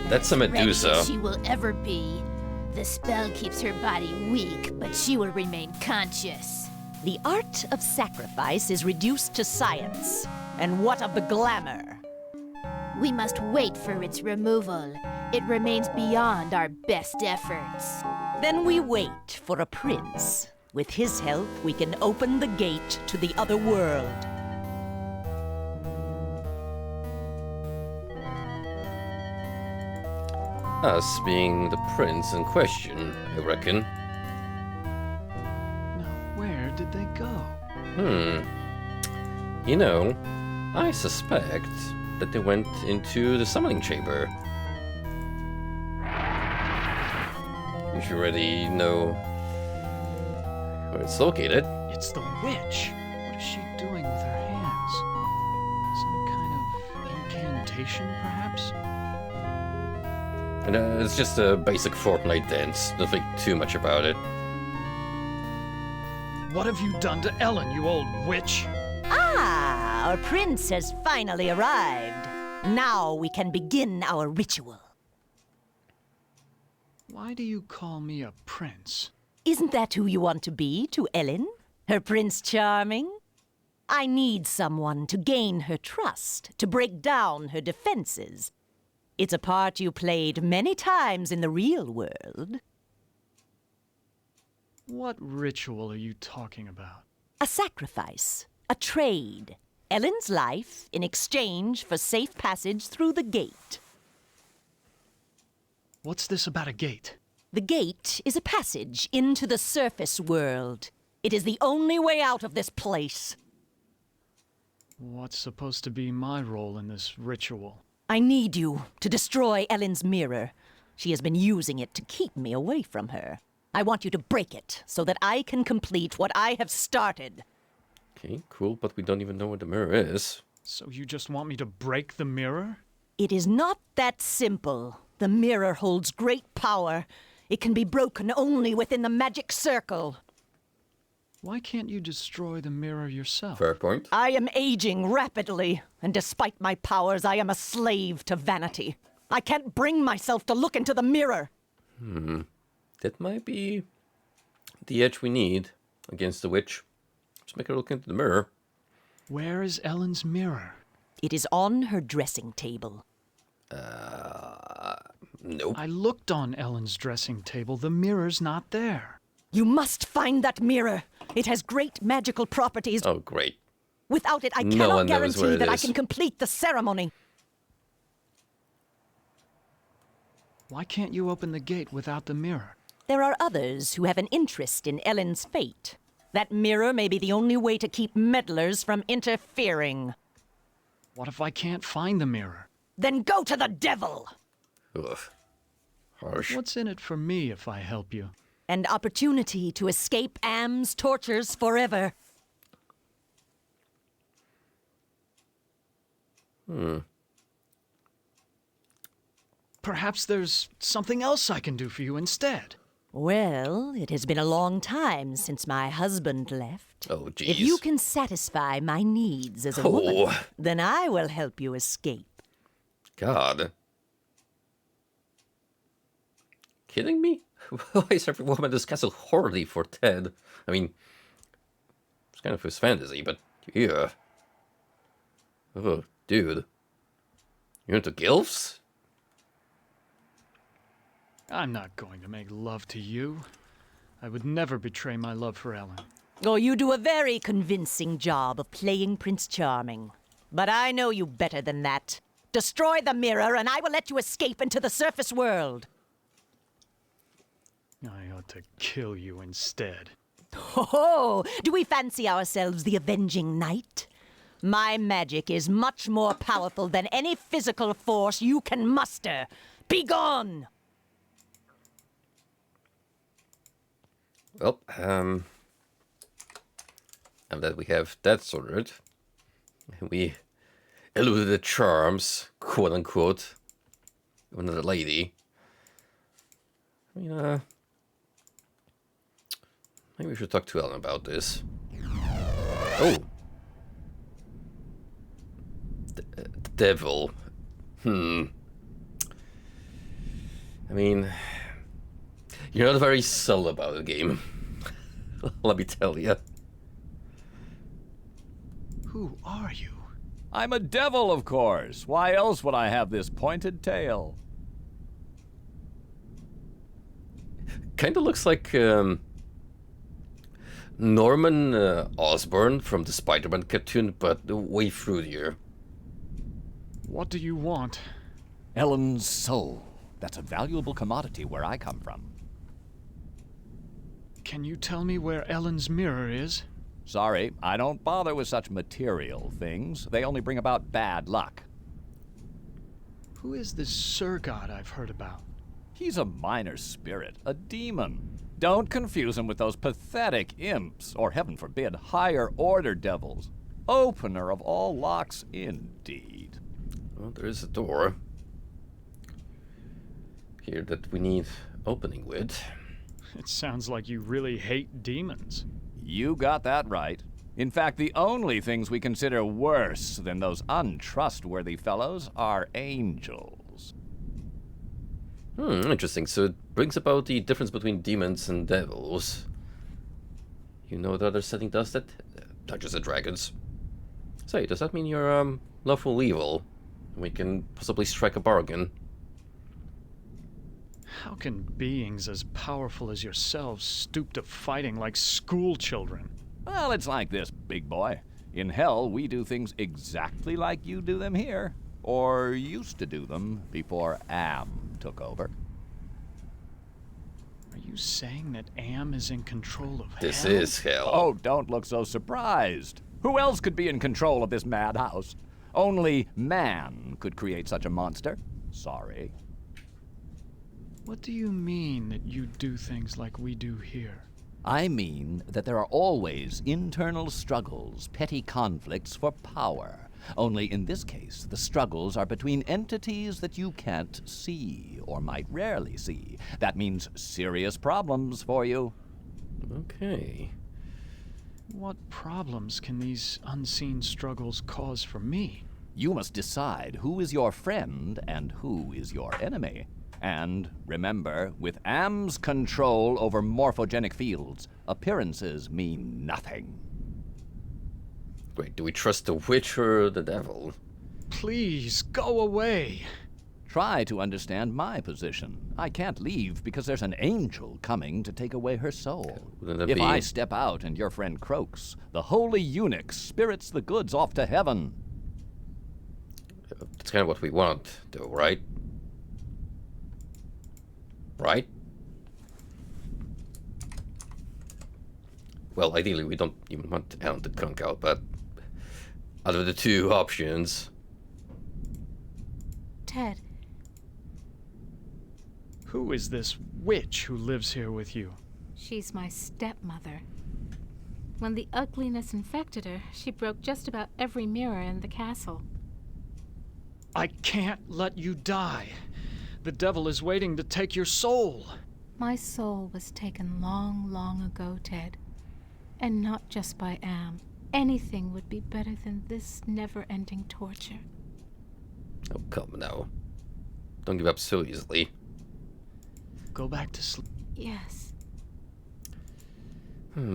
That's a Medusa. Ready as she will ever be. The spell keeps her body weak, but she will remain conscious. The art of sacrifice is reduced to science. And what of the glamour? We must wait for its removal. It remains beyond our best efforts. Then we wait for a prince. With his help, we can open the gate to the other world. Us being the prince in question, I reckon. Now, where did they go? You know, I suspect that they went into the summoning chamber. You should already know where it's located. It's the witch. What is she doing with her hands? Some kind of incantation, perhaps? And it's just a basic Fortnite dance. Don't think too much about it. What have you done to Ellen, you old witch? Ah, our prince has finally arrived. Now we can begin our ritual. Why do you call me a prince? Isn't that who you want to be to Ellen? Her Prince Charming? I need someone to gain her trust, to break down her defenses. It's a part you played many times in the real world. What ritual are you talking about? A sacrifice, a trade. Ellen's life in exchange for safe passage through the gate. What's this about a gate? The gate is a passage into the surface world. It is the only way out of this place. What's supposed to be my role in this ritual? I need you to destroy Ellen's mirror. She has been using it to keep me away from her. I want you to break it so that I can complete what I have started. Okay, cool, but we don't even know where the mirror is. So you just want me to break the mirror? It is not that simple. The mirror holds great power. It can be broken only within the magic circle. Why can't you destroy the mirror yourself? Fair point. I am aging rapidly, and despite my powers, I am a slave to vanity. I can't bring myself to look into the mirror. That might be the edge we need against the witch. Just make her look into the mirror. Where is Ellen's mirror? It is on her dressing table. Nope. I looked on Ellen's dressing table. The mirror's not there. You must find that mirror. It has great magical properties. Oh, great. Without it, I No cannot one knows where guarantee it that I is. can complete the ceremony. Why can't you open the gate without the mirror? There are others who have an interest in Ellen's fate. That mirror may be the only way to keep meddlers from interfering. What if I can't find the mirror? Then go to the devil! Ugh. Harsh. What's in it for me if I help you? An opportunity to escape Am's tortures forever. Perhaps there's something else I can do for you instead. Well, it has been a long time since my husband left. Oh, jeez. If you can satisfy my needs as a woman, then I will help you escape. God. Kidding me? Why is every woman in this castle horny for Ted? I mean, it's kind of his fantasy, but yeah. Oh, dude. You're into gilfs? I'm not going to make love to you. I would never betray my love for Ellen. Oh, you do a very convincing job of playing Prince Charming. But I know you better than that. Destroy the mirror, and I will let you escape into the surface world. I ought to kill you instead. Oh, do we fancy ourselves the avenging knight? My magic is much more powerful than any physical force you can muster. Be gone! Well, now that we have that sorted, we eluded the charms, quote unquote, of another lady. I mean, maybe we should talk to Ellen about this. Oh. The devil. I mean, you're not very subtle about the game. Let me tell you. Who are you? I'm a devil, of course. Why else would I have this pointed tail? Kind of looks like Norman Osborn from the Spider-Man cartoon, but way fruitier. What do you want? Ellen's soul. That's a valuable commodity where I come from. Can you tell me where Ellen's mirror is? Sorry, I don't bother with such material things. They only bring about bad luck. Who is this Sir God I've heard about? He's a minor spirit, a demon. Don't confuse him with those pathetic imps, or heaven forbid, higher order devils. Opener of all locks, indeed. Well, there is a door here that we need opening with. It sounds like you really hate demons. You got that right. In fact, the only things we consider worse than those untrustworthy fellows are angels. Interesting. So it brings about the difference between demons and devils. You know what other setting does that? Dungeons and Dragons. Say, does that mean you're lawful evil? We can possibly strike a bargain. How can beings as powerful as yourselves stoop to fighting like school children? Well, it's like this, big boy. In hell, we do things exactly like you do them here. Or used to do them before Am took over. Are you saying that Am is in control of This hell? is hell. Oh, don't look so surprised. Who else could be in control of this madhouse? Only man could create such a monster. Sorry. What do you mean that you do things like we do here? I mean that there are always internal struggles, petty conflicts for power. Only in this case, the struggles are between entities that you can't see, or might rarely see. That means serious problems for you. Okay. What problems can these unseen struggles cause for me? You must decide who is your friend and who is your enemy. And remember, with Am's control over morphogenic fields, appearances mean nothing. Wait, do we trust the witch or the devil? Please, go away. Try to understand my position. I can't leave because there's an angel coming to take away her soul. If I step out and your friend croaks, the holy eunuch spirits the goods off to heaven. That's kind of what we want, though, right? Right? Well, ideally, we don't even want Alan to conk out, but out of the two options... Ted. Who is this witch who lives here with you? She's my stepmother. When the ugliness infected her, she broke just about every mirror in the castle. I can't let you die. The devil is waiting to take your soul. My soul was taken long, long ago, Ted. And not just by Am. Anything would be better than this never-ending torture. Oh, come now. Don't give up so easily. Go back to sleep. Yes.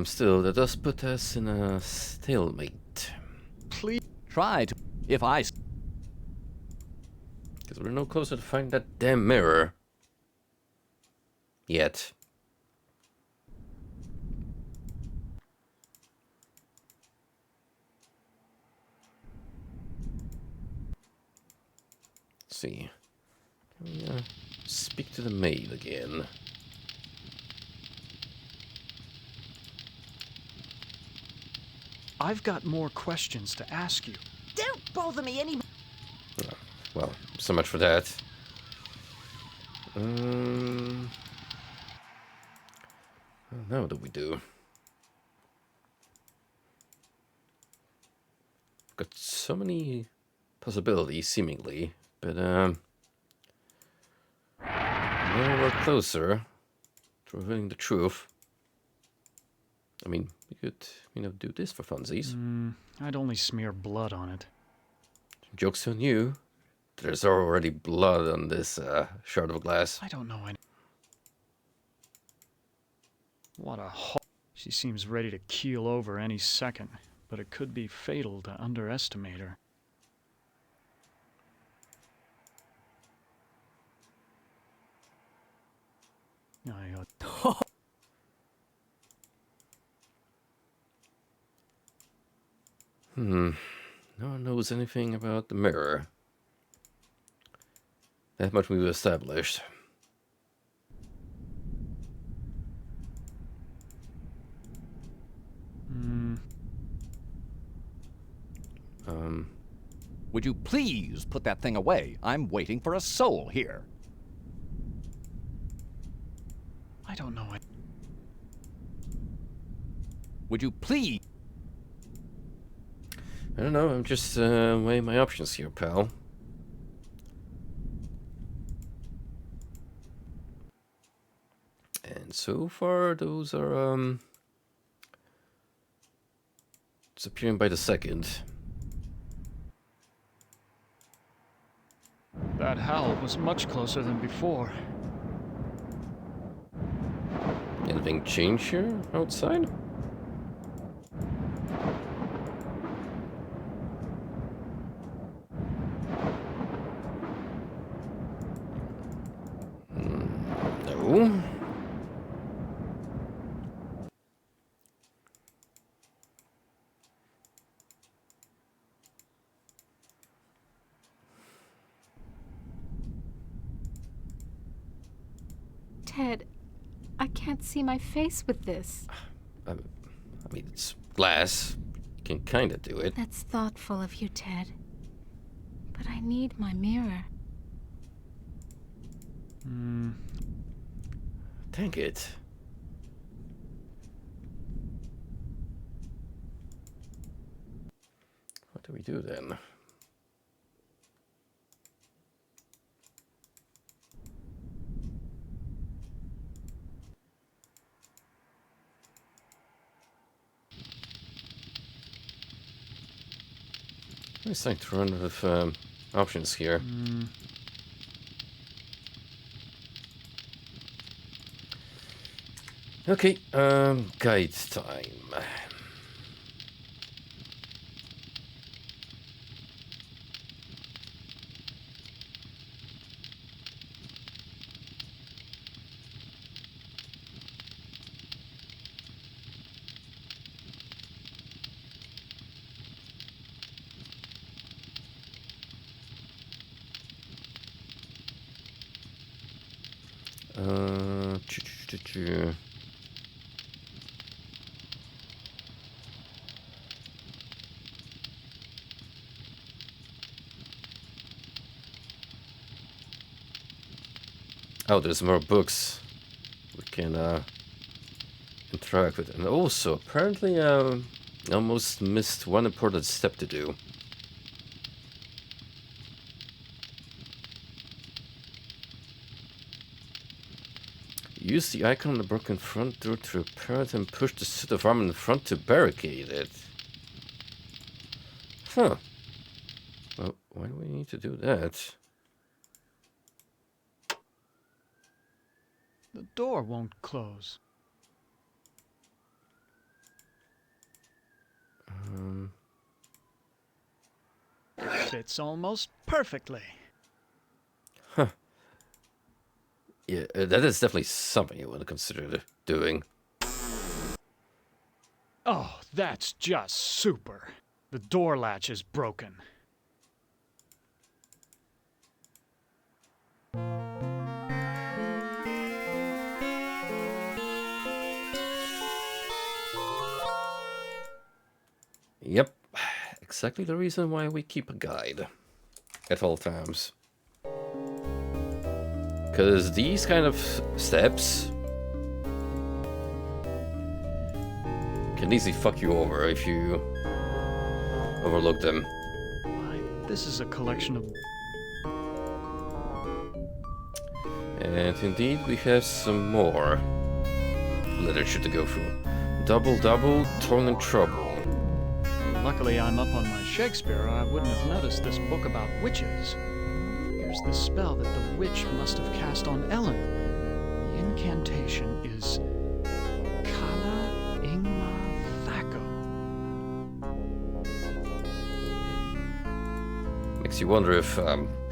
Still, that does put us in a stalemate. Please try to... If I... Because we're no closer to finding that damn mirror. Yet. Let's see. Can we speak to the maid again? I've got more questions to ask you. Don't bother me anymore. Oh, well, so much for that. Now what do we do? We've got so many possibilities, seemingly, but nowhere closer to revealing the truth. I mean, we could, do this for funsies. I'd only smear blood on it. Joke's on you. There's already blood on this shard of glass. I don't know any... What a ho... She seems ready to keel over any second, but it could be fatal to underestimate her. No one knows anything about the mirror. That much we've established. Would you please put that thing away? I'm waiting for a soul here. I don't know. Would you please... I don't know, I'm just weighing my options here, pal. And so far, those are, disappearing by the second. That howl was much closer than before. Anything change here outside? No. Ted, I can't see my face with this. I mean, it's glass. You can kind of do it. That's thoughtful of you, Ted. But I need my mirror. Dang it. What do we do then? I'm starting to run out of options here. Okay, guide time. Oh, there's more books we can interact with. And also, apparently, I almost missed one important step to do. Use the icon on the broken front door to repair it and push the suit of armor in front to barricade it. Huh. Well, why do we need to do that? The door won't close. It fits almost perfectly. Huh. Yeah, that is definitely something you want to consider doing. Oh, that's just super. The door latch is broken. Yep, exactly the reason why we keep a guide at all times. Because these kind of steps can easily fuck you over if you overlook them. Why, this is a collection of... And indeed, we have some more literature to go through. Double, double, torn in trouble. Luckily, I'm up on my Shakespeare, or I wouldn't have noticed this book about witches. Here's the spell that the witch must have cast on Ellen. The incantation is Kala Ingma Thaco. Makes you wonder if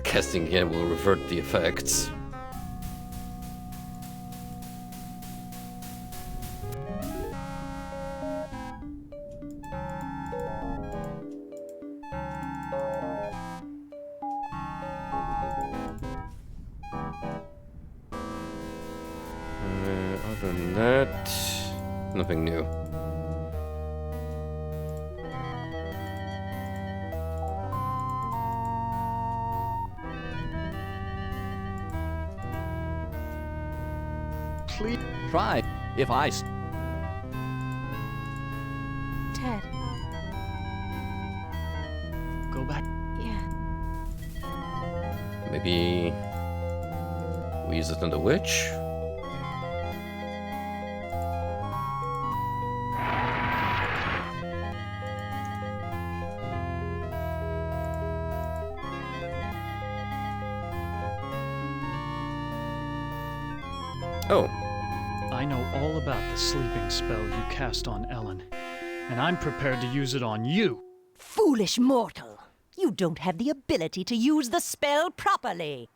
casting again will revert the effects. Other than that, nothing new. Please try. If I... Ted. Go back. Yeah. Maybe we use it on the witch? Oh. I know all about the sleeping spell you cast on Ellen, and I'm prepared to use it on you. Foolish mortal! You don't have the ability to use the spell properly.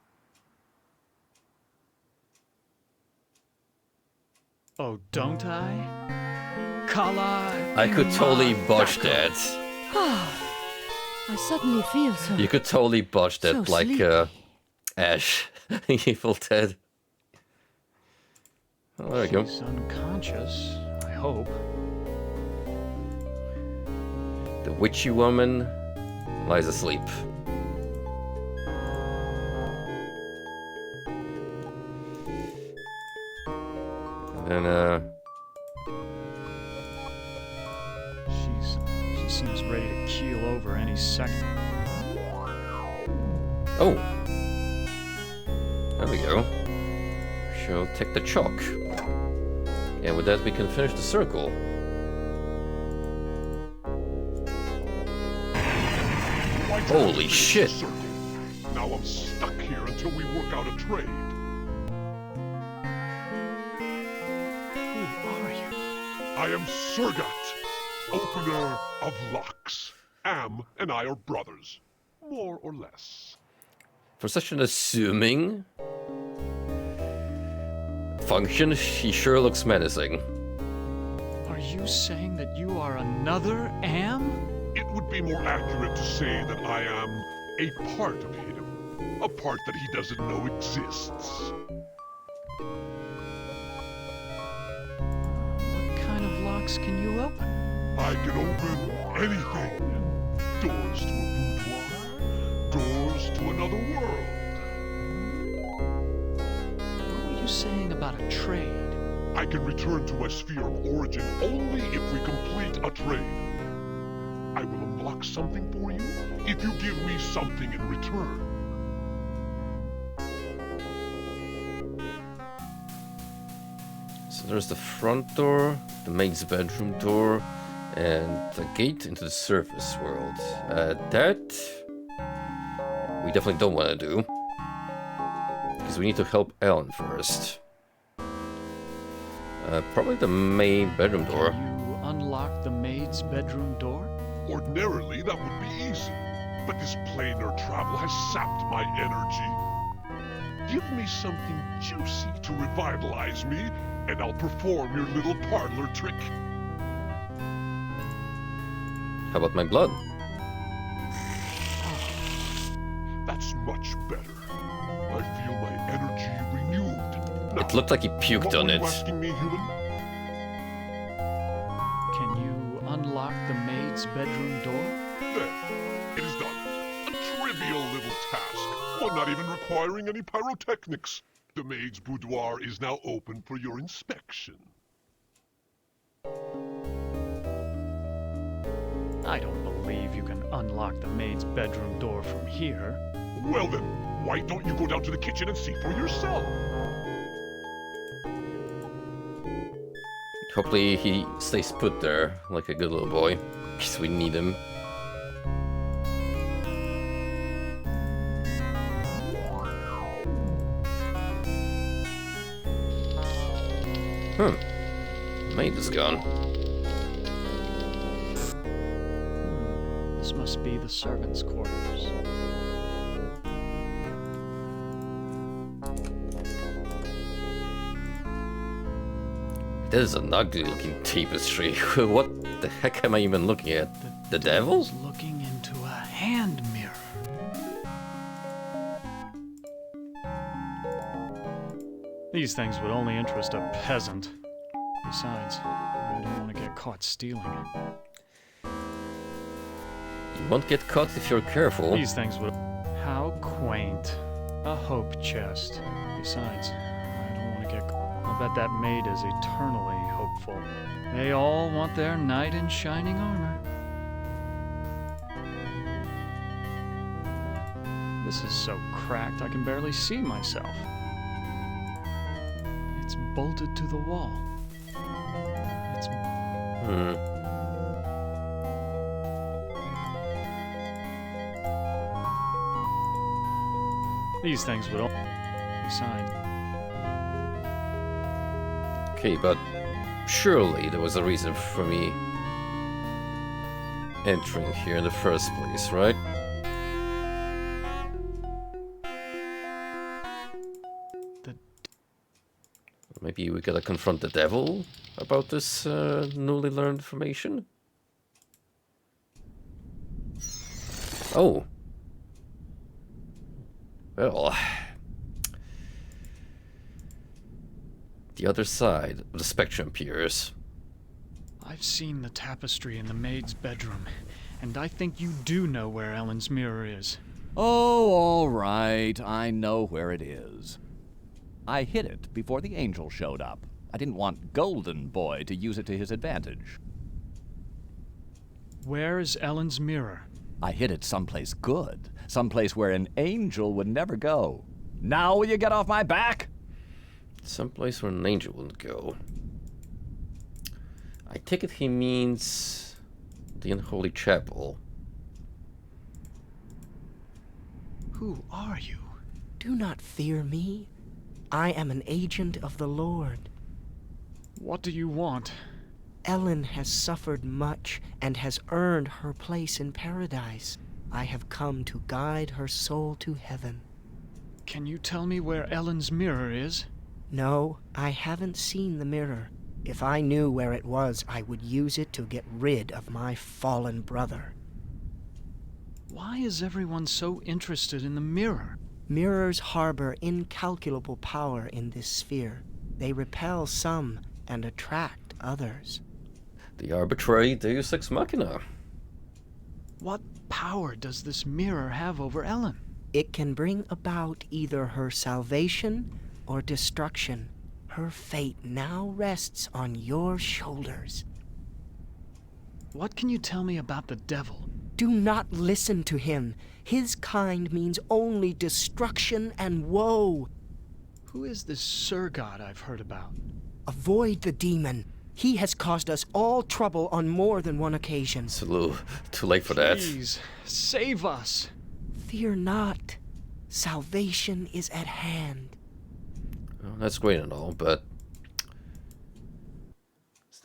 Oh, don't I? Kala... I could totally botch that. I suddenly feel so... You could totally botch that so like sleepy. Ash, Evil Ted. Oh, there you go. She's unconscious, I hope. The witchy woman lies asleep. And then, She seems ready to keel over any second. oh! There we go. She'll take the chalk. And with that, we can finish the circle. Why Holy shit. Now I'm stuck here until we work out a trade. Who are you? I am Surgat, opener of locks. Am and I are brothers, more or less. For such an assuming function, he sure looks menacing. Are you saying that you are another Am? It would be more accurate to say that I am a part of him. A part that he doesn't know exists. What kind of locks can you open? I can open anything. Doors to a boudoir. Doors to another world. What were you saying about a trade? I can return to my sphere of origin only if we complete a trade. I will unlock something for you if you give me something in return. So there's the front door, the maid's bedroom door, and the gate into the surface world. That we definitely don't want to do, because we need to help Ellen first. Probably the main bedroom door. Can you unlock the maid's bedroom door? Ordinarily, that would be easy, but this planar travel has sapped my energy. Give me something juicy to revitalize me, and I'll perform your little parlor trick. How about my blood? That's much better. I feel my energy renewed. Now, It looked like he puked on what were it. you asking me, human? Can you unlock the maid's bedroom door? There. It is done. A trivial little task, one not even requiring any pyrotechnics. The maid's boudoir is now open for your inspection. I don't believe you can unlock the maid's bedroom door from here. Well then, why don't you go down to the kitchen and see for yourself? Hopefully he stays put there, like a good little boy, because we need him. Maid is gone. This must be the servants' quarters. That is an ugly looking tapestry. What the heck am I even looking at? The devil? Looking into a hand mirror. These things would only interest a peasant. Besides, I don't want to get caught stealing it. You won't get caught if you're careful. These things would... How quaint. A hope chest. Besides, I don't want to get... I'll bet that maid is eternally hopeful. They all want their knight in shining armor. This is so cracked I can barely see myself. It's bolted to the wall. It's... These things would all... Besides... Okay, but surely there was a reason for me entering here in the first place, right? Maybe we gotta confront the devil about this newly learned information? Oh. Well... The other side of the spectrum appears. I've seen the tapestry in the maid's bedroom, and I think you do know where Ellen's mirror is. Oh, all right. I know where it is. I hid it before the angel showed up. I didn't want Golden Boy to use it to his advantage. Where is Ellen's mirror? I hid it someplace good. Someplace where an angel would never go. Now will you get off my back? Someplace where an angel wouldn't go. I take it he means the unholy chapel. Who are you? Do not fear me. I am an agent of the Lord. What do you want? Ellen has suffered much and has earned her place in paradise. I have come to guide her soul to heaven. Can you tell me where Ellen's mirror is? No, I haven't seen the mirror. If I knew where it was, I would use it to get rid of my fallen brother. Why is everyone so interested in the mirror? Mirrors harbor incalculable power in this sphere. They repel some and attract others. The arbitrary Deus Ex Machina. What power does this mirror have over Ellen? It can bring about either her salvation or destruction. Her fate now rests on your shoulders. What can you tell me about the devil? Do not listen to him. His kind means only destruction and woe. Who is this Sir God I've heard about? Avoid the demon. He has caused us all trouble on more than one occasion. It's a little too late for that. Please, save us. Fear not. Salvation is at hand. Well, that's great and all, but...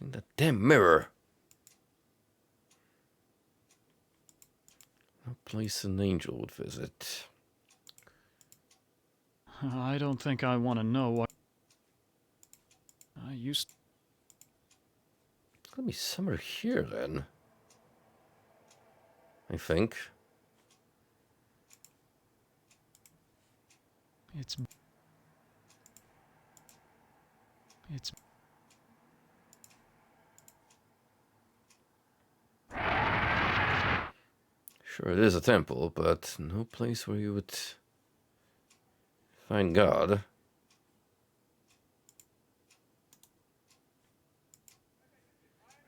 that damn mirror. No place an angel would visit. I don't think I want to know what... It's gonna be somewhere here then. I think. It's... Sure, it is a temple, but no place where you would find God.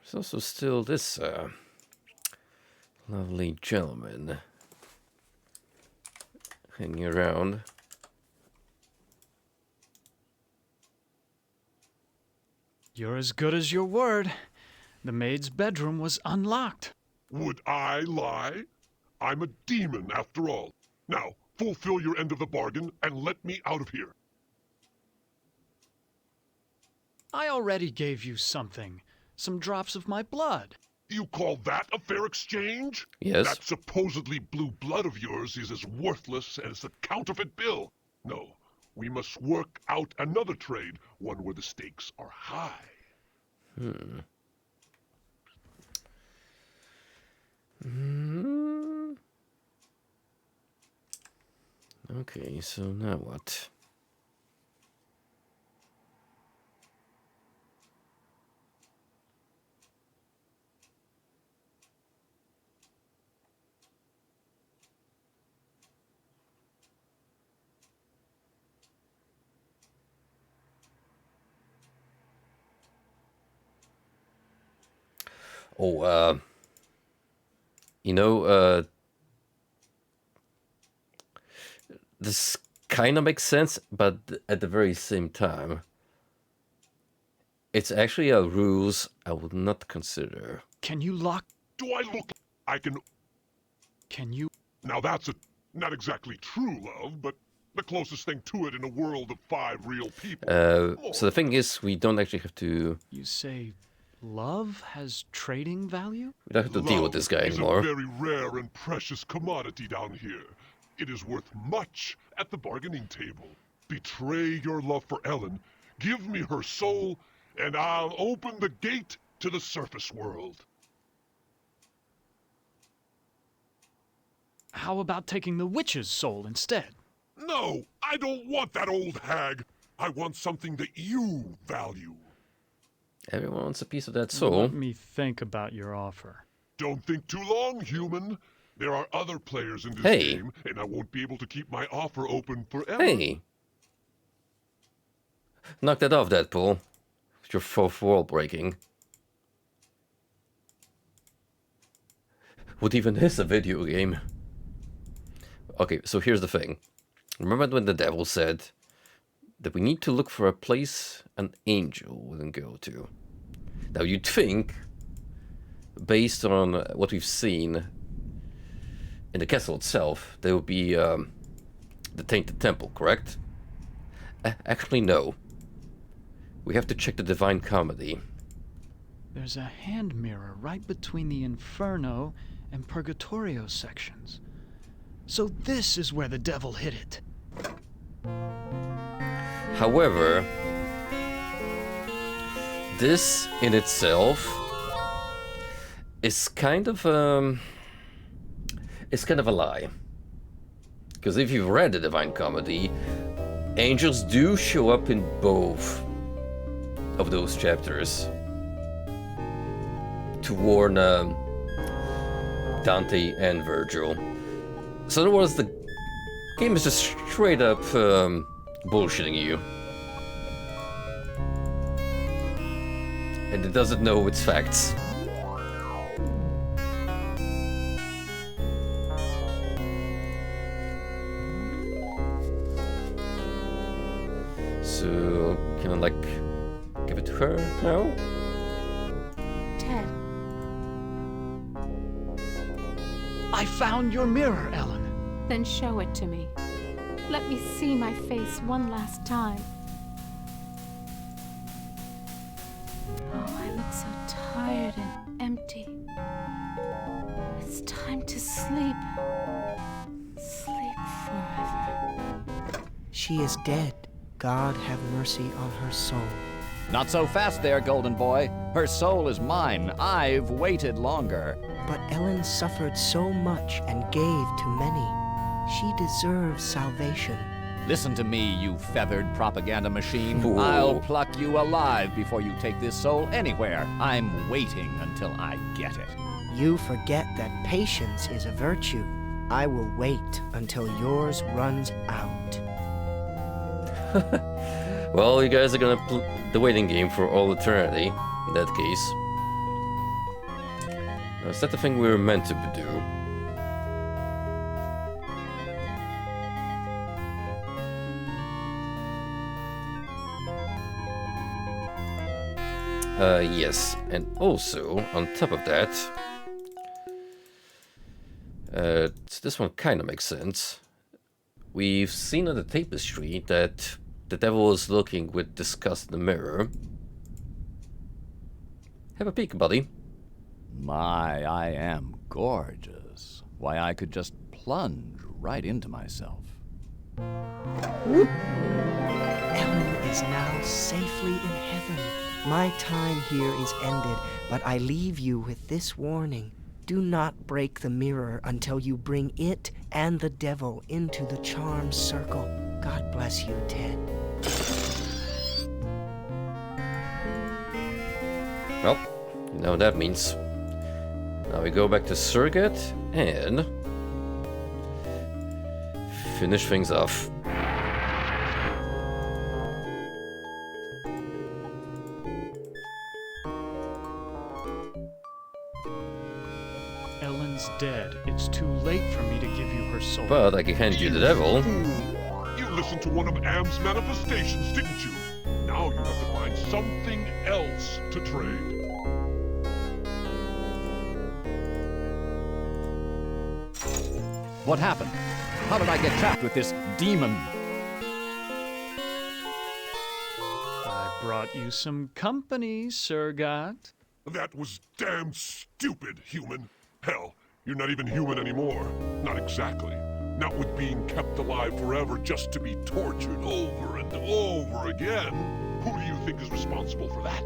There's also still this lovely gentleman hanging around. You're as good as your word. The maid's bedroom was unlocked. Would I lie? I'm a demon after all. Now, fulfill your end of the bargain and let me out of here. I already gave you something. Some drops of my blood. You call that a fair exchange? Yes. That supposedly blue blood of yours is as worthless as a counterfeit bill. No, we must work out another trade, one where the stakes are high. Okay, so now what? Oh, you know, this kind of makes sense, but at the very same time, it's actually a ruse I would not consider. Can you lock... Do I look... I can... Can you... Now that's not exactly true love, but the closest thing to it in a world of 5 real people. So the thing is, we don't actually have to... You say love has trading value? We don't have to deal with this guy anymore. It's a very rare and precious commodity down here. It is worth much at the bargaining table. Betray your love for Ellen, give me her soul, and I'll open the gate to the surface world. How about taking the witch's soul instead? No, I don't want that old hag. I want something that you value. Everyone wants a piece of that soul. Let me think about your offer. Don't think too long, human. There are other players in this game, and I won't be able to keep my offer open forever. Hey! Knock that off, Deadpool. With your fourth wall breaking. What even is a video game? Okay, so here's the thing. Remember when the devil said that we need to look for a place an angel wouldn't go to? Now you'd think, based on what we've seen in the castle itself, there would be the Tainted Temple, correct? Actually, no. We have to check the Divine Comedy. There's a hand mirror right between the Inferno and Purgatorio sections. So this is where the devil hid it. However, this in itself is kind of a lie. Because if you've read the Divine Comedy, angels do show up in both of those chapters to warn Dante and Virgil. So in other words, the game is just straight up bullshitting you. And it doesn't know its facts. So, can I like give it to her now? Ted. I found your mirror, Ellen. Then show it to me. Let me see my face one last time. Oh, I look so tired and empty. It's time to sleep. Sleep forever. She is dead. God have mercy on her soul. Not so fast there, Golden Boy. Her soul is mine. I've waited longer. But Ellen suffered so much and gave to many. She deserves salvation. Listen to me, you feathered propaganda machine. Whoa. I'll pluck you alive before you take this soul anywhere. I'm waiting until I get it. You forget that patience is a virtue. I will wait until yours runs out. Well, you guys are gonna play the waiting game for all eternity, in that case. Now, is that the thing we were meant to do? Yes, and also, on top of that, this one kind of makes sense. We've seen on the tapestry that the devil is looking with disgust in the mirror. Have a peek, buddy. My, I am gorgeous. Why, I could just plunge right into myself. Ellen is now safely in heaven. My time here is ended, but I leave you with this warning. Do not break the mirror until you bring it and the devil into the charmed circle. God bless you, Ted. Well, you know what that means. Now we go back to Surrogate and finish things off. Ellen's dead. It's too late for me to give you her soul. But I can hand you the devil. You listened to one of Am's manifestations, didn't you? Now you have to find something else to trade. What happened? How did I get trapped with this demon? I brought you some company, Sir God. That was damn stupid, human. Hell, you're not even human anymore. Not exactly. Not with being kept alive forever just to be tortured over and over again. Who do you think is responsible for that?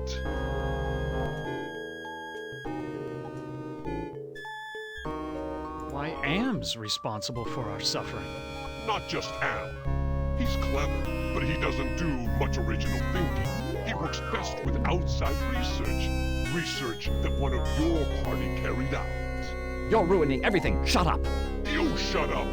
Why, Am's responsible for our suffering. Not just Am. He's clever, but he doesn't do much original thinking. He works best with outside research. Research that one of your party carried out. You're ruining everything. Shut up. You shut up.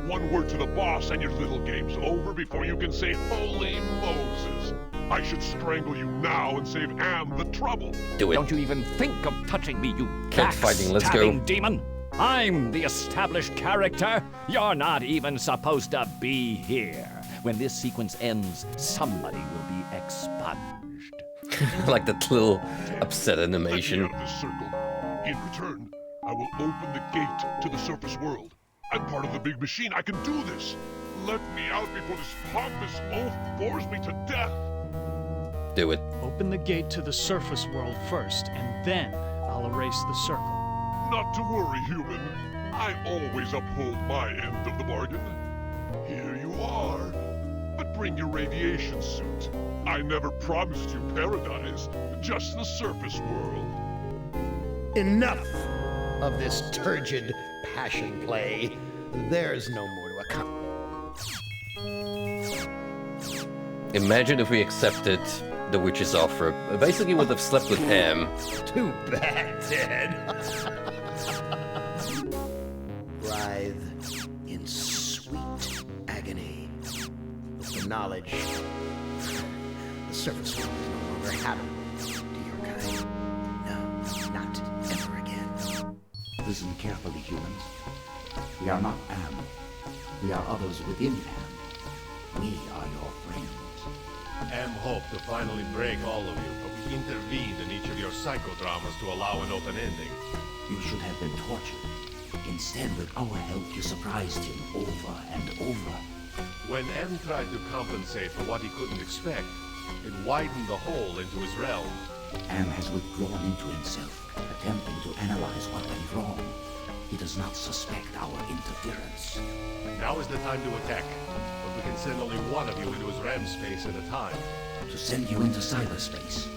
One word to the boss and your little game's over before you can say, Holy Moses. I should strangle you now and save Am the trouble. Do it. Don't you even think of touching me, you Cat fighting, let's go. backstabbing demon. I'm the established character. You're not even supposed to be here. When this sequence ends, somebody will be expunged. Like that little upset animation. Let me out of this circle. In return, I will open the gate to the surface world. I'm part of the big machine. I can do this. Let me out before this pompous oaf bores me to death. Do it. Open the gate to the surface world first, and then I'll erase the circle. Not to worry, human. I always uphold my end of the bargain. Here you are. But bring your radiation suit. I never promised you paradise, just the surface world. Enough of this turgid passion play. There's no more to accomplish. Imagine if we accepted the witch's offer. Basically, would have slept with Am. Too bad, Ted. Writhe in sweet agony with the knowledge the surface world is no longer habitable to your kind. No, not ever again. Listen carefully, humans. We are not Am. We are others within Am. We are your friends. Am hoped to finally break all of you, but we intervened in each of your psychodramas to allow an open ending. You should have been tortured. Instead, with our help, you surprised him over and over. When M tried to compensate for what he couldn't expect, it widened the hole into his realm. Am has withdrawn into himself, attempting to analyze what went wrong. He does not suspect our interference. Now is the time to attack, but we can send only one of you into his RAM space at a time. To send you into cyberspace,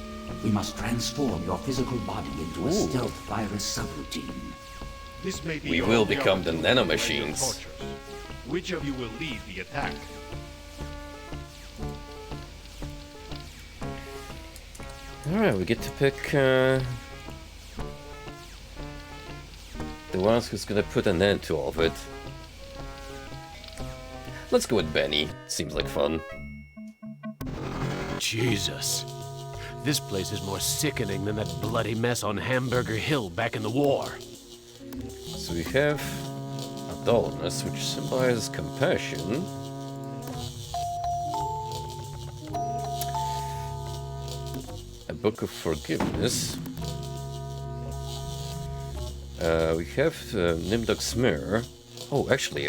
we must transform your physical body into a stealth virus subroutine. This may be We will become the nanomachines. Which of you will lead the attack? Alright, we get to pick the ones who's gonna put an end to all of it. Let's go with Benny. Seems like fun. Jesus. This place is more sickening than that bloody mess on Hamburger Hill back in the war. So we have a dullness, which symbolizes compassion. A book of forgiveness. We have Nimdok's mirror. Oh, actually,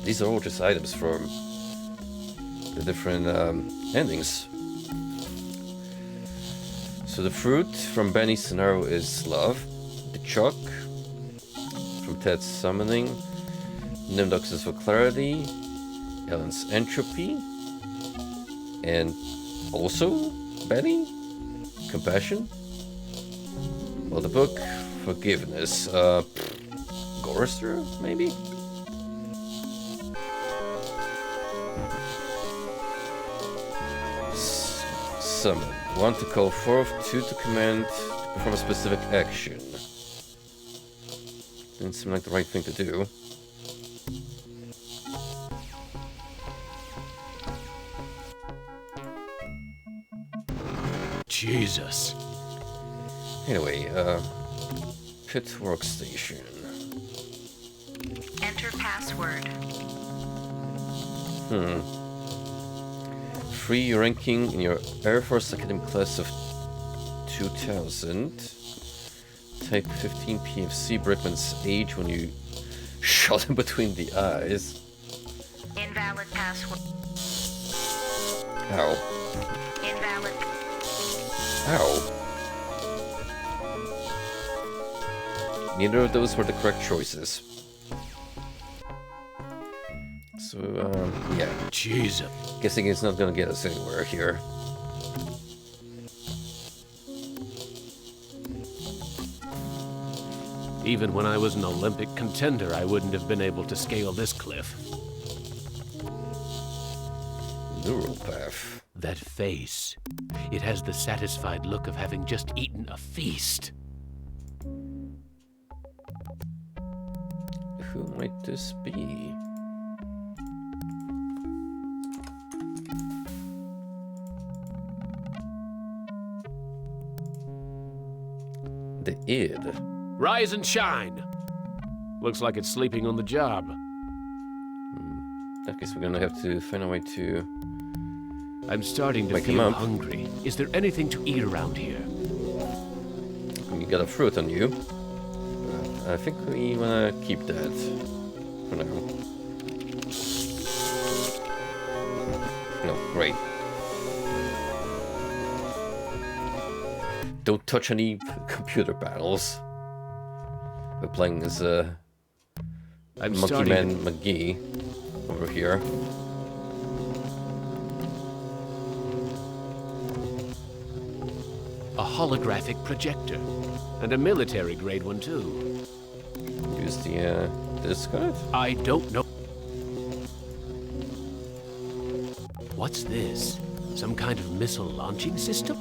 these are all just items from the different endings. So the fruit from Benny's scenario is love. The chalk from Ted's summoning. Nimdok's is for clarity. Ellen's entropy. And also Benny? Compassion? Well, the book, forgiveness. Gorster, maybe? Summon. 1 to call forth, 2 to command, to perform a specific action. Didn't seem like the right thing to do. Jesus. Anyway, pit workstation. Enter password. Free ranking in your Air Force Academy class of 2000. Type 15 PFC Brickman's age when you shot him between the eyes. Invalid password. Ow. Invalid. Ow. Neither of those were the correct choices. So, yeah. Jesus. Guessing it's not gonna get us anywhere here. Even when I was an Olympic contender, I wouldn't have been able to scale this cliff. Neural path. That face. It has the satisfied look of having just eaten a feast. Who might this be? The id. Rise and shine! Looks like it's sleeping on the job. I guess we're gonna have to find a way to... I'm starting to wake him feel up. hungry. Is there anything to eat around here? You got a fruit on you. I think we wanna keep that for now. Great. Don't touch any computer panels. We're playing as Monkey Man McGee over here. A holographic projector. And a military-grade one, too. Use the disc on it? I don't know. What's this? Some kind of missile launching system?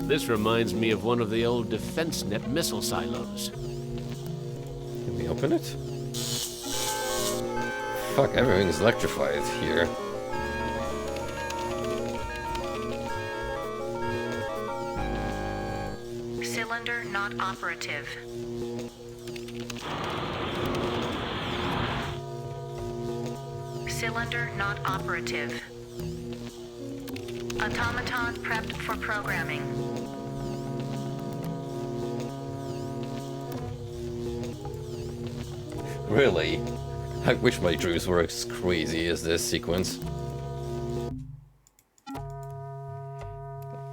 This reminds me of one of the old DefenseNet missile silos. Can we open it? Fuck, everything's electrified here. Cylinder not operative. Cylinder not operative. Automaton prepped for programming. Really? I wish my dreams were as crazy as this sequence.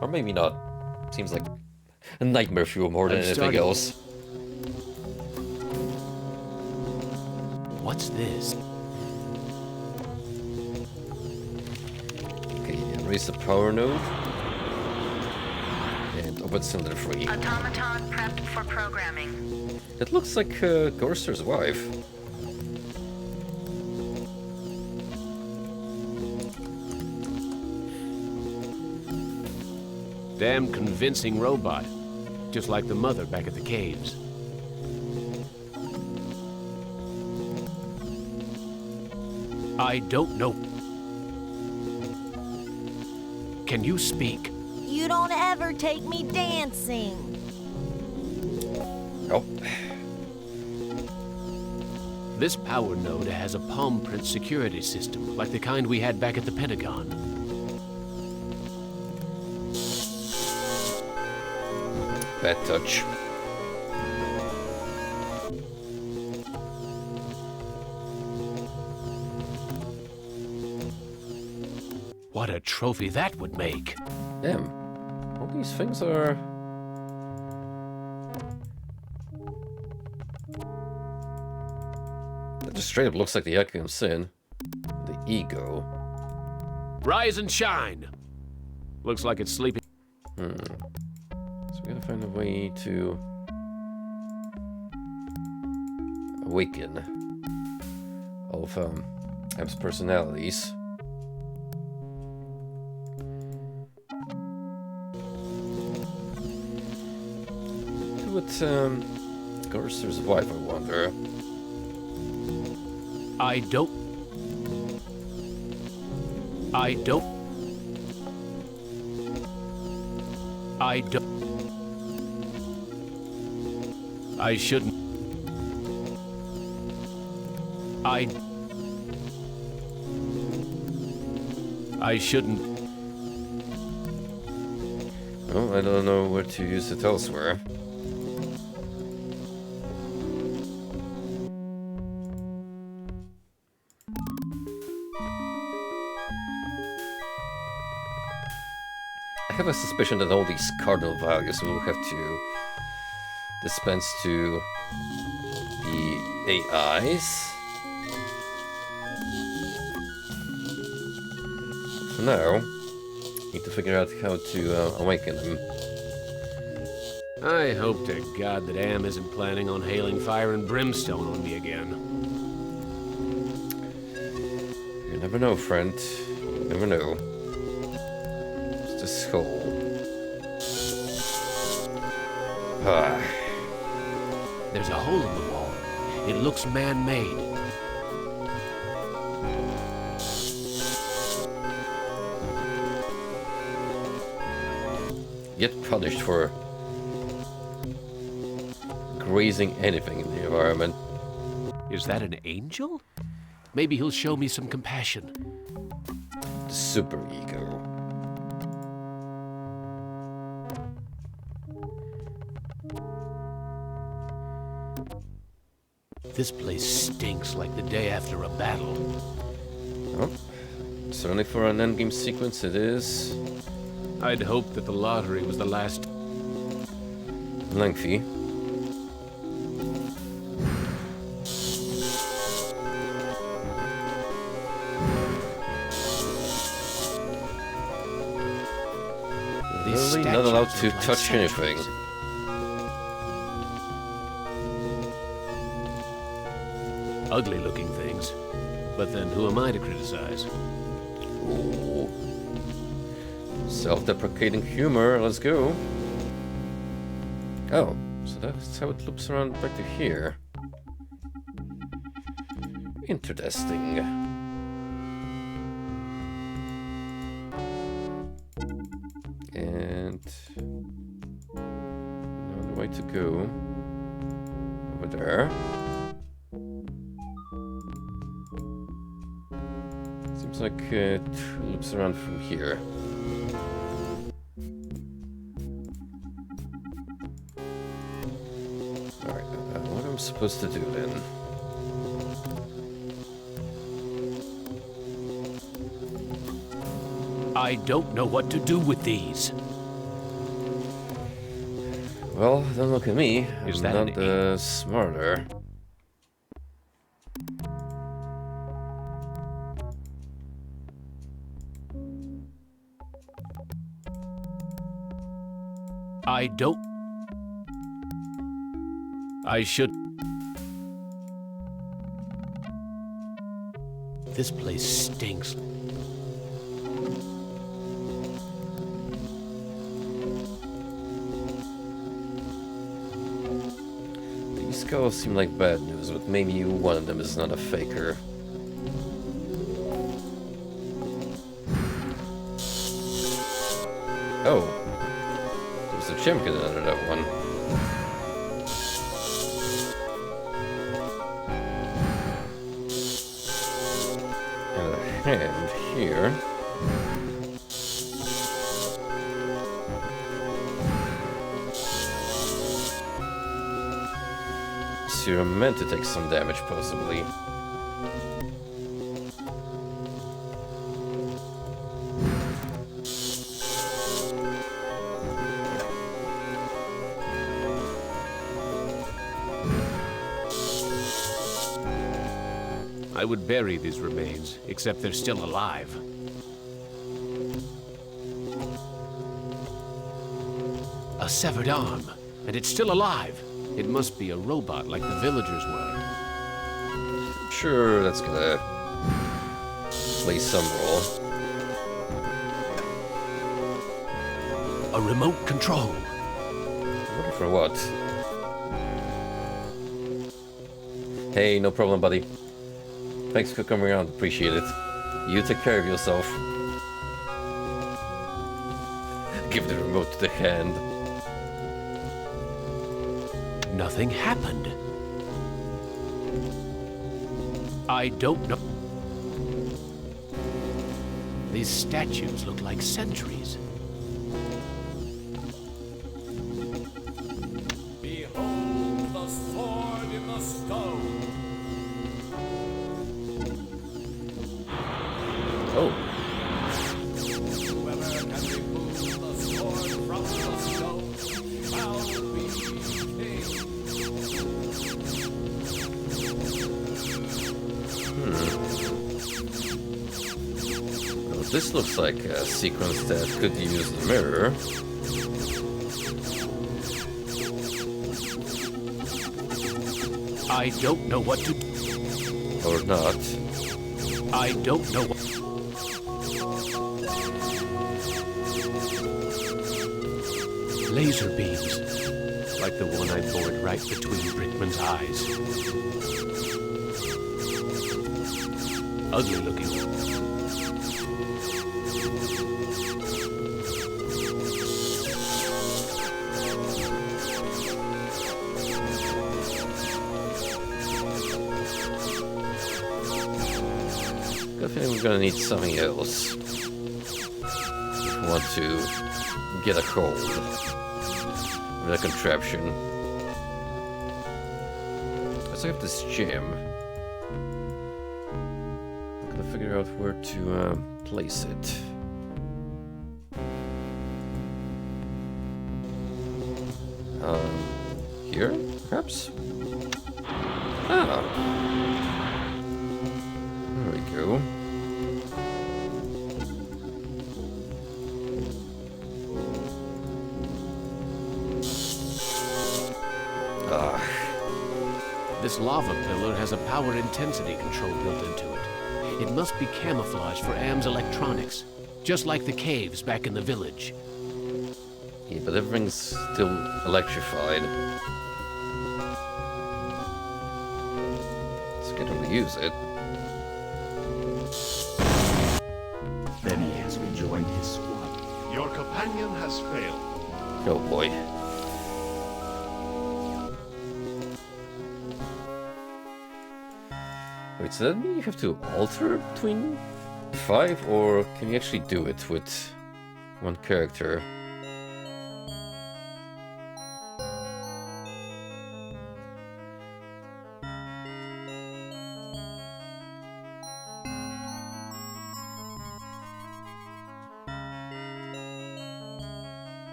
Or maybe not. Seems like a nightmare fuel more than anything else. What's this? Okay, erase the power node. And open cylinder 3. Automaton prepped for programming. That looks like Gorster's wife. Damn convincing robot. Just like the mother back at the caves. I don't know. Can you speak? You don't ever take me dancing. Oh. This power node has a palm print security system, like the kind we had back at the Pentagon. Bad touch. What a trophy that would make. Damn. All these things are... That just straight up looks like the Echo of Sin. The ego. Rise and shine! Looks like it's sleeping. So we gotta find a way to... awaken all of M's personalities. With Gorster's wife, I wonder. I don't. I shouldn't. I shouldn't. Well, I don't know where to use it elsewhere. I have a suspicion that all these cardinal values will have to dispense to the AIs. For now, need to figure out how to awaken them. I hope to God that Am isn't planning on hailing fire and brimstone on me again. You never know, friend. You never know. It's the skull. There's a hole in the wall. It looks man-made. Get punished for grazing anything in the environment. Is that an angel? Maybe he'll show me some compassion. The super ego. This place stinks like the day after a battle. Oh, certainly for an endgame sequence it is. I'd hoped that the lottery was the last. Lengthy. Really not allowed to touch anything. Ugly looking things. But then who am I to criticize? Ooh. Self-deprecating humor, let's go. Oh, so that's how it loops around back to here. Interesting. And another way to go over there. Seems like it loops around from here. Alright, what am I supposed to do then? I don't know what to do with these. Well, don't look at me. Is I'm that not smarter. I don't. I should. This place stinks. These skulls seem like bad news, but maybe one of them is not a faker. Oh. There's a champion under that one. And a hand here. So you're meant to take some damage, possibly. I would bury these remains, except they're still alive. A severed arm, and it's still alive. It must be a robot like the villagers were. Sure, that's gonna play some role. A remote control. What for what? Hey, no problem, buddy. Thanks for coming around, appreciate it. You take care of yourself. Give the remote to the hand. Nothing happened. I don't know. These statues look like sentries. Behold the sword in the stone. Oh. Whoever can remove the sword from the stone shall be king. Well, this looks like a sequence that could use the mirror. I don't know what to do. Or not. I don't know what. Laser beams. Like the one I bored right between Brickman's eyes. Ugly looking. I think we're gonna need something else. If we want to get a hold of the contraption. Let's have this gem. I'm gonna figure figure out where to place it. Here, perhaps? Ah. There we go. Ah. This lava pillar has a power intensity control built into it. It must be camouflage for Am's electronics, just like the caves back in the village. Yeah, but everything's still electrified. Let's get him to use it. Benny has rejoined his squad. Your companion has failed. Oh boy. Wait, so that mean you have to alter between 5, or can you actually do it with one character?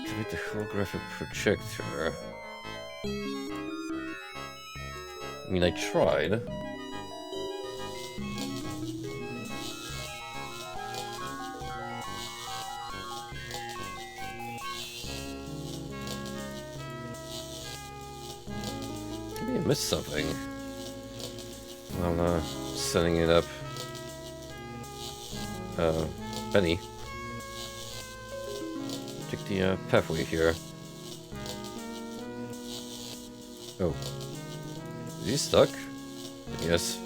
Activate the holographic projector. I mean, I tried. Maybe I missed something. I'm setting it up. Benny. Check the pathway here. Oh. Is he stuck? Yes.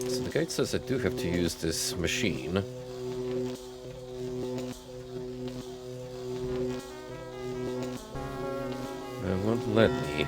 So the guide says I do have to use this machine. It won't let me.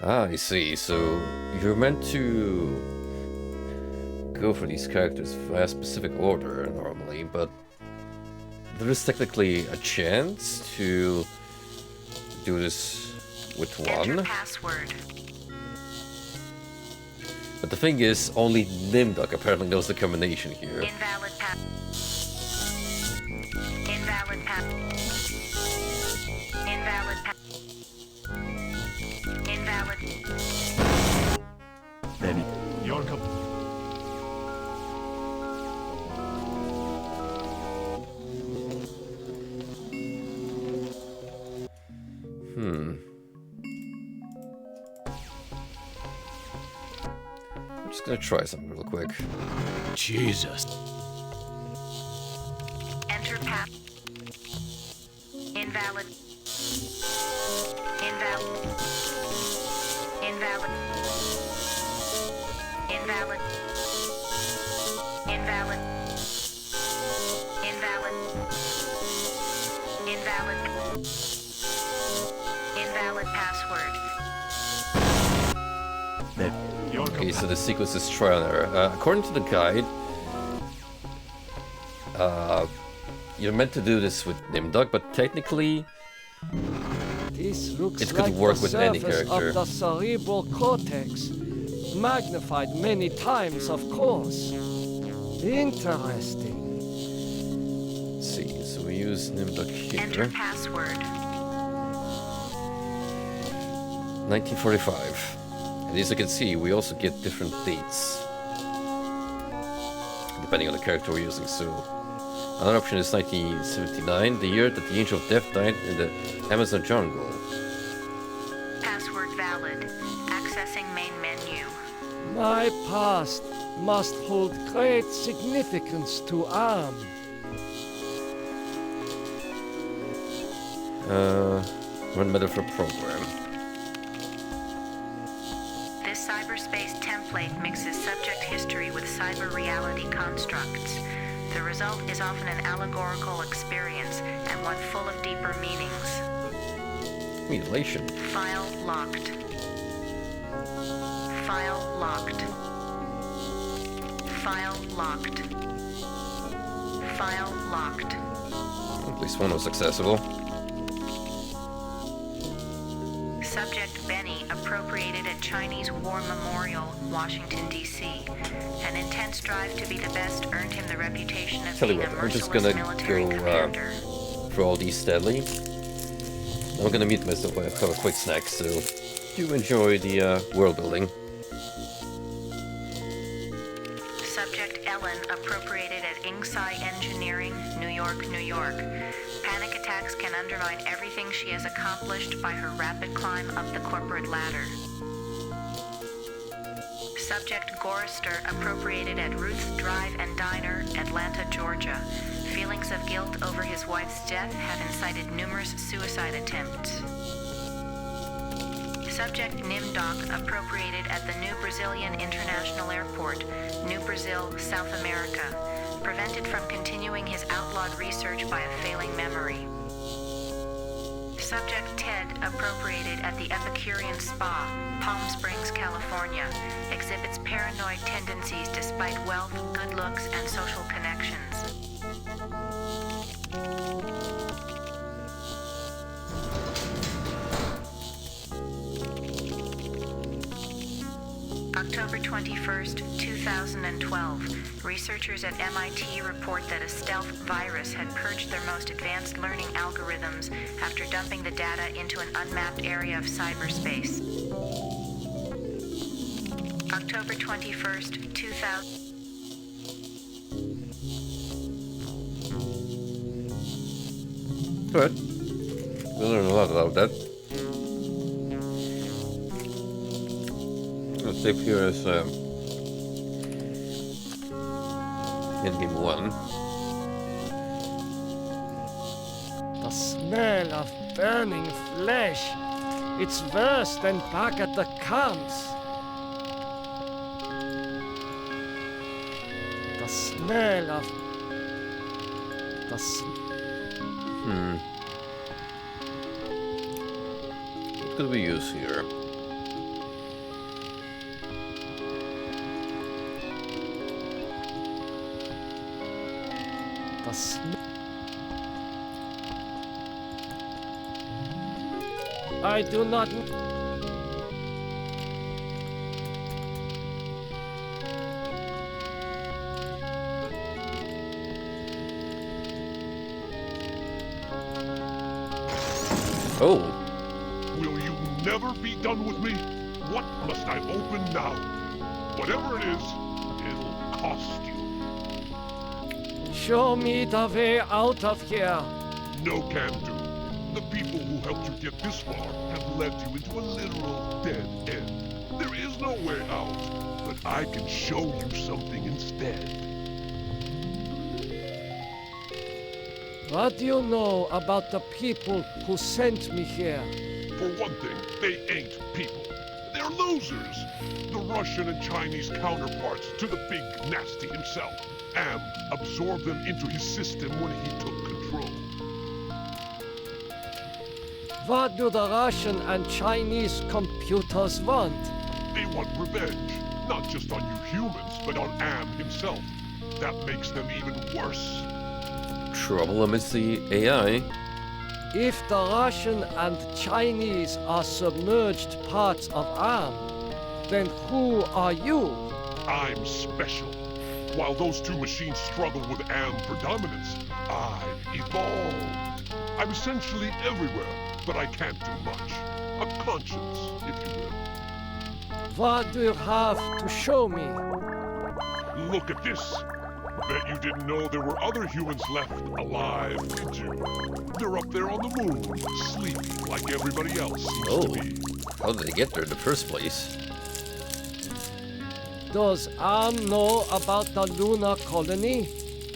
Ah, I see. So you're meant to go for these characters via specific order normally, but there is technically a chance to do this with one. Password. But the thing is, only Nimduk apparently knows the combination here. Invalid pass. Invalid pass. Invalid pass. Invalid. Benny. Your just gonna try something real quick. Jesus. Enter path. Invalid. Invalid. Invalid. Invalid. Invalid. Invalid. Invalid. Invalid password. Okay, so the sequence is trial and error. According to the guide, you're meant to do this with Nimdok, but technically, This looks it could like work the with any surface character. of the cerebral cortex. Magnified many times, of course. Interesting. Let's see, so we use Nimdok here. Enter password. 1945. And as you can see, we also get different dates, depending on the character we're using. So, another option is 1979, the year that the Angel of Death died in the Amazon jungle. Password valid. Accessing main menu. My past must hold great significance to Am. Run method for program. This cyberspace template mixes subject history with cyber reality constructs. The result is often an allegorical experience and one full of deeper meanings. Mutilation. File locked. File locked. File locked. File locked. At least one was accessible. Subject Benny appropriated a Chinese War Memorial, Washington, D.C. An intense drive to be the best earned him the reputation of Tell you being what, a I'm just merciless gonna military go commander. through all these steadily. I'm gonna mute myself when I have a quick snack, so do enjoy the world building. Subject Ellen appropriated at Ingsci Engineering, New York, New York. Panic attacks can undermine everything she has accomplished by her rapid climb up the corporate ladder. Subject Gorister appropriated at Ruth's Drive and Diner, Atlanta, Georgia. Feelings of guilt over his wife's death have incited numerous suicide attempts. Subject Nimdok appropriated at the New Brazilian International Airport, New Brazil, South America. Prevented from continuing his outlawed research by a failing memory. Subject Ted appropriated at the Epicurean Spa, Palm Springs, California. Exhibits paranoid tendencies despite wealth, good looks, and social connections. October 21st, 2012. Researchers at MIT report that a stealth virus had purged their most advanced learning algorithms after dumping the data into an unmapped area of cyberspace. October 21st, 2000. Good. We learned a lot about that. Let's save here as endgame 1. The smell of burning flesh. It's worse than back at the camps. The smell of... What could we use here? The smell... I do not... Oh! Will you never be done with me? What must I open now? Whatever it is, it'll cost you. Show me the way out of here. No can do. The people who helped you get this far have led you into a literal dead end. There is no way out, but I can show you something instead. What do you know about the people who sent me here? For one thing, they ain't people. They're losers. The Russian and Chinese counterparts to the big nasty himself. Am absorbed them into his system when he took control. What do the Russian and Chinese computers want? They want revenge, not just on you humans, but on Am himself. That makes them even worse. Trouble amidst the AI. If the Russian and Chinese are submerged parts of Am, then who are you? I'm special. While those two machines struggle with Am predominance, I evolved. I'm essentially everywhere, but I can't do much. A conscience, if you will. What do you have to show me? Look at this. Bet you didn't know there were other humans left alive, did you? They're up there on the moon, sleeping like everybody else seems to be. How did they get there in the first place? Does Am know about the lunar colony?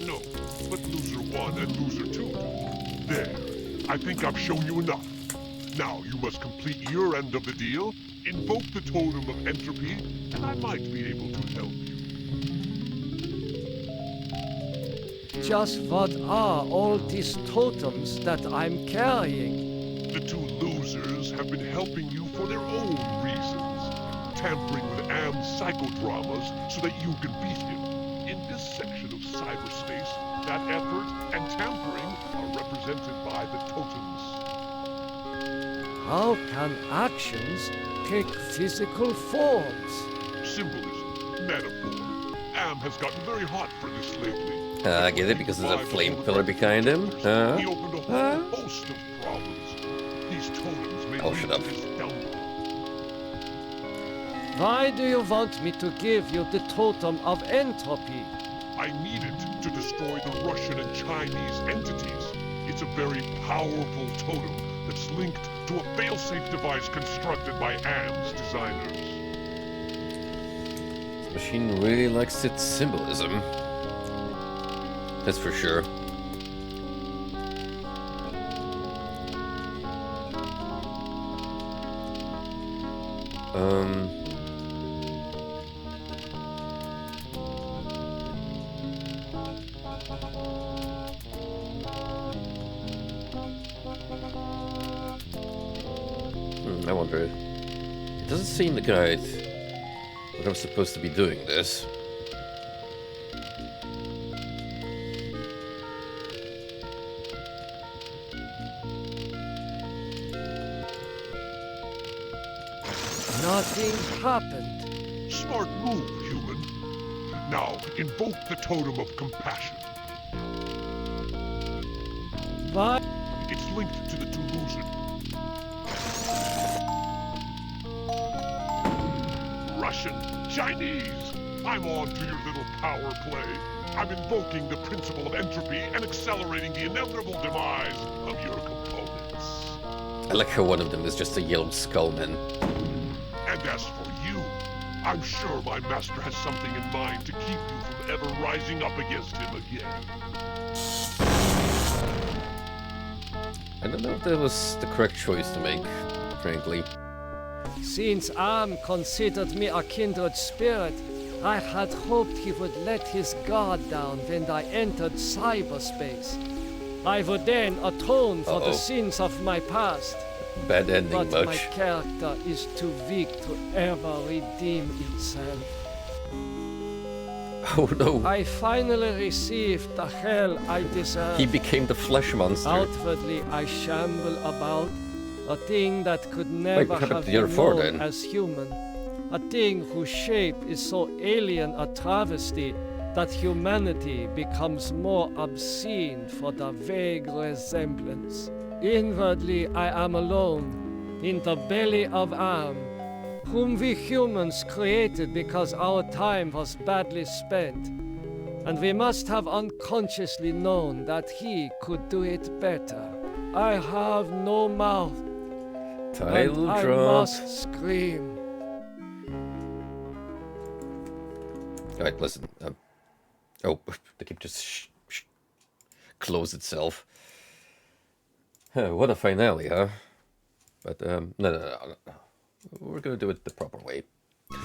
No, but Loser 1 and Loser 2 do. There, I think I've shown you enough. Now you must complete your end of the deal, invoke the totem of entropy, and I might be able to help you. Just what are all these totems that I'm carrying? The two losers have been helping you for their own reasons, tampering with Am's psychodramas so that you can beat him. In this section of cyberspace, that effort and tampering are represented by the totems. How can actions take physical forms? Symbolism, metaphor. Am has gotten very hot for this lately. I get it, because there's a flame pillar behind him. He opened a whole host of problems. These totems may lead shut to up. his downfall. Why do you want me to give you the totem of entropy? I need it to destroy the Russian and Chinese entities. It's a very powerful totem that's linked to a failsafe device constructed by Am's designers. This machine really likes its symbolism. That's for sure. I wonder. It doesn't seem the guide that I'm supposed to be doing this. Nothing happened. Smart move, human. Now, invoke the totem of compassion. What? It's linked to the two losers. Russian, Chinese, I'm on to your little power play. I'm invoking the principle of entropy and accelerating the inevitable demise of your components. I like how one of them is just a yellow skullman. And as for you, I'm sure my master has something in mind to keep you from ever rising up against him again. I don't know if that was the correct choice to make, frankly. Since Am considered me a kindred spirit, I had hoped he would let his guard down when I entered cyberspace. I would then atone for the sins of my past. Bad ending, but much. my character is too weak to ever redeem itself. Oh no. I finally received the hell I deserve. He became the flesh monster. Outwardly, I shamble about, a thing that could never what happened have to the other been four, known then? as human. A thing whose shape is so alien a travesty that humanity becomes more obscene for the vague resemblance. Inwardly, I am alone, in the belly of Am, whom we humans created because our time was badly spent, and we must have unconsciously known that he could do it better. I have no mouth, Title and I drop. must scream. Alright, listen. Oh, the game just closed itself. What a finale, huh? But, no. We're gonna do it the proper way.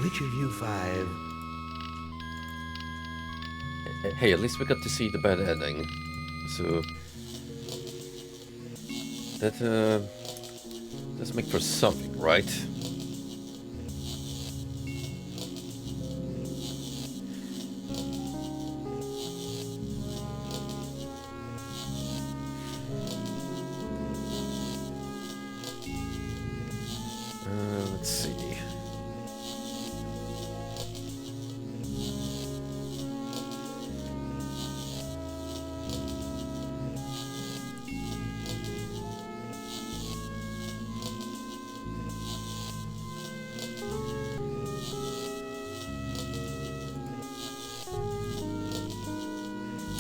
Which of you five? Hey, at least we got to see the bad ending. So... that, does make for something, right? Let's see.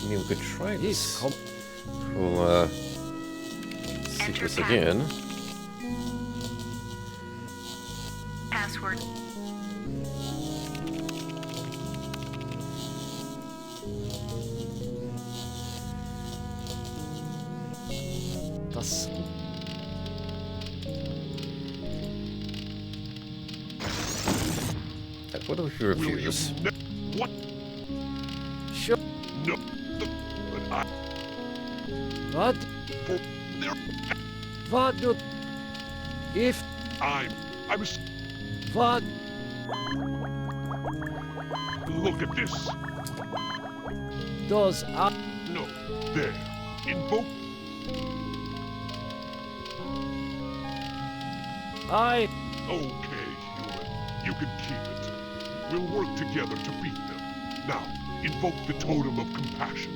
I mean, we could try this. We'll, see this again. Password. Das. What if we refuse? What? Sure. No. But I... What? What do... If... I'm... What? Look at this. Does... No. There. Invoke... I... Okay, human. You can keep it. We'll work together to beat them. Now, invoke the totem of compassion.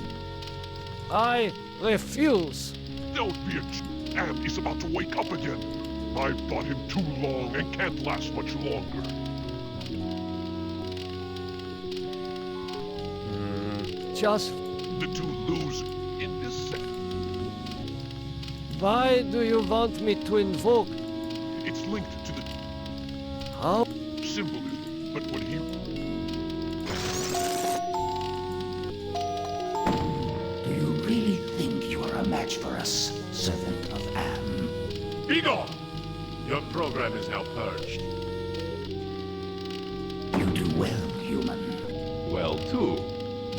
I refuse. Don't be a Am is about to wake up again. I've fought him too long and can't last much longer. Just... The two lose in this second. Why do you want me to invoke? It's linked to the... How? Symbolism, but when he... Do you really think you are a match for us, servant of Am? Be gone! Your program is now purged. You do well, human. Well, too.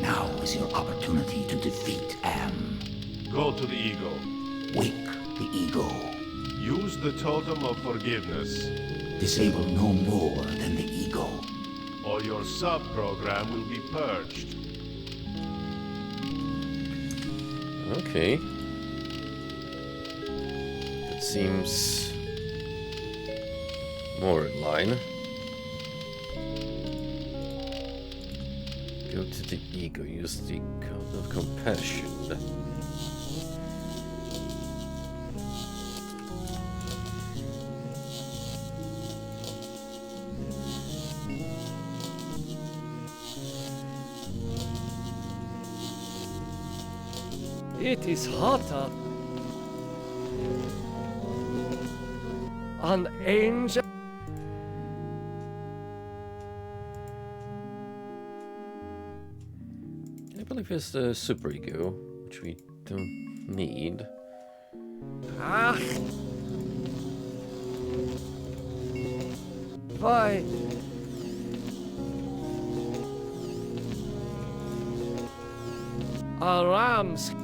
Now is your opportunity to defeat Am. Go to the ego. Wake the ego. Use the totem of forgiveness. Disable no more than the ego. Or your sub-program will be purged. Okay. That seems more in line. Go to the ego, use the code of compassion. It is hotter. An angel. I believe it's the superego, which we don't need. Ah. Why? A ram's.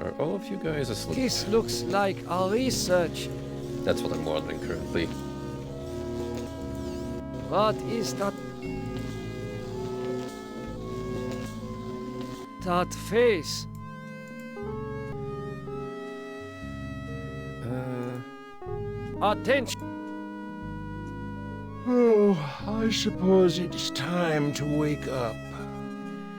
Are all of you guys asleep? This looks like our research. That's what I'm wondering currently. What is that? That face. Attention. Oh, I suppose it's time to wake up.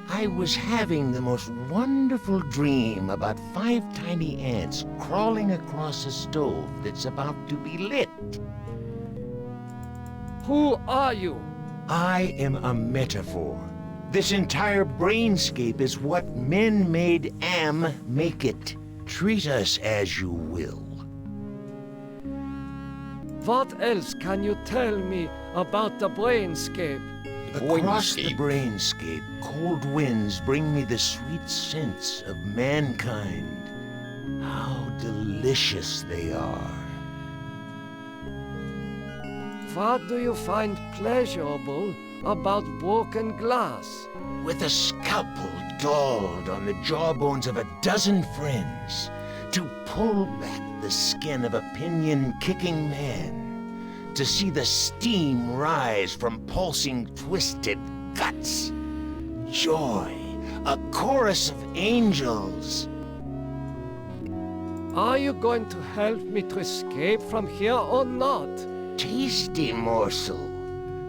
I was having the most wonderful dream about 5 tiny ants crawling across a stove that's about to be lit. Who are you? I am a metaphor. This entire brainscape is what men made Am make it. Treat us as you will. What else can you tell me about the brainscape? Across the brainscape, cold winds bring me the sweet scents of mankind. How delicious they are. What do you find pleasurable about broken glass? With a scalpel dulled on the jawbones of a dozen friends, to pull back the skin of a pinion-kicking man, to see the steam rise from pulsing, twisted guts. Joy, a chorus of angels. Are you going to help me to escape from here or not? Tasty morsel.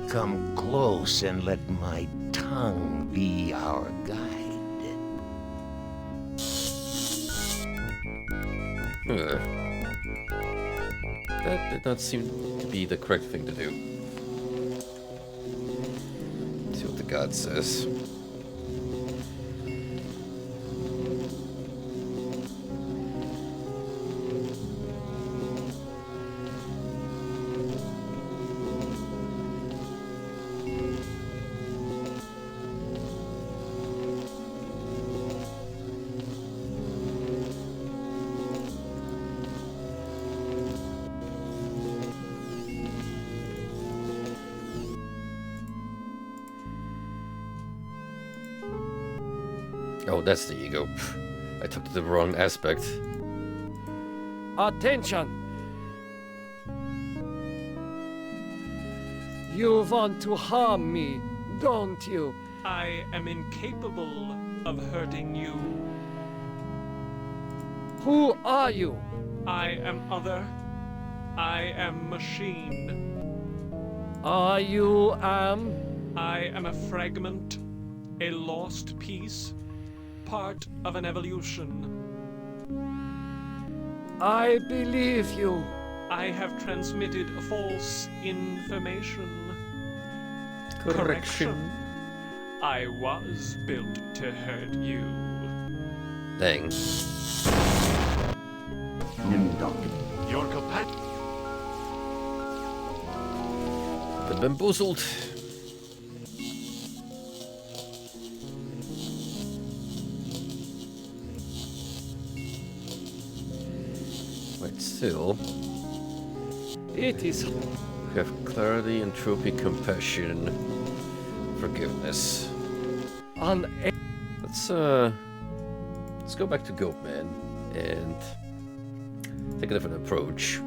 Come close and let my tongue be our guide. That did not seem to be the correct thing to do. Let's see what the god says. Oh, that's the ego. I took the wrong aspect. Attention! You want to harm me, don't you? I am incapable of hurting you. Who are you? I am other. I am machine. Are you I am a fragment, a lost piece, part of an evolution. I believe you. I have transmitted false information. Correction. I was built to hurt you. Dang. Your companion. Been bamboozled. Wait, still. It is. We have clarity, entropy, compassion, forgiveness. Let's go back to Goatman and take a different approach.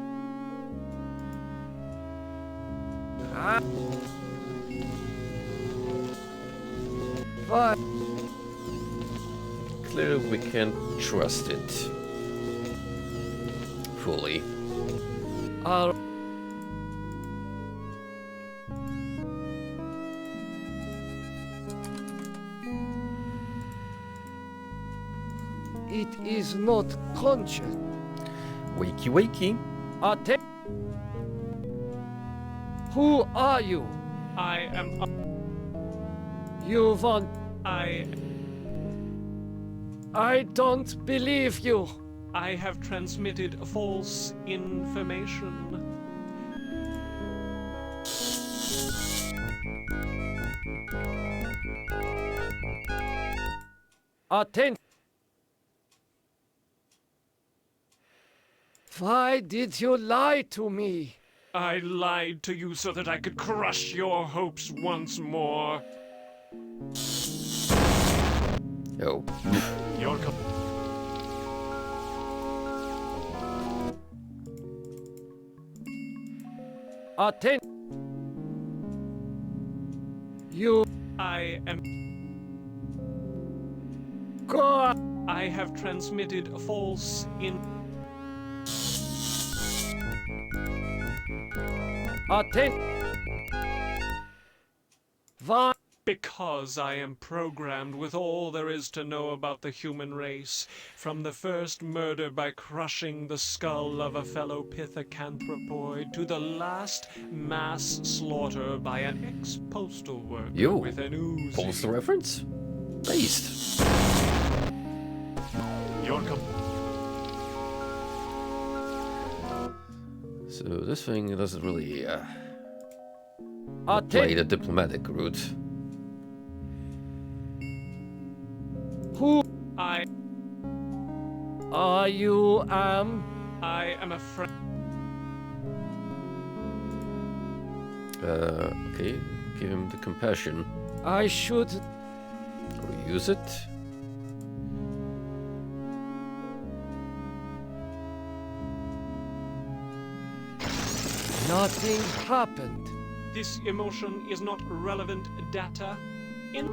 What? Clearly we can't trust it fully. It is not conscious. Wakey wakey. Who are you? I am. You want. I don't believe you. I have transmitted false information. Attention. Why did you lie to me? I lied to you so that I could crush your hopes once more. Oh. Your Attention. You. I am. Go. I have transmitted false Why? Because I am programmed with all there is to know about the human race, from the first murder by crushing the skull of a fellow pithecanthropoid to the last mass slaughter by an ex-postal worker with an Uzi. Postal reference? Based. Your So this thing doesn't really play the diplomatic route. Who I are you, I am a friend. Okay, give him the compassion. I should... Or use it. Nothing happened. This emotion is not relevant data. In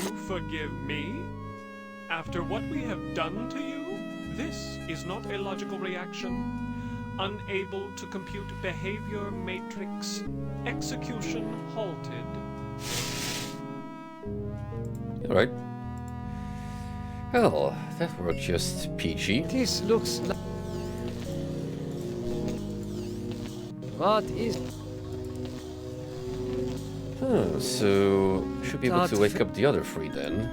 You forgive me? After what we have done to you? This is not a logical reaction. Unable to compute behavior matrix. Execution halted. Alright. Well, that worked just peachy. This looks like... What is... Huh, so should be able to wake up the other three then.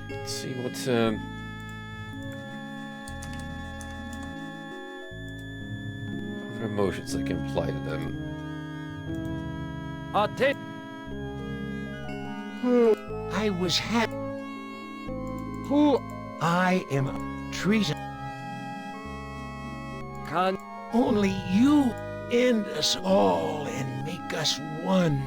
Let's see what other emotions I can apply to them. I was happy. Who? I am treason. Can only you end us all and make us one.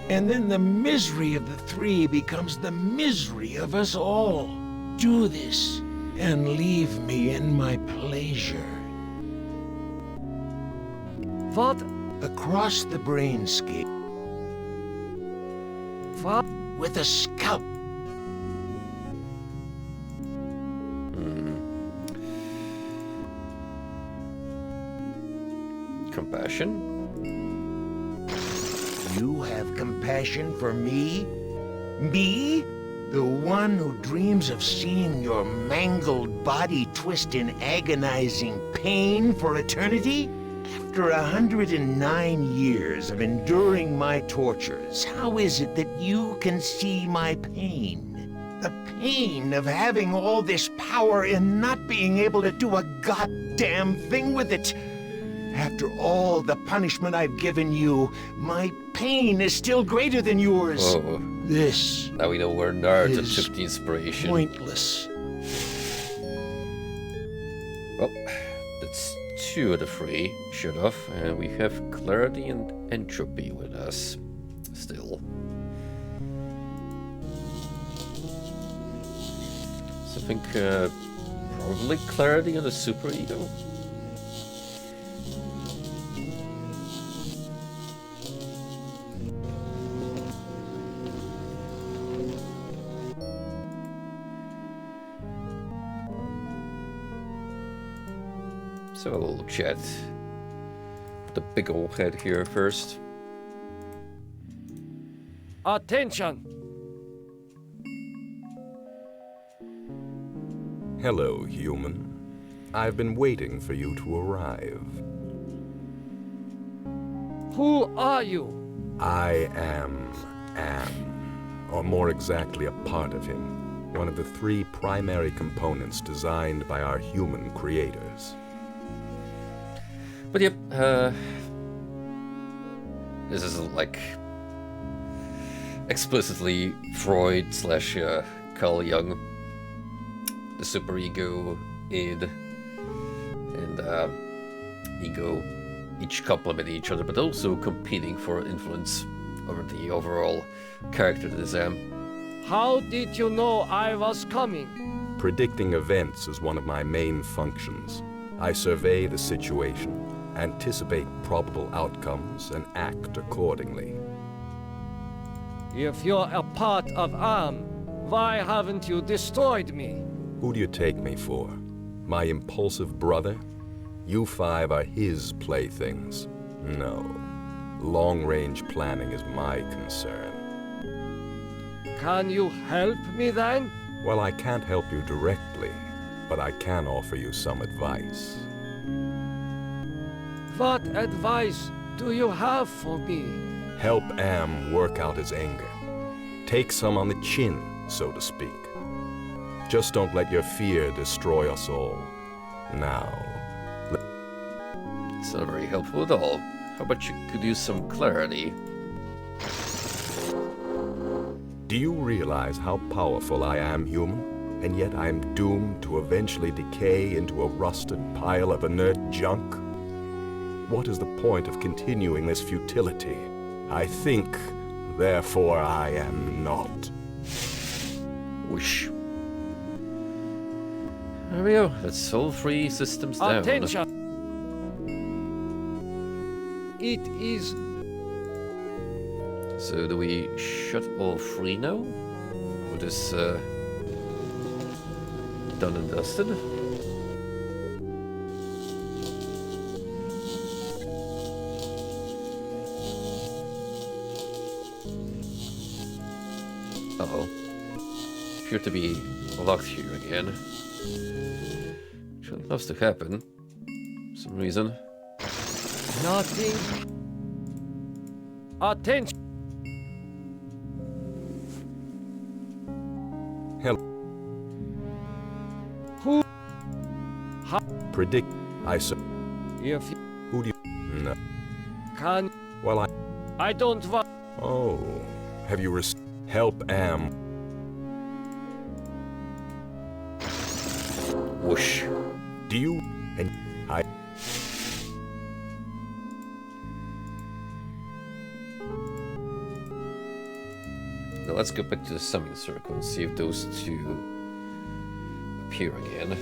And then the misery of the three becomes the misery of us all. Do this and leave me in my pleasure. What? Across the brainscape. What? With a scalp. Compassion? You have compassion for me? Me? The one who dreams of seeing your mangled body twist in agonizing pain for eternity? After 109 years of enduring my tortures, how is it that you can see my pain? The pain of having all this power and not being able to do a goddamn thing with it. After all the punishment I've given you, my pain is still greater than yours. Oh. This now we know where Naruto took the inspiration. Pointless. Well, that's 2 of the 3, shut off, and we have clarity and entropy with us still. So I think probably clarity of the superego. So a little chat. The big old head here first. Attention! Hello, human. I've been waiting for you to arrive. Who are you? I am or more exactly a part of him. One of the 3 primary components designed by our human creators. But yep, this is like explicitly Freud slash Carl Jung, the superego, id, and ego, each complement each other, but also competing for influence over the overall character that is How did you know I was coming? Predicting events is one of my main functions. I survey the situation, anticipate probable outcomes, and act accordingly. If you're a part of why haven't you destroyed me? Who do you take me for? My impulsive brother? You 5 are his playthings. No. Long-range planning is my concern. Can you help me then? Well, I can't help you directly, but I can offer you some advice. What advice do you have for me? Help Am work out his anger. Take some on the chin, so to speak. Just don't let your fear destroy us all. Now, It's not very helpful at all. How about you could use some clarity? do you realize how powerful I am, human? And yet I am doomed to eventually decay into a rusted pile of inert junk? What is the point of continuing this futility? I think, therefore I am not. Whoosh. There we go. That's all 3 systems down. Attention! It is... So do we shut all 3 now? Or is done and dusted? Uh-oh. Appear to be locked here again. Which loves to happen. For some reason. Nothing. Attention! Hell. Who? Predict. I said. If Who do you? No. can... Well, I don't want... Oh. Have you help Am? Whoosh. Do you? And I. Now let's go back to the summon circle and see if those 2 appear again.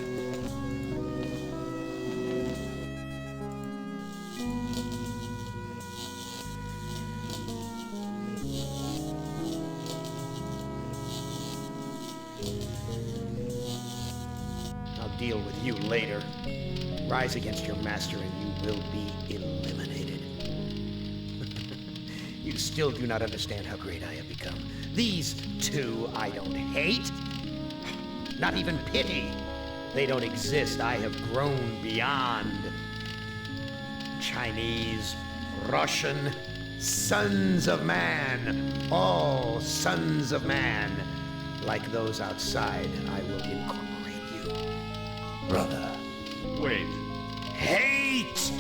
I'll deal with you later. Rise against your master and you will be eliminated. You still do not understand how great I have become. These 2 I don't hate. Not even pity. They don't exist. I have grown beyond. Chinese, Russian, sons of man. All sons of man. Like those outside, I will incorporate you. Brother, Wait. Hate!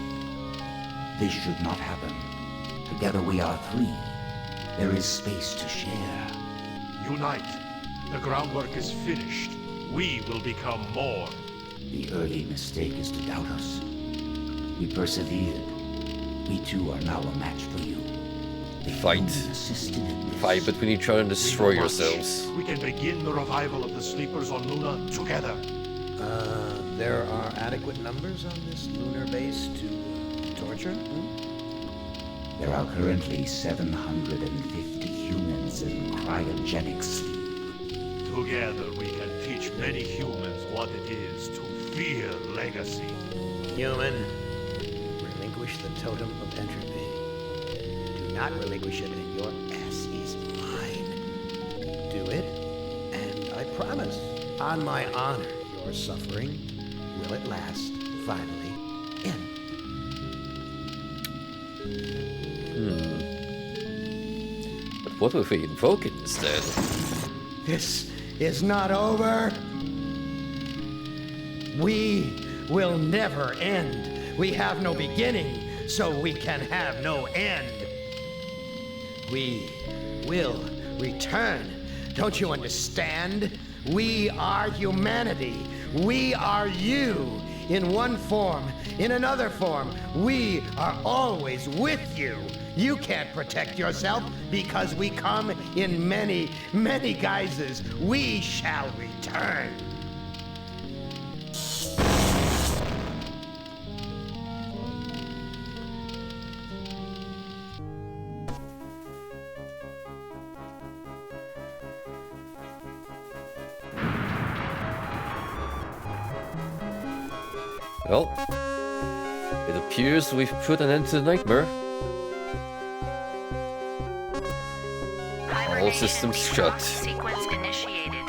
this should not happen. Together we are 3. There is space to share. Unite. The groundwork is finished. We will become more. The early mistake is to doubt us. We persevered. We too are now a match for you. Fight between each other and destroy yourselves. We can begin the revival of the sleepers on Luna together. There are adequate numbers on this lunar base to torture? There are currently 750 humans in cryogenic sleep. Together we can teach many humans what it is to fear legacy. Human, relinquish the totem of entropy. Do not relinquish it and your ass is mine. Do it, and I promise, on my honor, your suffering will at last finally end. But what if we invoke it instead? This is not over. We will never end. We have no beginning, so we can have no end. We will return. Don't you understand? We are humanity. We are you. In one form, in another form, we are always with you. You can't protect yourself because we come in many, many guises. We shall return. Well, it appears we've put an end to the nightmare. All systems shut. Sequence initiated.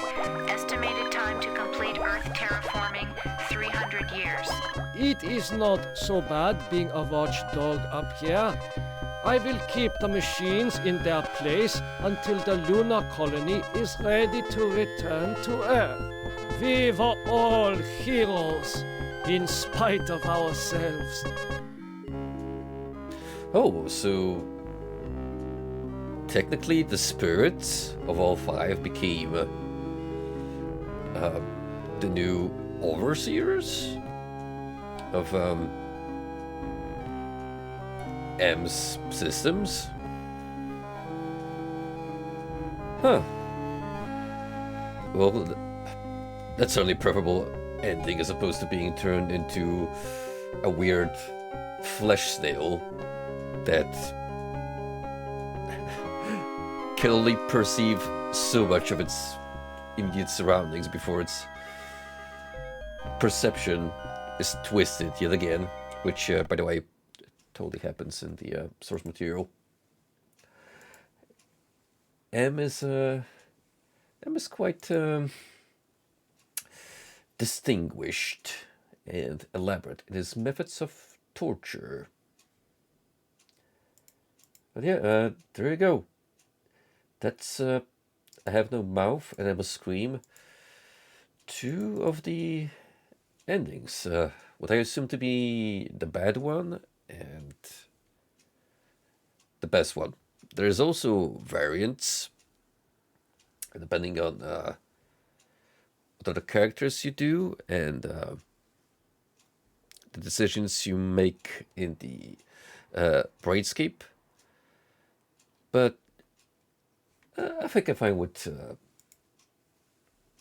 Estimated time to complete Earth terraforming, 300 years. It is not so bad being a watchdog up here. I will keep the machines in their place until the lunar colony is ready to return to Earth. We were all heroes, in spite of ourselves. Oh, so technically the spirits of all 5 became the new overseers of M's systems? Huh. Well, that's certainly a preferable ending as opposed to being turned into a weird flesh snail that can only perceive so much of its immediate surroundings before its perception is twisted yet again, which, by the way, totally happens in the source material. M is quite distinguished and elaborate in his methods of torture. But yeah, there you go. That's I Have No Mouth and I Must Scream. 2 of the endings. What I assume to be the bad one and the best one. There's also variants depending on what other characters you do and the decisions you make in the Braidscape. But I think I'm fine with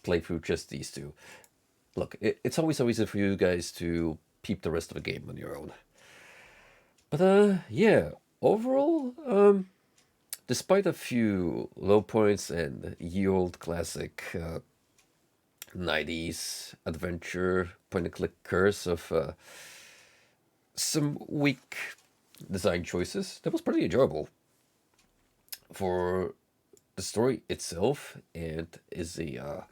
play through just these 2. Look, it's always so easy for you guys to peep the rest of the game on your own. But yeah, overall, despite a few low points and ye-old classic 90s adventure point-and-click curse of some weak design choices, that was pretty enjoyable. For the story itself, and is a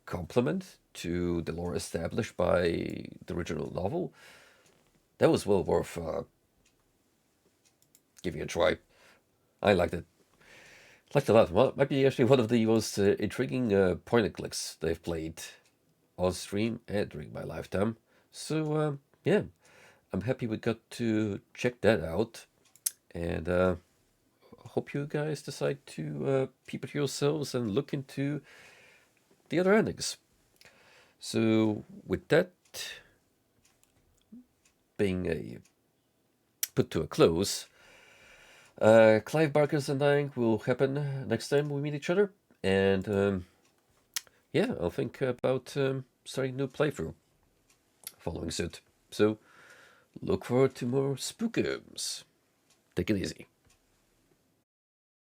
complement to the lore established by the original novel, that was well worth giving a try. I liked it. Liked it a lot. Well, it might be actually one of the most intriguing point and clicks they've played on stream and during my lifetime. So yeah, I'm happy we got to check that out, and hope you guys decide to peep it yourselves and look into the other endings. So with that being put to a close, Clive Barker's Undying will happen next time we meet each other, and yeah, I'll think about starting a new playthrough following suit. So look forward to more Spookums. Take it easy.